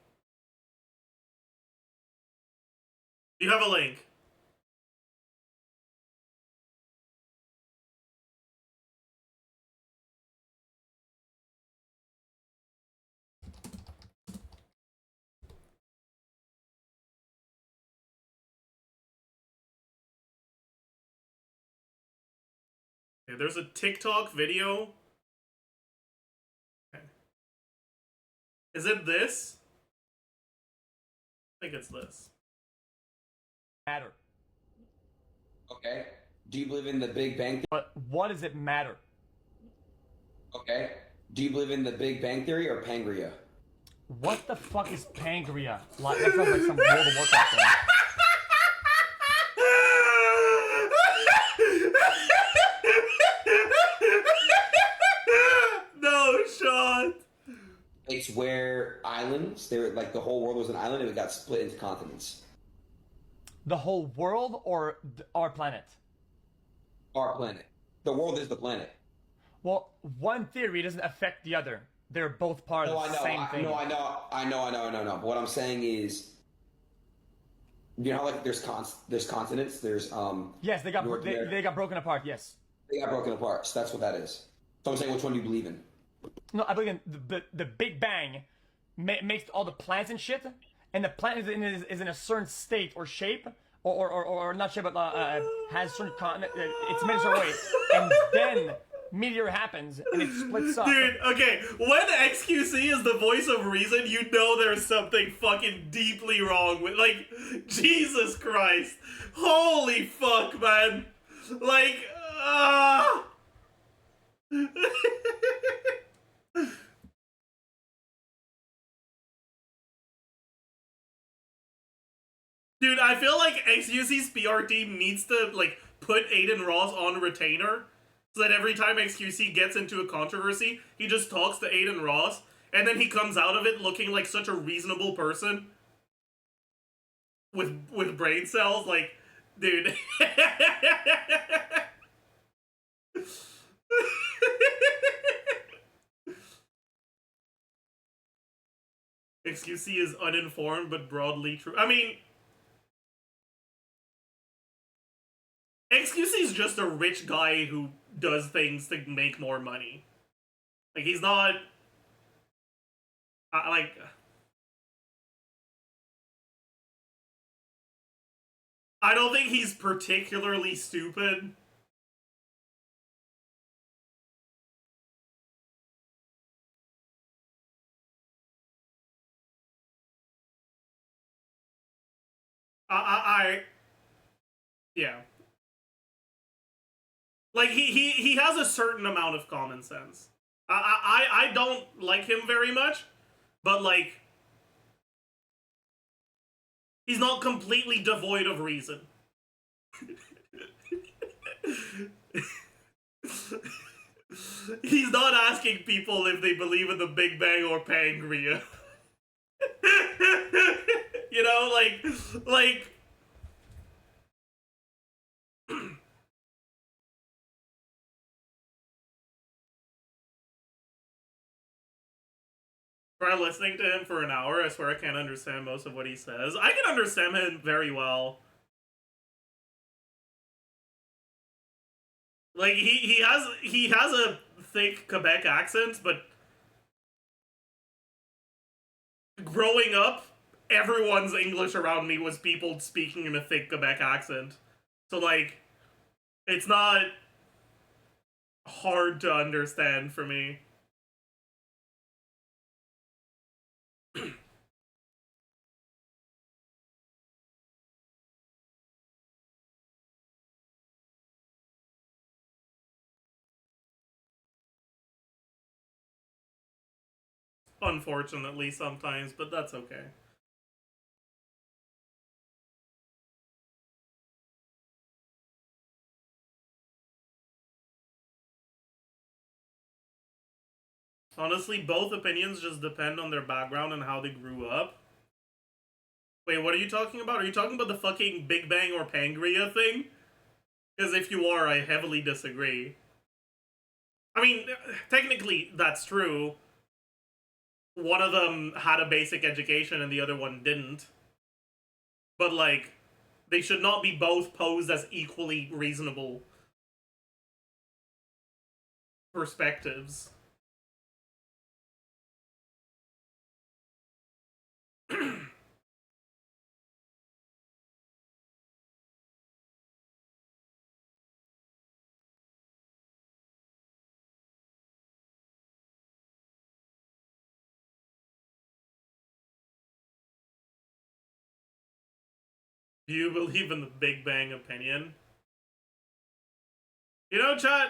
Do you have a link? Okay, there's a TikTok video. Okay. Is it this? I think it's this. Matter. Okay. Do you believe in the Big Bang Theory? But what does it matter? Okay. Do you believe in the Big Bang Theory or Pangria? What the fuck is Pangria? Like, that sounds like some World of Warcraft thing. No shot. It's where islands, they were like the whole world was an island and it got split into continents. The whole world or our planet? Our planet. The world is the planet. Well, one theory doesn't affect the other. They're both part of the same thing. I know. But what I'm saying is, you know how like there's continents, there's Yes, they got broken apart. Yes. They got broken apart. So that's what that is. So I'm saying, which one do you believe in? No, I believe in the Big Bang makes all the plants and shit, and the planet is in a certain state or shape, or not shape, but has certain it's made a certain way, and then meteor happens and it splits up. Dude, okay, when XQC is the voice of reason, you know there's something fucking deeply wrong with, like, Jesus Christ. Holy fuck, man. Like, Dude, I feel like XQC's PR team needs to, like, put Aiden Ross on retainer, so that every time XQC gets into a controversy, he just talks to Aiden Ross, and then he comes out of it looking like such a reasonable person. With brain cells, like, dude. XQC is uninformed but broadly true. I mean, XQC is just a rich guy who does things to make more money. Like, he's not... like... I don't think he's particularly stupid. Yeah. Like, he has a certain amount of common sense. I don't like him very much, but, like, he's not completely devoid of reason. He's not asking people if they believe in the Big Bang or Pangria. You know, like... Try listening to him for an hour. I swear I can't understand most of what he says. I can understand him very well. Like, he has a thick Quebec accent, but growing up, everyone's English around me was people speaking in a thick Quebec accent. So, like, it's not hard to understand for me. Unfortunately, sometimes, but that's okay. Honestly, both opinions just depend on their background and how they grew up. Wait, what are you talking about? Are you talking about the fucking Big Bang or Pangria thing? Because if you are, I heavily disagree. I mean, technically that's true. One of them had a basic education and the other one didn't. But, like, they should not be both posed as equally reasonable perspectives. Do you believe in the Big Bang opinion? You know, chat,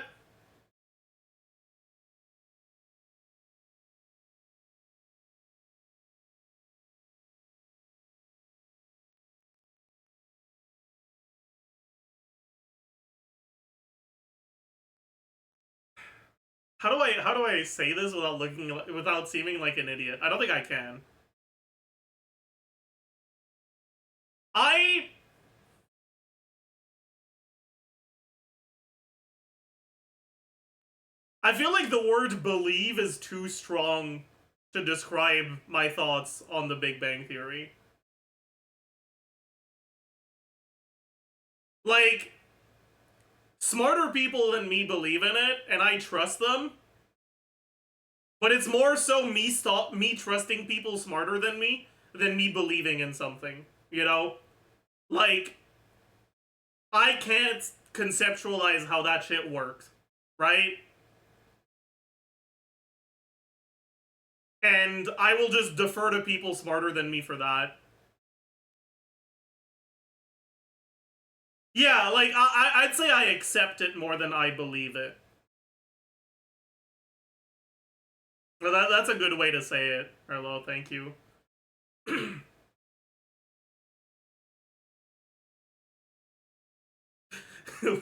how do I say this without seeming like an idiot? I don't think I can. I feel like the word believe is too strong to describe my thoughts on the Big Bang Theory. Like, smarter people than me believe in it, and I trust them. But it's more so me trusting people smarter than me believing in something, you know? Like, I can't conceptualize how that shit works, right? And I will just defer to people smarter than me for that. Yeah, like, I'd say I accept it more than I believe it. Well, that's a good way to say it, Arlo, thank you.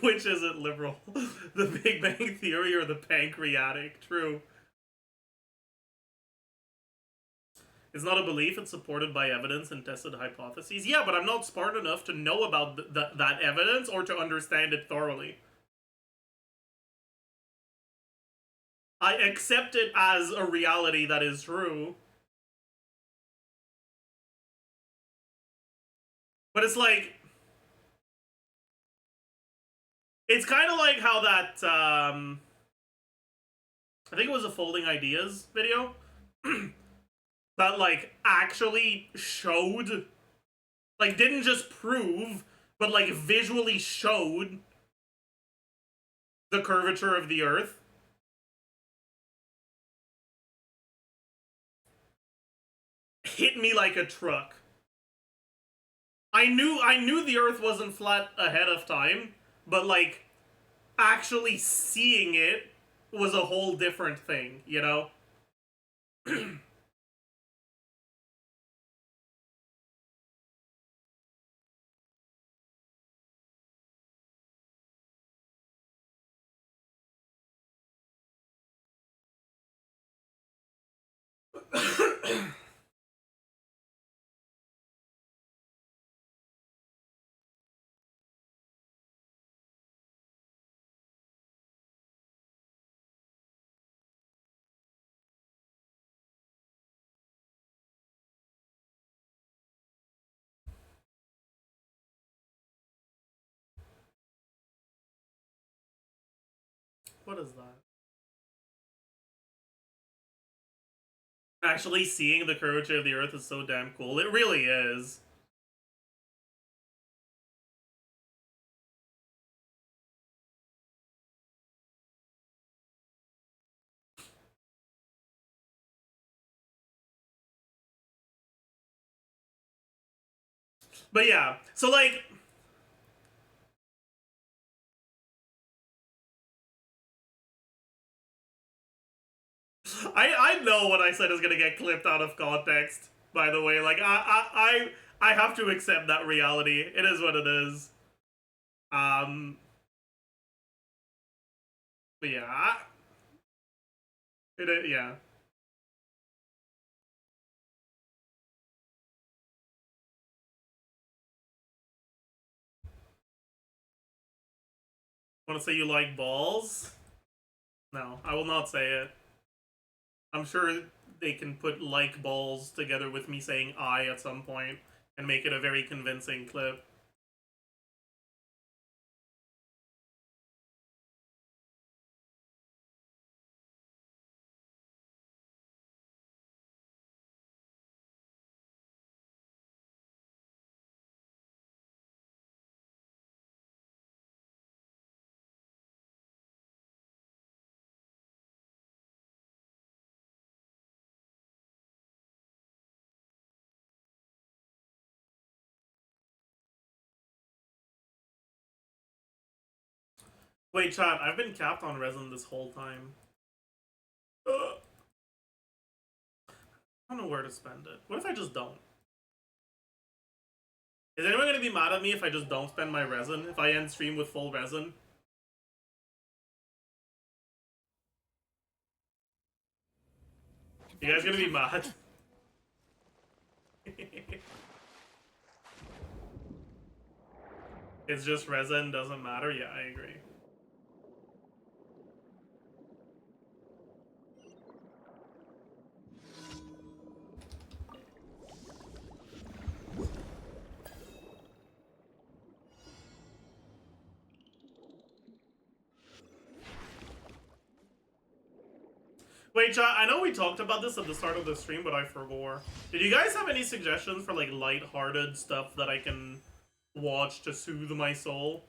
Which isn't liberal? The Big Bang Theory or the pancreatic? True. It's not a belief, it's supported by evidence and tested hypotheses. Yeah, but I'm not smart enough to know about that evidence or to understand it thoroughly. I accept it as a reality that is true. But it's like... It's kind of like how that, I think it was a Folding Ideas video, that, like, actually showed, like, didn't just prove, but, like, visually showed the curvature of the Earth. Hit me like a truck. I knew the Earth wasn't flat ahead of time, but, like, actually seeing it was a whole different thing, you know? What is that? Actually seeing the curvature of the Earth is so damn cool. It really is. But yeah, so like... I know what I said is gonna get clipped out of context, by the way. Like, I have to accept that reality. It is what it is. But yeah, yeah. Want to say you like balls? No, I will not say it. I'm sure they can put like balls together with me saying I at some point and make it a very convincing clip. Wait, chat, I've been capped on resin this whole time. Ugh. I don't know where to spend it. What if I just don't? Is anyone gonna be mad at me if I just don't spend my resin? If I end stream with full resin? You guys gonna be mad? It's just resin, doesn't matter? Yeah, I agree. Wait, chat, I know we talked about this at the start of the stream, but I forgot. Did you guys have any suggestions for, like, light-hearted stuff that I can watch to soothe my soul?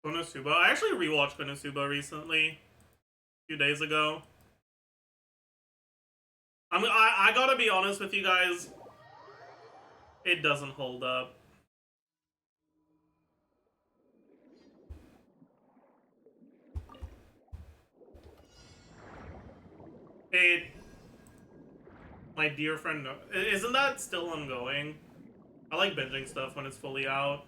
Konosuba. I actually rewatched Konosuba recently. A few days ago. I gotta be honest with you guys. It doesn't hold up. My dear friend, isn't that still ongoing? I like binging stuff when it's fully out.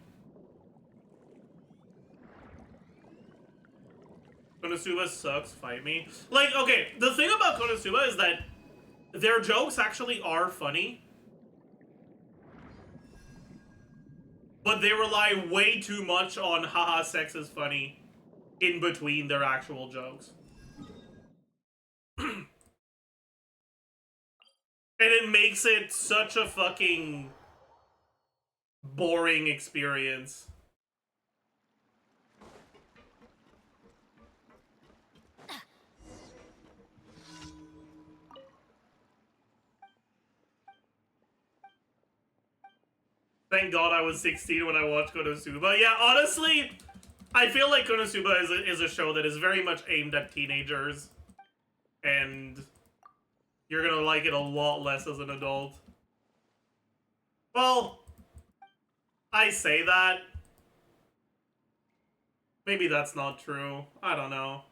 Konosuba sucks, fight me. Like, okay, the thing about Konosuba is that their jokes actually are funny. But they rely way too much on haha sex is funny in between their actual jokes. And it makes it such a fucking boring experience. Thank God I was 16 when I watched Konosuba. Yeah, honestly, I feel like Konosuba is a show that is very much aimed at teenagers. And you're gonna like it a lot less as an adult. Well, I say that. Maybe that's not true. I don't know.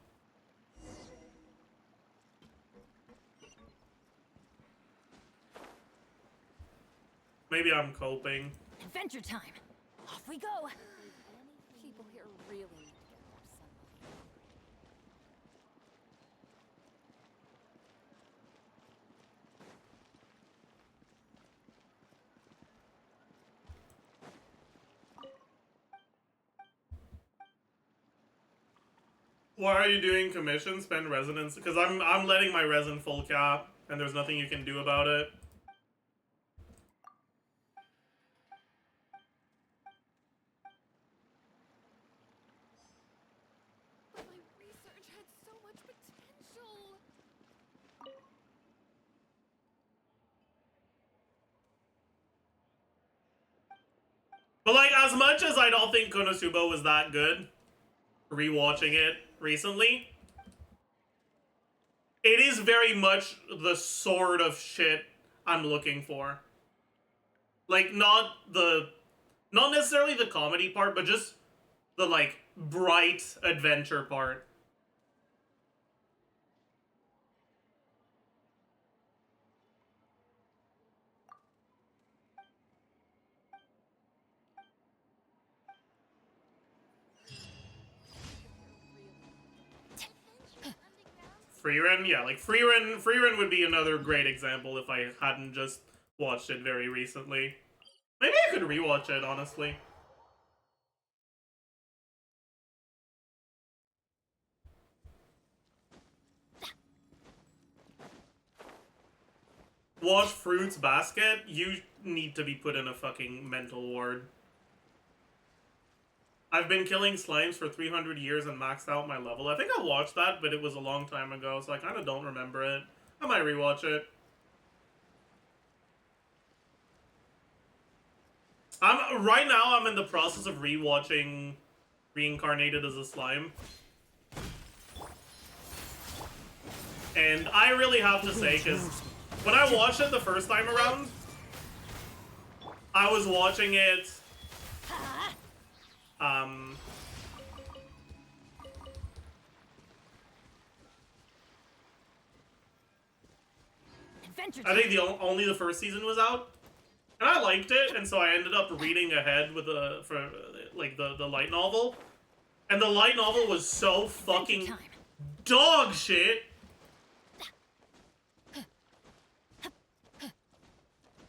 Maybe I'm coping. Adventure time. Off we go. People here really need to get more sunlight. Why are you doing commission? Spend resonance? Because I'm letting my resin full cap, and there's nothing you can do about it. But my research had so much potential. But like, as much as I don't think Konosuba was that good, rewatching it recently, it is very much the sort of shit I'm looking for. Like, not necessarily the comedy part, but just the, like, bright adventure part. Freerun? Yeah, like, Freerun would be another great example if I hadn't just watched it very recently. Maybe I could rewatch it, honestly. Watch Fruits Basket? You need to be put in a fucking mental ward. I've been killing slimes for 300 years and maxed out my level. I think I watched that, but it was a long time ago, so I kind of don't remember it. I might rewatch it. Right now I'm in the process of rewatching Reincarnated as a Slime. And I really have to say, because when I watched it the first time around, I was watching it, I think only the first season was out, and I liked it, and so I ended up reading ahead with the light novel, and the light novel was so fucking dog shit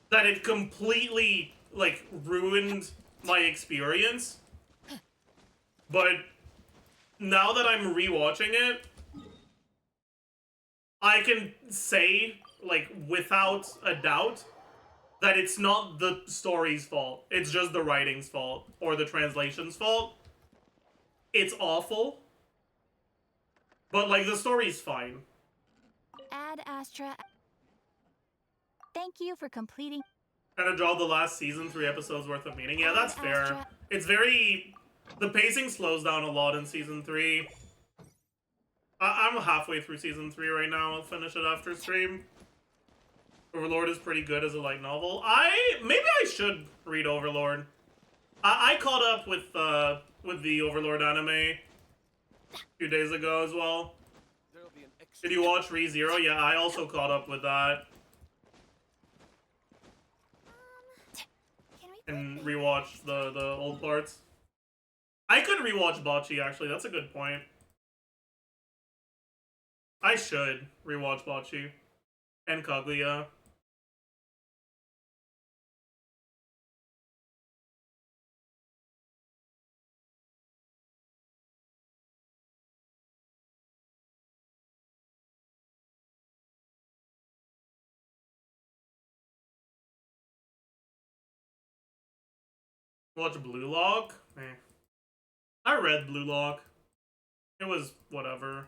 that it completely like ruined my experience. But now that I'm rewatching it, I can say, like, without a doubt, that it's not the story's fault. It's just the writing's fault, or the translation's fault. It's awful, but, like, the story's fine. Ad Astra. Thank you for completing. Kind of draw the last season 3 episodes worth of meaning. Yeah, that's fair. It's very... The pacing slows down a lot in season 3. I'm halfway through season 3 right now. I'll finish it after stream. Overlord is pretty good as a light novel. Maybe I should read Overlord. I caught up with the Overlord anime a few days ago as well. Did you watch ReZero? Yeah, I also caught up with that. And rewatch the old parts. I could rewatch Bocce, actually. That's a good point. I should rewatch Bocce. And Kaguya. Watch Blue Lock? Eh. I read Blue Lock. It was whatever.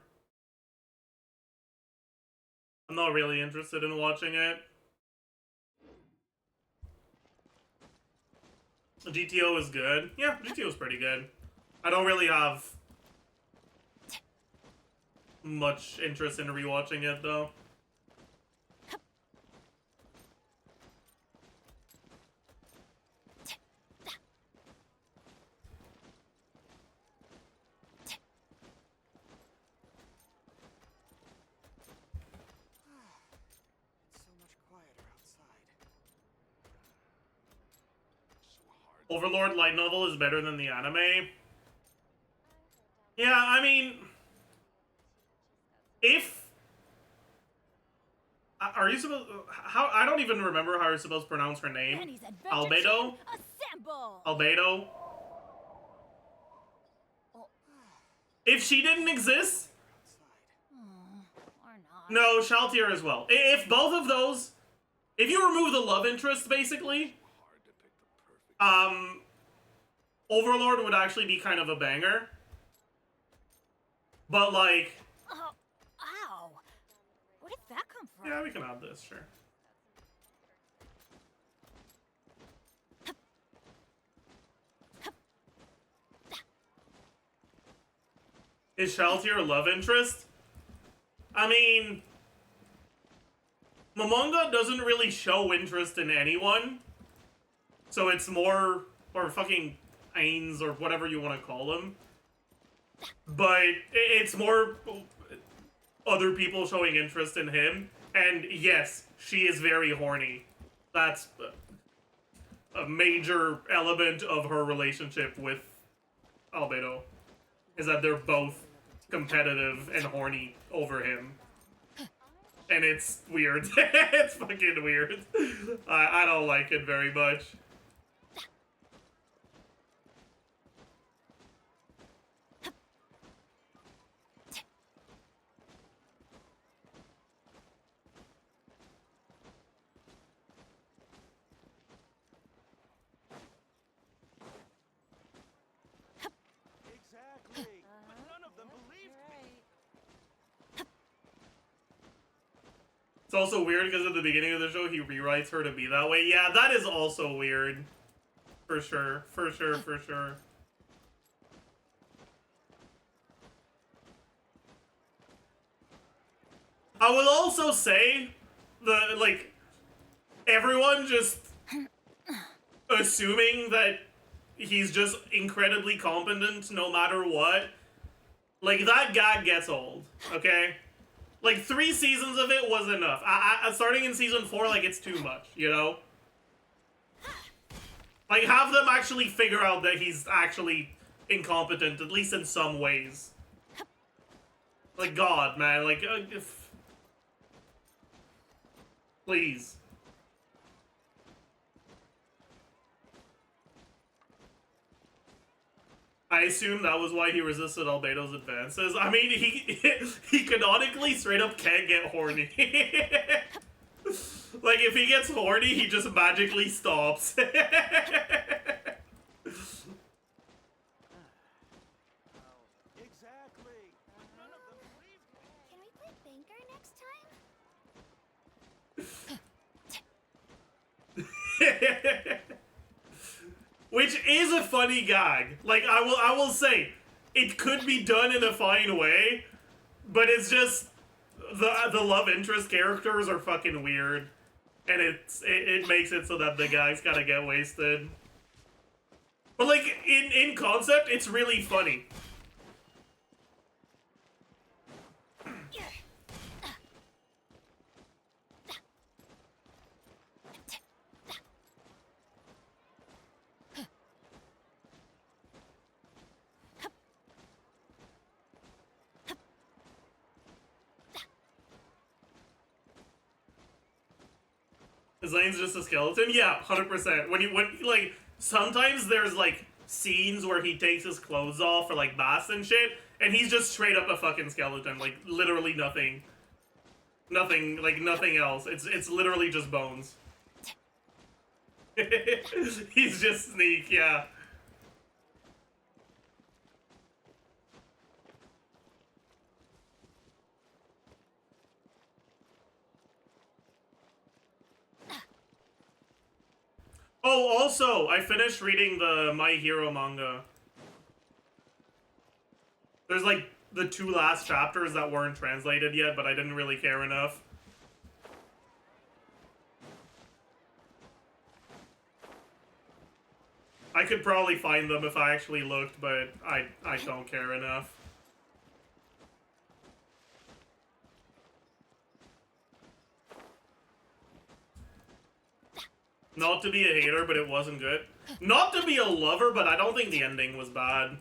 I'm not really interested in watching it. GTO is good. Yeah, GTO is pretty good. I don't really have much interest in rewatching it, though. Overlord light novel is better than the anime. Yeah, I mean, if are you supposed how I don't even remember how you're supposed to pronounce her name. Albedo. Albedo. If she didn't exist, no, Shaltier as well. If both of those, if you remove the love interest, basically. Overlord would actually be kind of a banger. But, like... Oh, ow. Where did that come from? Yeah, we can add this, sure. Is Shaltier a love interest? I mean... Momonga doesn't really show interest in anyone. So it's more, or fucking Ains, or whatever you want to call them. But it's more other people showing interest in him. And yes, she is very horny. That's a major element of her relationship with Albedo. Is that they're both competitive and horny over him. And it's weird. It's fucking weird. I don't like it very much. It's also weird because at the beginning of the show, he rewrites her to be that way. Yeah, that is also weird. For sure. For sure, for sure. I will also say, everyone just assuming that he's just incredibly competent no matter what. Like, that gag gets old, okay? Like, 3 seasons of it was enough. Starting in season 4, like, it's too much, you know? Like, have them actually figure out that he's actually incompetent, at least in some ways. Like, God, man, like, please. I assume that was why he resisted Albedo's advances. I mean, he canonically straight up can't get horny. Like, if he gets horny, he just magically stops. Can we play banker next time? Which is a funny gag. Like, I will say, it could be done in a fine way, but it's just the love interest characters are fucking weird, and it makes it so that the guys gotta get wasted. But like in concept, it's really funny. Zane's just a skeleton? Yeah, 100%. When like, sometimes there's, like, scenes where he takes his clothes off for, like, baths and shit, and he's just straight up a fucking skeleton. Like, literally nothing. Nothing, like, nothing else. It's literally just bones. He's just Sneak, yeah. Oh, also, I finished reading the My Hero manga. There's, like, the 2 last chapters that weren't translated yet, but I didn't really care enough. I could probably find them if I actually looked, but I don't care enough. Not to be a hater, but it wasn't good. Not to be a lover, but I don't think the ending was bad.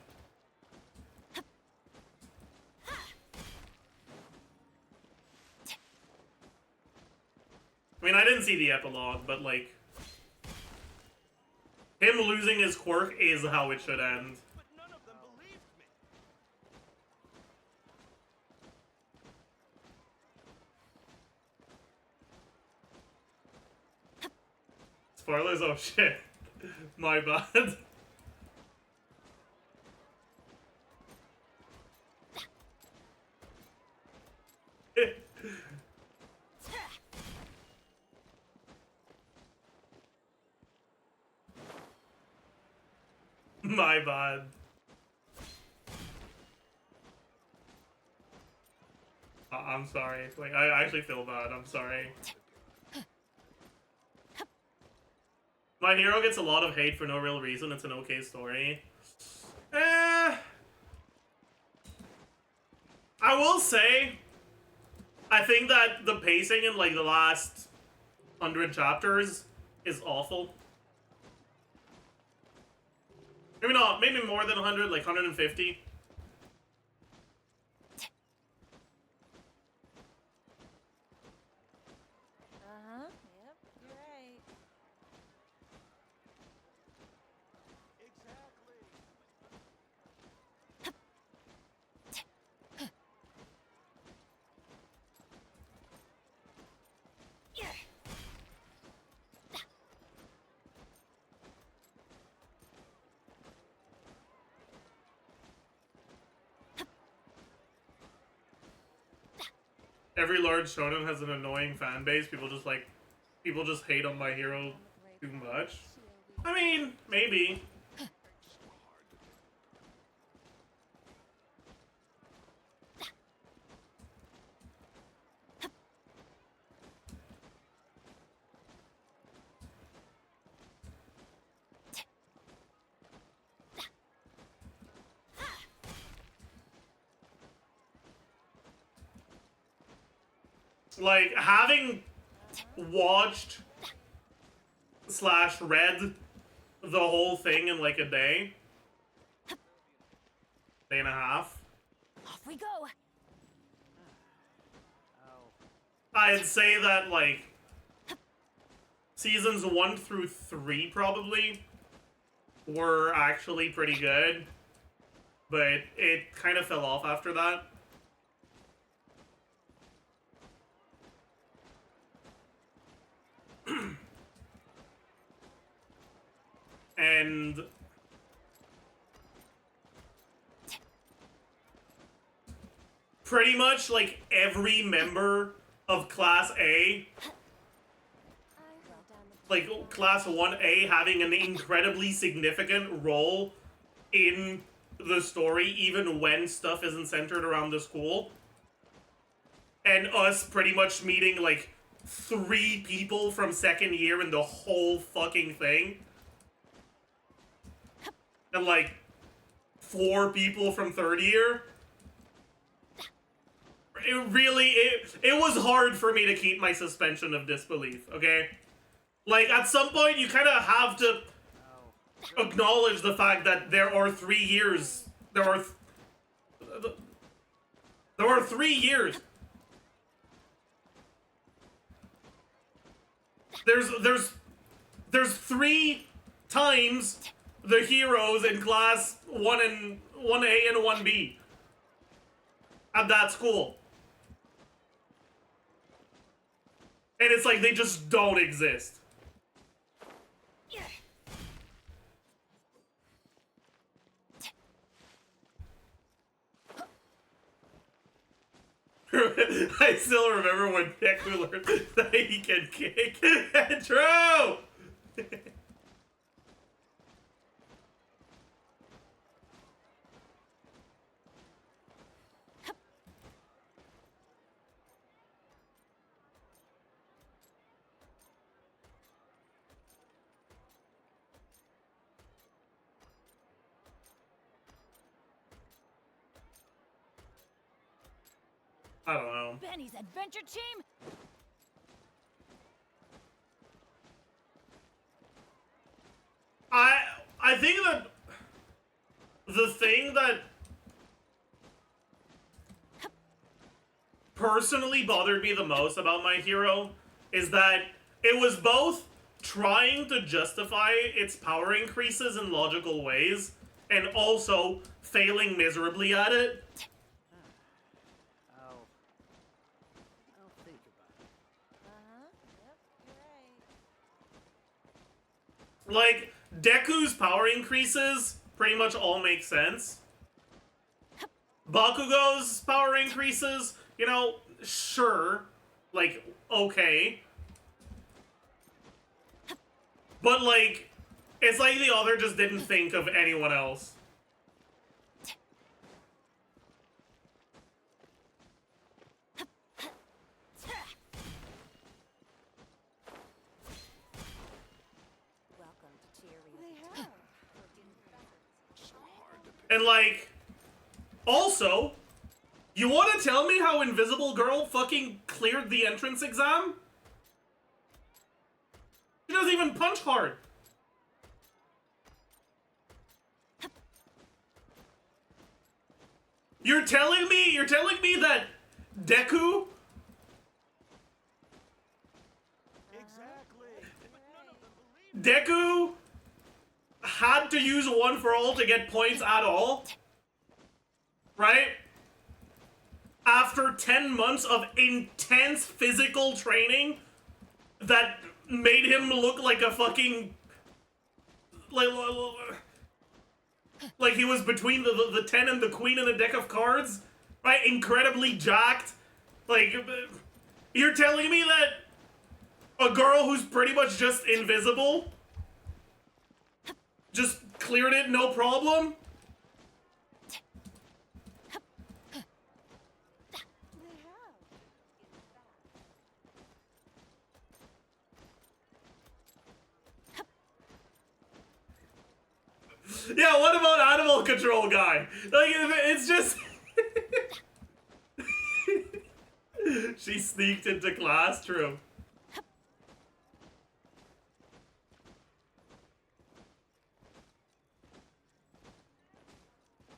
I mean, I didn't see the epilogue, but, like, him losing his quirk is how it should end. Spoilers? Oh shit. My bad. My bad. I'm sorry. Like, I actually feel bad. I'm sorry. My Hero gets a lot of hate for no real reason. It's an okay story. I will say, I think that the pacing in, like, the last 100 chapters is awful. Maybe not, maybe more than 100, like 150. Yep, you're right. every large shonen has an annoying fan base. People just hate on My Hero too much. I mean, maybe. Like, having watched / read the whole thing in like a day and a half, Off we go. I'd say that like seasons 1 through 3 probably were actually pretty good, but it kind of fell off after that. And pretty much like every member of Class A, like Class 1A, having an incredibly significant role in the story, even when stuff isn't centered around the school. And us pretty much meeting like 3 people from second year in the whole fucking thing. And like 4 people from third year. It was hard for me to keep my suspension of disbelief, okay? Like, at some point, you kind of have to acknowledge the fact that there are 3 years. There are 3 years. There's 3 times the heroes in Class 1 and 1A and 1B at that school. And it's like they just don't exist. I still remember when Deku learned that he can kick. True! I don't know. Benny's adventure team. I think that the thing that personally bothered me the most about My Hero is that it was both trying to justify its power increases in logical ways and also failing miserably at it. Like, Deku's power increases pretty much all make sense. Bakugo's power increases, you know, sure. Like, okay. But, like, it's like the author just didn't think of anyone else. And, like, also, you want to tell me how Invisible Girl fucking cleared the entrance exam? She doesn't even punch hard. You're telling me that Deku Deku had to use One for All to get points at all? Right? After 10 months of intense physical training that made him look like a fucking... Like he was between the 10 and the queen in a deck of cards? Right? Incredibly jacked. Like, you're telling me that a girl who's pretty much just invisible just cleared it no problem? Yeah, what about animal control guy? Like, it's just... She sneaked into class, true.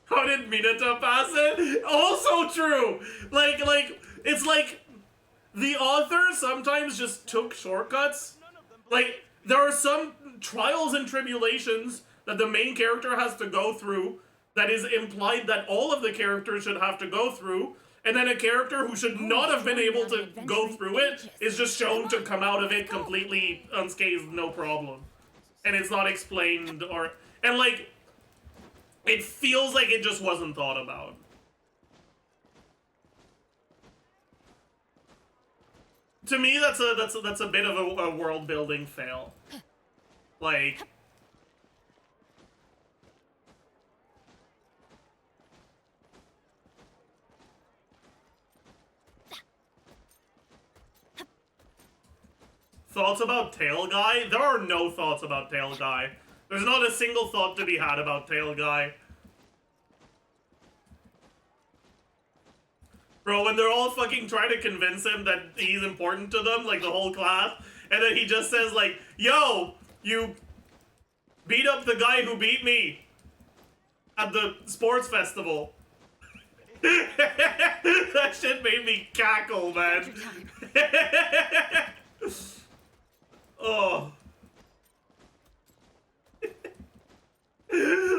How did Minato pass it? Also true! Like, it's like, the author sometimes just took shortcuts. Like, there are some trials and tribulations that the main character has to go through that is implied that all of the characters should have to go through, and then a character who should not have been able to go through it is just shown to come out of it completely unscathed, no problem. And it's not explained or... And like, it feels like it just wasn't thought about. To me, that's a bit of a world building fail. Like, thoughts about Tail Guy? There are no thoughts about Tail Guy. There's not a single thought to be had about Tail Guy. Bro, when they're all fucking trying to convince him that he's important to them, like the whole class, and then he just says like, yo, you beat up the guy who beat me at the sports festival. That shit made me cackle, man. Oh.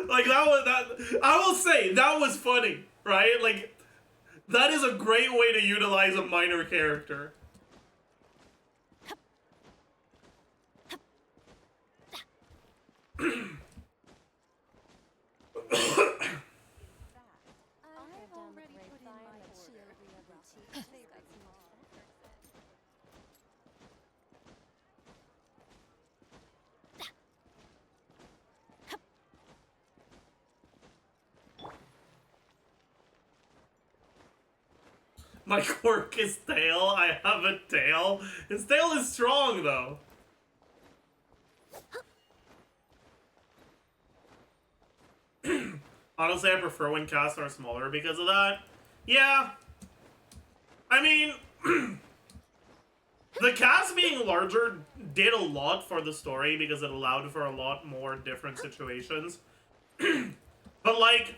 Like, I will say, that was funny, right? Like, that is a great way to utilize a minor character. My quirk is tail. I have a tail. His tail is strong, though. Honestly, I prefer when casts are smaller because of that. Yeah. I mean, the cast being larger did a lot for the story because it allowed for a lot more different situations. But, like,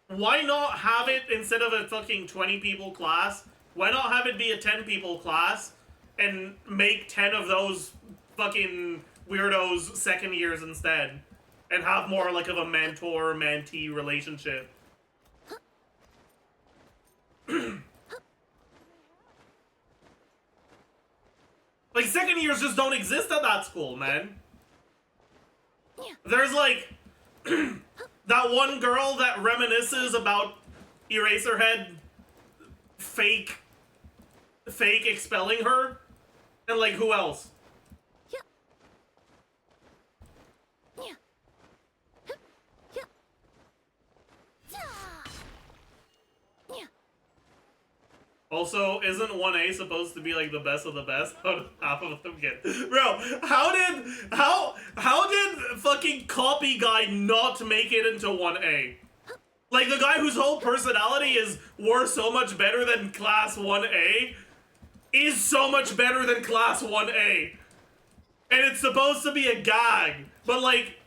why not have it, instead of a fucking 20 people class, why not have it be a 10 people class and make 10 of those fucking weirdos second years instead? And have more like of a mentor-mentee relationship. Like, second years just don't exist at that school, man. There's like... that one girl that reminisces about Eraserhead fake expelling her. And like, who else? Also, isn't 1A supposed to be like the best of the best? How did half of them get? Bro, how did fucking copy guy not make it into 1A? Like the guy whose whole personality is we're so much better than class 1A is so much better than class 1A. And it's supposed to be a gag. But like,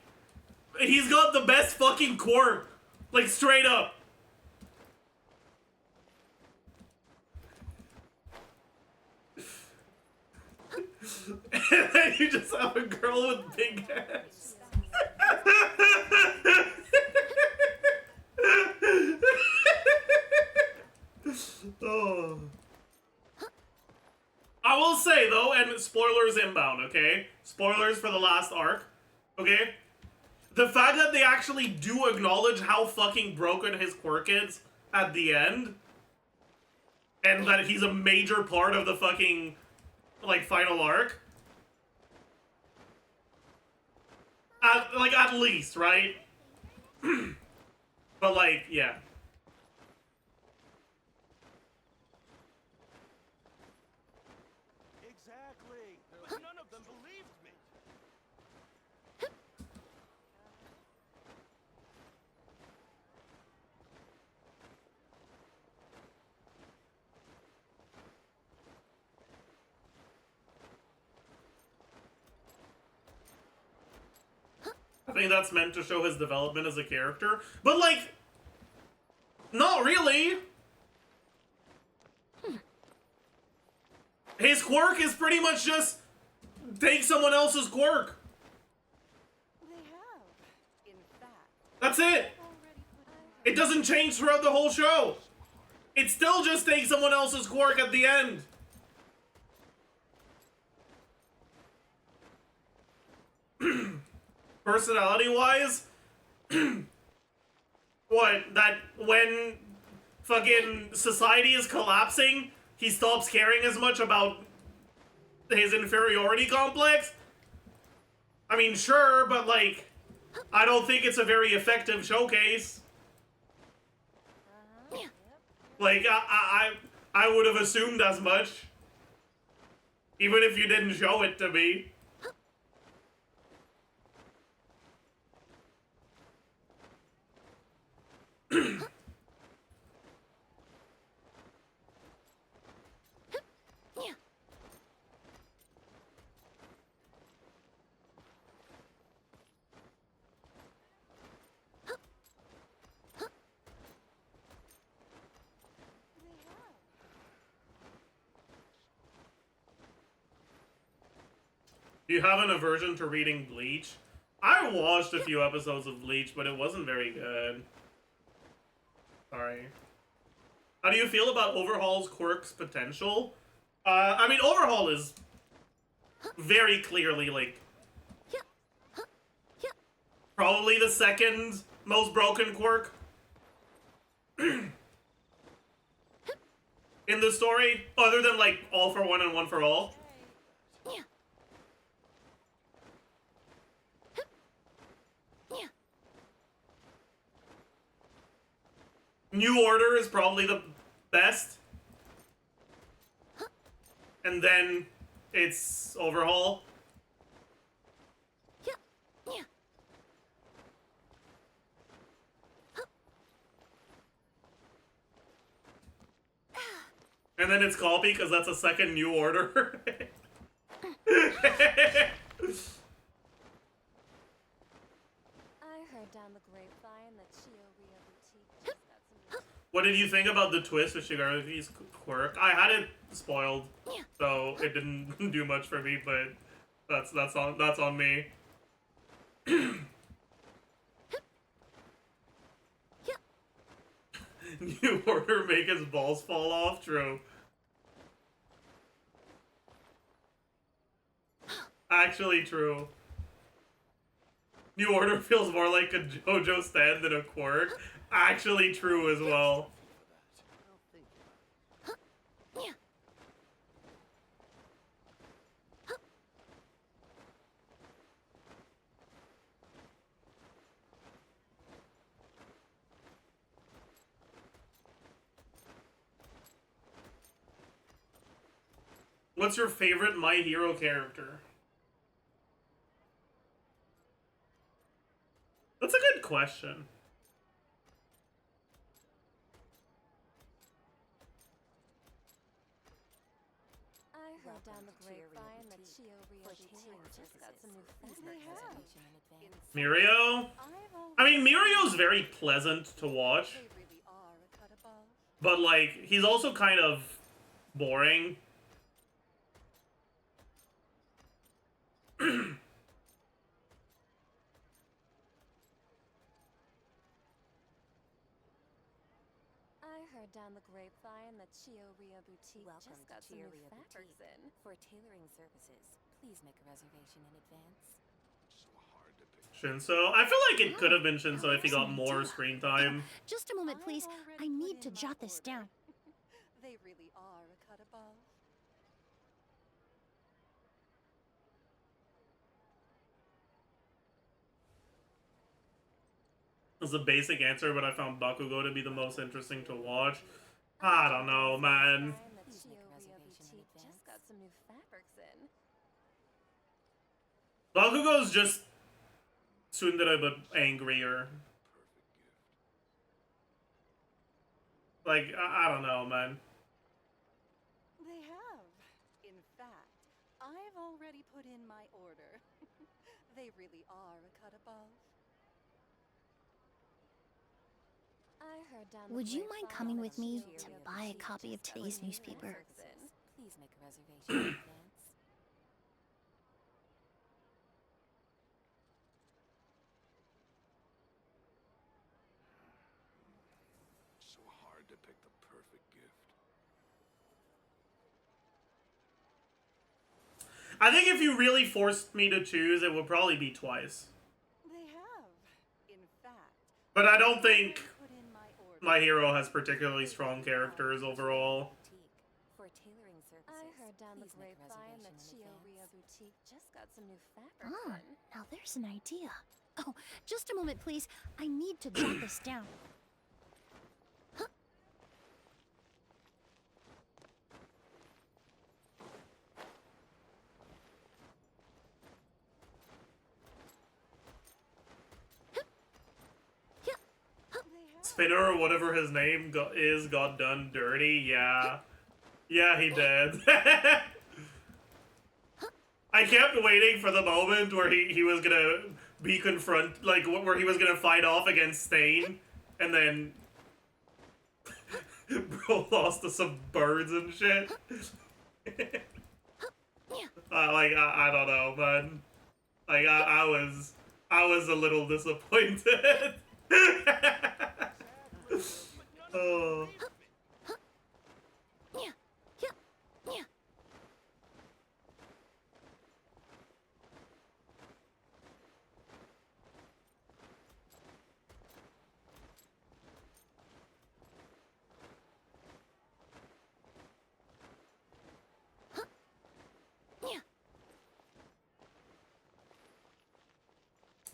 he's got the best fucking quirk. Like straight up. And then you just have a girl with big ass. Oh. I will say though, and spoilers inbound, okay? Spoilers for the last arc, okay? The fact that they actually do acknowledge how fucking broken his quirk is at the end and that he's a major part of the fucking, like, final arc. At least, right? But, like, yeah. Exactly. But none of them believed me. I think that's meant to show his development as a character. But, like, not really. His quirk is pretty much just take someone else's quirk. They have, in fact. That's it. It doesn't change throughout the whole show. It still just takes someone else's quirk at the end. Personality-wise, what, that when fucking society is collapsing, he stops caring as much about his inferiority complex? I mean, sure, but, like, I don't think it's a very effective showcase. Like, I would have assumed as much. Even if you didn't show it to me. Do you have an aversion to reading Bleach? I watched a few episodes of Bleach, but it wasn't very good. Sorry. How do you feel about Overhaul's quirk's potential? I mean, Overhaul is very clearly, like, probably the second most broken quirk in the story, other than, like, All for One and One for All. New Order is probably the best. And then it's Overhaul. And then it's Copy, because that's a second New Order. I heard down the grapevine that Chioria Boutique just got some. What did you think about the twist with Shigaruki's quirk? I had it spoiled, so it didn't do much for me, but that's on me. New Order make his balls fall off? True. Actually true. New Order feels more like a JoJo stand than a quirk. Actually true as well. What's your favorite My Hero character? That's a good question. I heard down the grapevine that Chioria Boutique just got some new things. Mirio? I mean, Mirio's very pleasant to watch. They really are a cut above. But, like, he's also kind of boring. I heard down the grapevine that Chioria Boutique just got some new fabrics in. For tailoring services, please make a reservation in advance. Shinso? I feel like it could have been Shinso if he got more screen time. Just a moment, please. I need to jot this down. They They really are a cut above. It's a basic answer, but I found Bakugo to be the most interesting to watch. I don't know, man. Please make a reservation in advance. Just got some new fabrics in. Bakugo's just tsundere but angrier. Like, I don't know, man. They have. In fact, I've already put in my order. They really are a cut above. I heard down Would you mind coming with me to buy a copy of today's newspaper? Please make a reservation in advance. So hard to pick the perfect gift. I think if you really forced me to choose, it would probably be Twice. They have. In fact, But I don't think put in my order. My Hero has particularly strong characters overall. For tailoring services, I heard down the please make a grapevine that reservation in Chioria advance. Boutique just got some new fabrics Oh, in. now there's an idea. Oh, just a moment, please. I need to jot this down. Spinner or whatever his name got done dirty. Yeah. Yeah, he did. I kept waiting for the moment where he was gonna be where he was gonna fight off against Stain, and then bro lost to some birds and shit. I don't know, man. Like I was a little disappointed. Oh.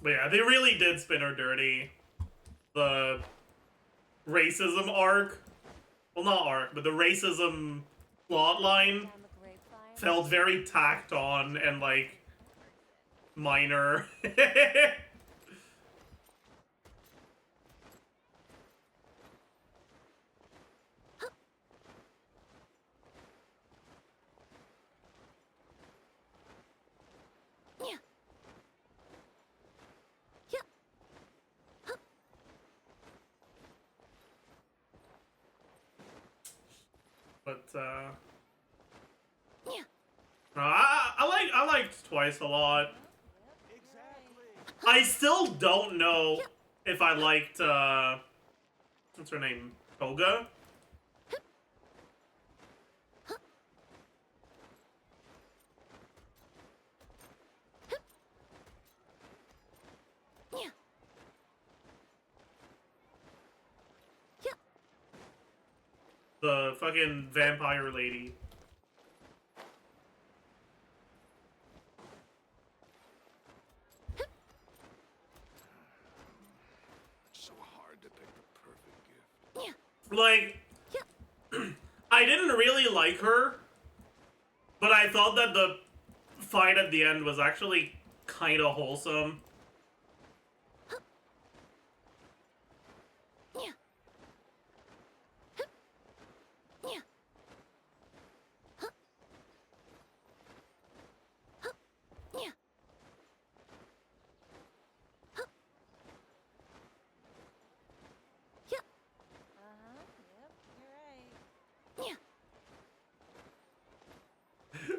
But yeah, they really did spin her dirty. The racism arc, well, not arc, but the racism plotline felt very tacked on and like minor. But I liked Twice a lot. I still don't know if I liked what's her name? Toga? The fucking vampire lady. So hard to pick the perfect gift. Like, I didn't really like her, but I thought that the fight at the end was actually kind of wholesome.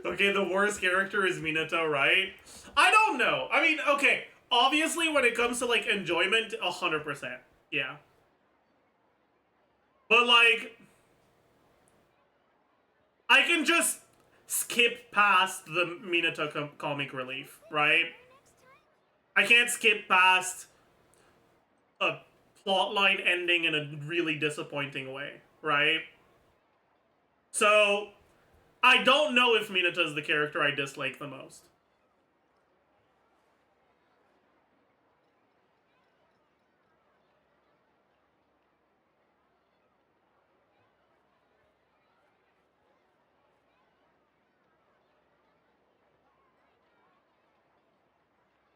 Okay, the worst character is Minato, right? I don't know. I mean, okay, obviously when it comes to, like, enjoyment, 100%. Yeah. But, like, I can just skip past the Minato comic relief, right? I can't skip past a plotline ending in a really disappointing way, right? So, I don't know if Mineta is the character I dislike the most.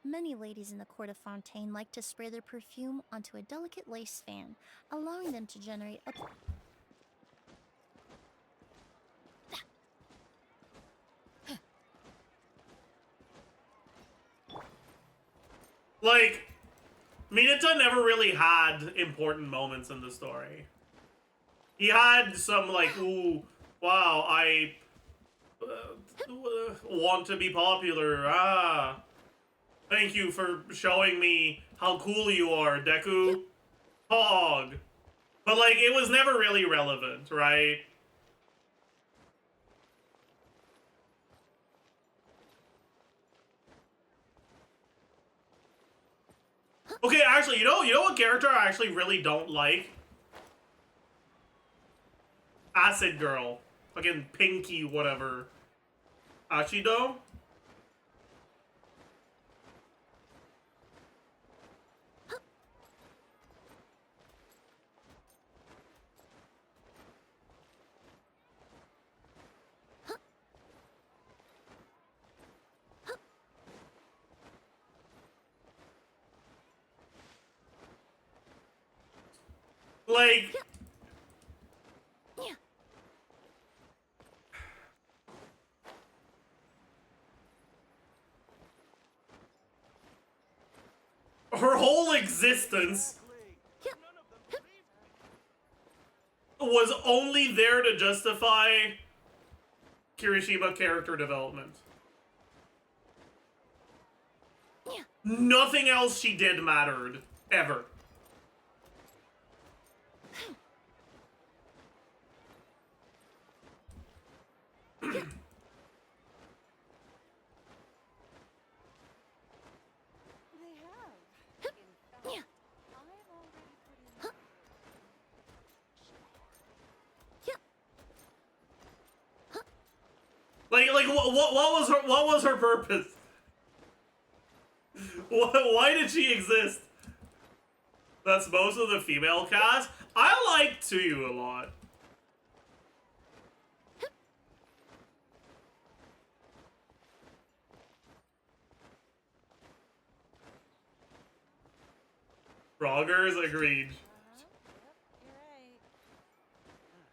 Many ladies in the court of Fontaine like to spray their perfume onto a delicate lace fan, allowing them to generate a... Like, Mineta never really had important moments in the story. He had some, like, ooh, wow, I want to be popular, ah. Thank you for showing me how cool you are, Deku. Hog. But, like, it was never really relevant, right? Okay, actually, you know what character I actually really don't like? Acid Girl. Fucking Pinky, whatever. Achido? Like... her whole existence was only there to justify Kirishima character development. Nothing else she did mattered. Ever. Like what was her purpose? Why did she exist? That's most of the female cast. I like Tsuyu a lot. Roggers agreed.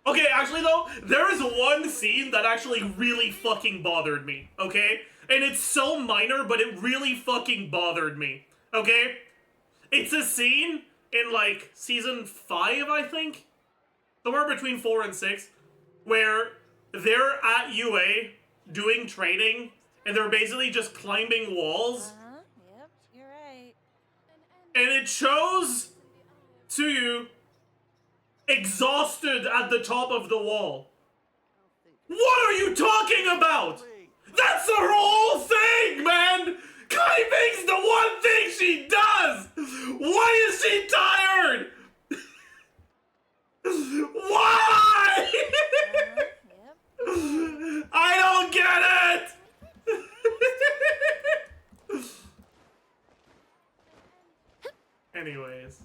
Okay, actually though, there is one scene that actually really fucking bothered me, okay? And it's so minor, but it really fucking bothered me, okay? It's a scene in, like, season 5, I think? Somewhere between 4 and 6, where they're at UA doing training, and they're basically just climbing walls. Yep, you're right. And it shows Tsuyu exhausted at the top of the wall. What are you talking about? That's her whole thing, man! Climbing's the one thing she does! Why is she tired? Why? I don't get it! Anyways.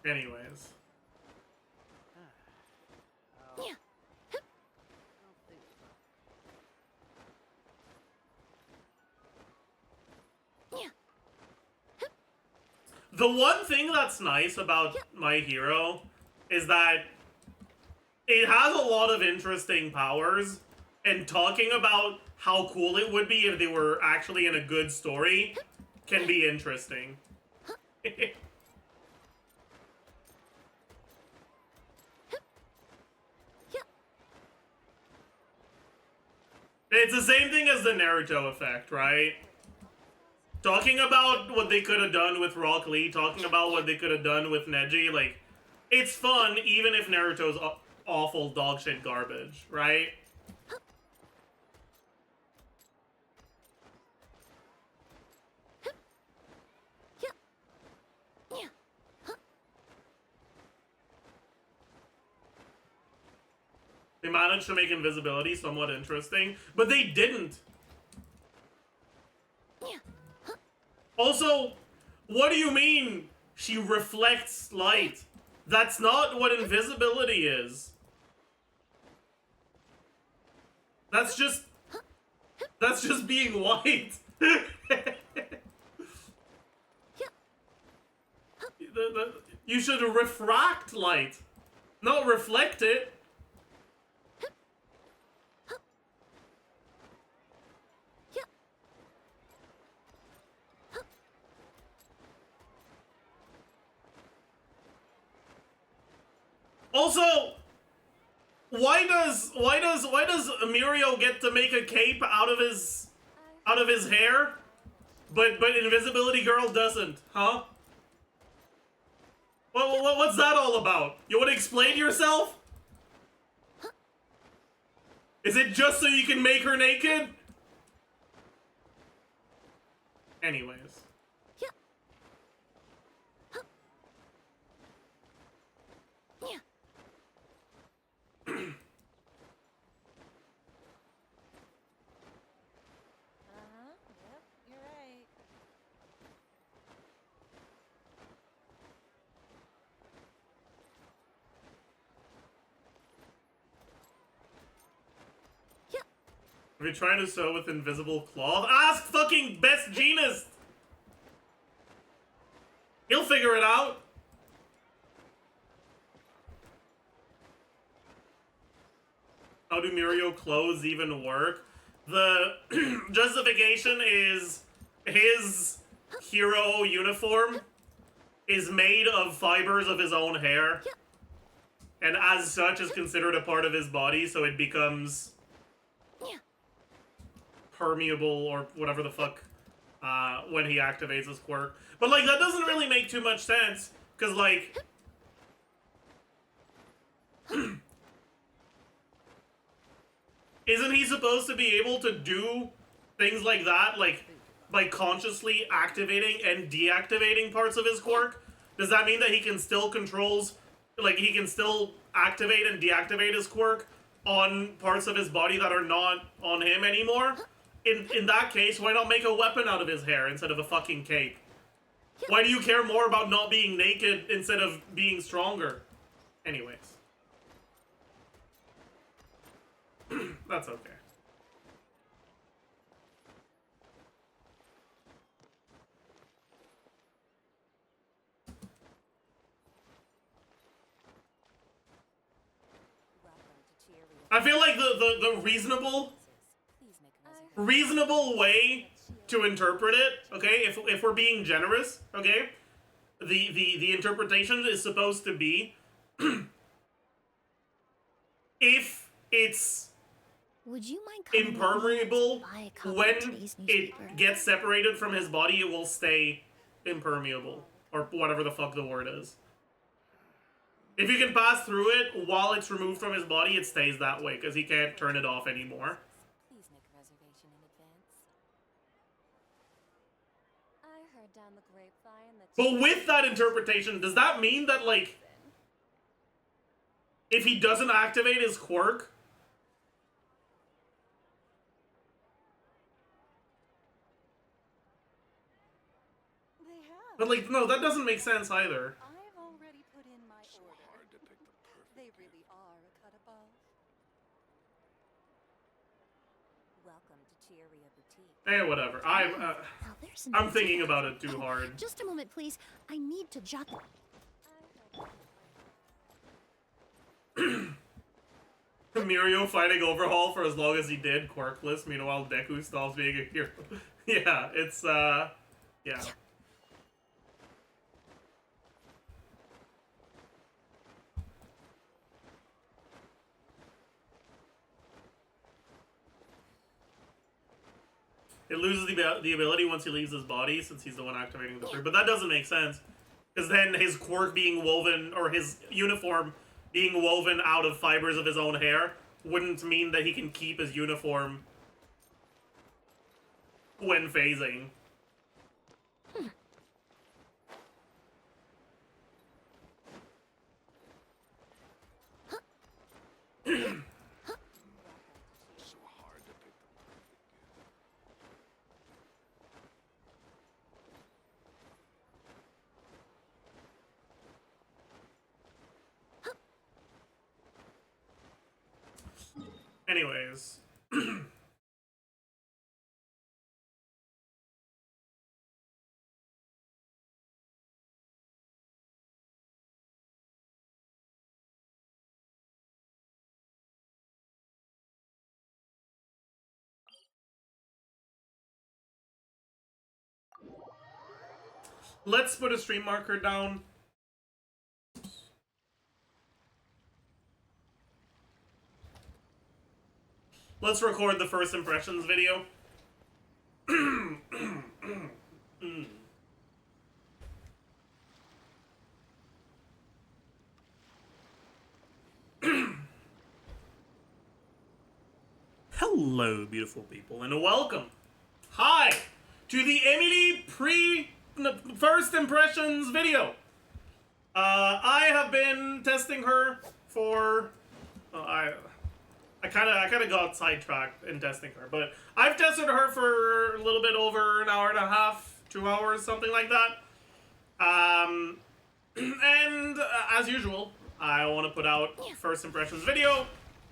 Anyways. The one thing that's nice about My Hero is that it has a lot of interesting powers, and talking about how cool it would be if they were actually in a good story can be interesting. It's the same thing as the Naruto effect, right? Talking about what they could have done with Rock Lee, talking about what they could have done with Neji, like, it's fun even if Naruto's awful dogshit garbage, right? They managed to make invisibility somewhat interesting, but they didn't. Also, what do you mean she reflects light? That's not what invisibility is. That's just being white. You should refract light, not reflect it. Also, why does Mirio get to make a cape out of his hair, but Invisibility Girl doesn't, huh? What's that all about? You want to explain yourself? Is it just so you can make her naked? Anyways. Yep, you're right. Are you trying to sew with invisible cloth? Ask fucking Best Genist! He'll figure it out. How do Mirio clothes even work? The justification is his hero uniform is made of fibers of his own hair. And as such is considered a part of his body, so it becomes permeable or whatever the fuck when he activates his quirk. But like that doesn't really make too much sense, because like isn't he supposed to be able to do things like that, like by consciously activating and deactivating parts of his quirk? Does that mean that he can still controls, like he can still activate and deactivate his quirk on parts of his body that are not on him anymore? In that case, why not make a weapon out of his hair instead of a fucking cape? Why do you care more about not being naked instead of being stronger? Anyways. That's okay. I feel like the reasonable way to interpret it, okay, if we're being generous, okay, the interpretation is supposed to be if it's Would you mind coming impermeable buy a copy when of today's it newspaper? gets separated from his body, it will stay impermeable, or whatever the fuck the word is. If you can pass through it while it's removed from his body, it stays that way, because he can't turn it off anymore. Please make a reservation in advance. I heard down the grapevine that But with that interpretation, does that mean that, like, if he doesn't activate his quirk, they have. but like, no, that doesn't make sense either. I've already put in my order. They really are a cut above. Welcome to Cheeria Boutique. Eh, whatever. Now, there's I'm another thinking tip. about it too hard. Just a moment, please. I need to jot. Mirio fighting Overhaul for as long as he did, quirkless, meanwhile Deku stops being a hero. Yeah, it's, yeah. It loses the ability once he leaves his body, since he's the one activating the fruit. But that doesn't make sense, because then his quirk being woven, or his uniform being woven out of fibers of his own hair, wouldn't mean that he can keep his uniform when phasing. Anyways. Let's put a stream marker down. Let's record the first impressions video. Hello, beautiful people, and welcome. Hi to the Emilie first impressions video. I have been testing her for. I kind of got sidetracked in testing her, but I've tested her for a little bit over an hour and a half, 2 hours, something like that. And as usual, I want to put out first impressions video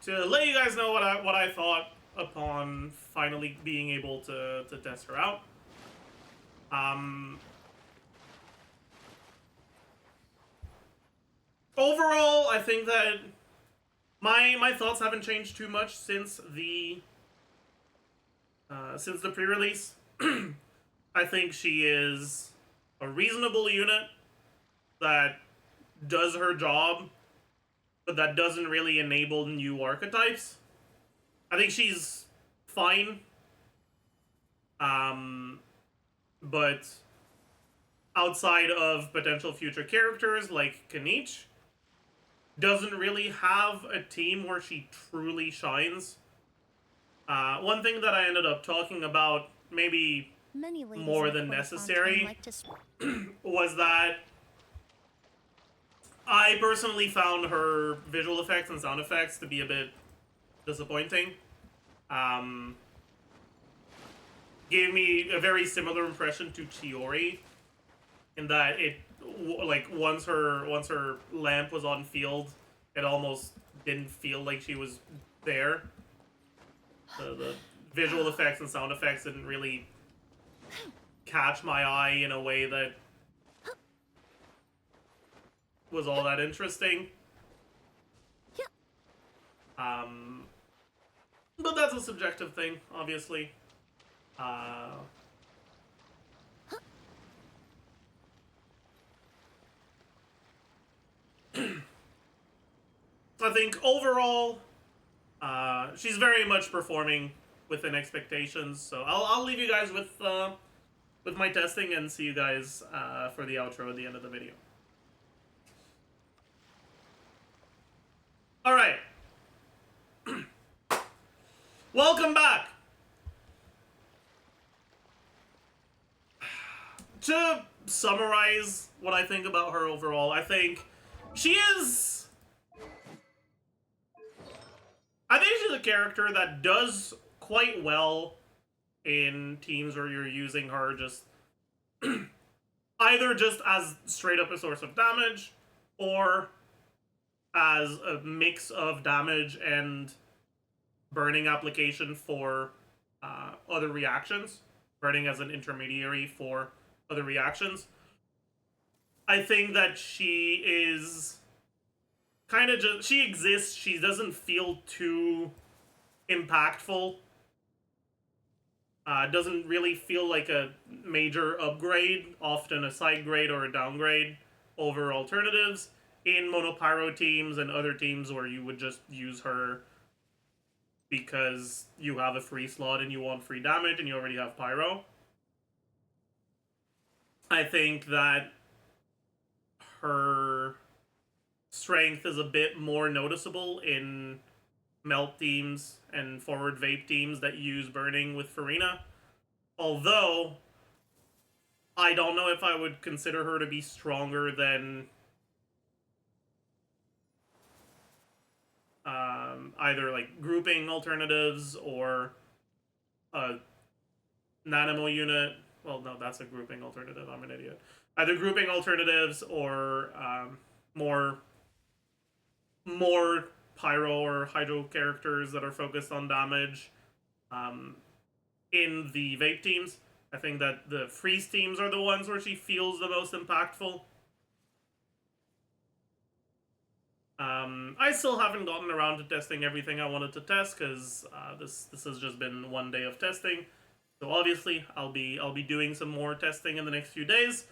to let you guys know what I thought upon finally being able to test her out. Overall, I think that my thoughts haven't changed too much since the pre-release. I think she is a reasonable unit that does her job, but that doesn't really enable new archetypes. I think she's fine. But outside of potential future characters like Kanich, doesn't really have a team where she truly shines. One thing that I ended up talking about, maybe more than necessary, was that I personally found her visual effects and sound effects to be a bit disappointing. Gave me a very similar impression to Chiori, in that it, like, once her lamp was on field, it almost didn't feel like she was there. The visual effects and sound effects didn't really catch my eye in a way that was all that interesting. But that's a subjective thing, obviously. I think overall, she's very much performing within expectations. So I'll leave you guys with my testing and see you guys for the outro at the end of the video. All right. Welcome back. To summarize what I think about her overall, I think she's a character that does quite well in teams where you're using her just either just as straight up a source of damage, or as a mix of damage and burning application for other reactions. Burning as an intermediary for other reactions. I think that she is kind of just, she exists. She doesn't feel too impactful. Doesn't really feel like a major upgrade, often a side grade or a downgrade over alternatives in monopyro teams and other teams where you would just use her because you have a free slot and you want free damage and you already have pyro. I think that her strength is a bit more noticeable in melt teams and forward vape teams that use burning with Farina. Although, I don't know if I would consider her to be stronger than either like grouping alternatives or a Nanimo unit. Well, no, that's a grouping alternative. I'm an idiot. Either grouping alternatives or more pyro or hydro characters that are focused on damage in the vape teams. I think that the freeze teams are the ones where she feels the most impactful. I still haven't gotten around to testing everything I wanted to test because this has just been one day of testing. So obviously, I'll be doing some more testing in the next few days.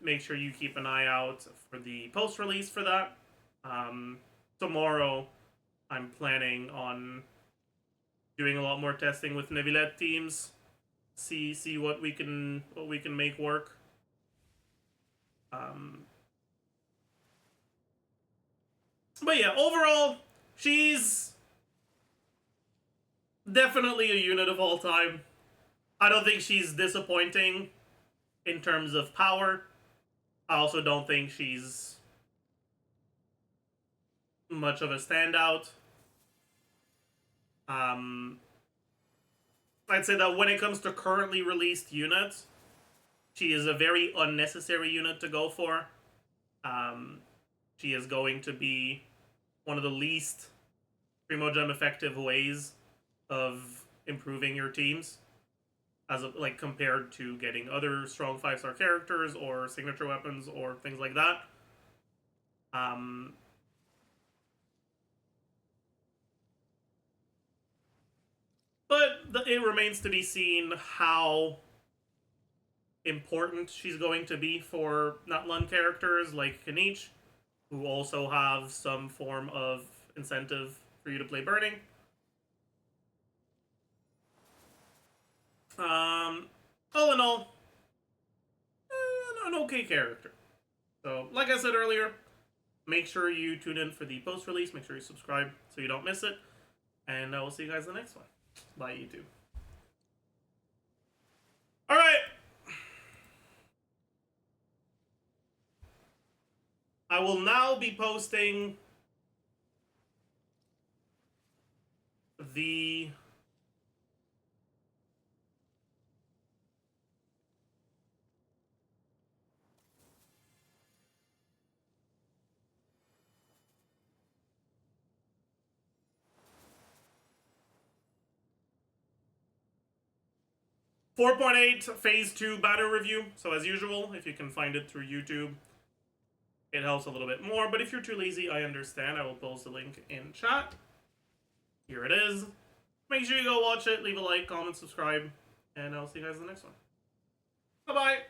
Make sure you keep an eye out for the post-release for that. Tomorrow, I'm planning on doing a lot more testing with Neuvillette teams. See what we can make work. But yeah, overall, she's definitely a unit of all time. I don't think she's disappointing in terms of power. I also don't think she's much of a standout. I'd say that when it comes to currently released units, she is a very unnecessary unit to go for. She is going to be one of the least Primogem effective ways of improving your teams, as a, like compared to getting other strong 5-star characters or signature weapons or things like that. But it remains to be seen how important she's going to be for not-Lun characters like Kanich, who also have some form of incentive for you to play Burning. All in all, an okay character. So, like I said earlier, make sure you tune in for the post-release. Make sure you subscribe so you don't miss it. And I will see you guys in the next one. Bye, YouTube. Alright. I will now be posting the .8 Phase 2 banner review. So as usual, if you can find it through YouTube, it helps a little bit more. But if you're too lazy, I understand. I will post the link in chat. Here it is. Make sure you go watch it, leave a like, comment, subscribe, and I'll see you guys in the next one. Bye-bye!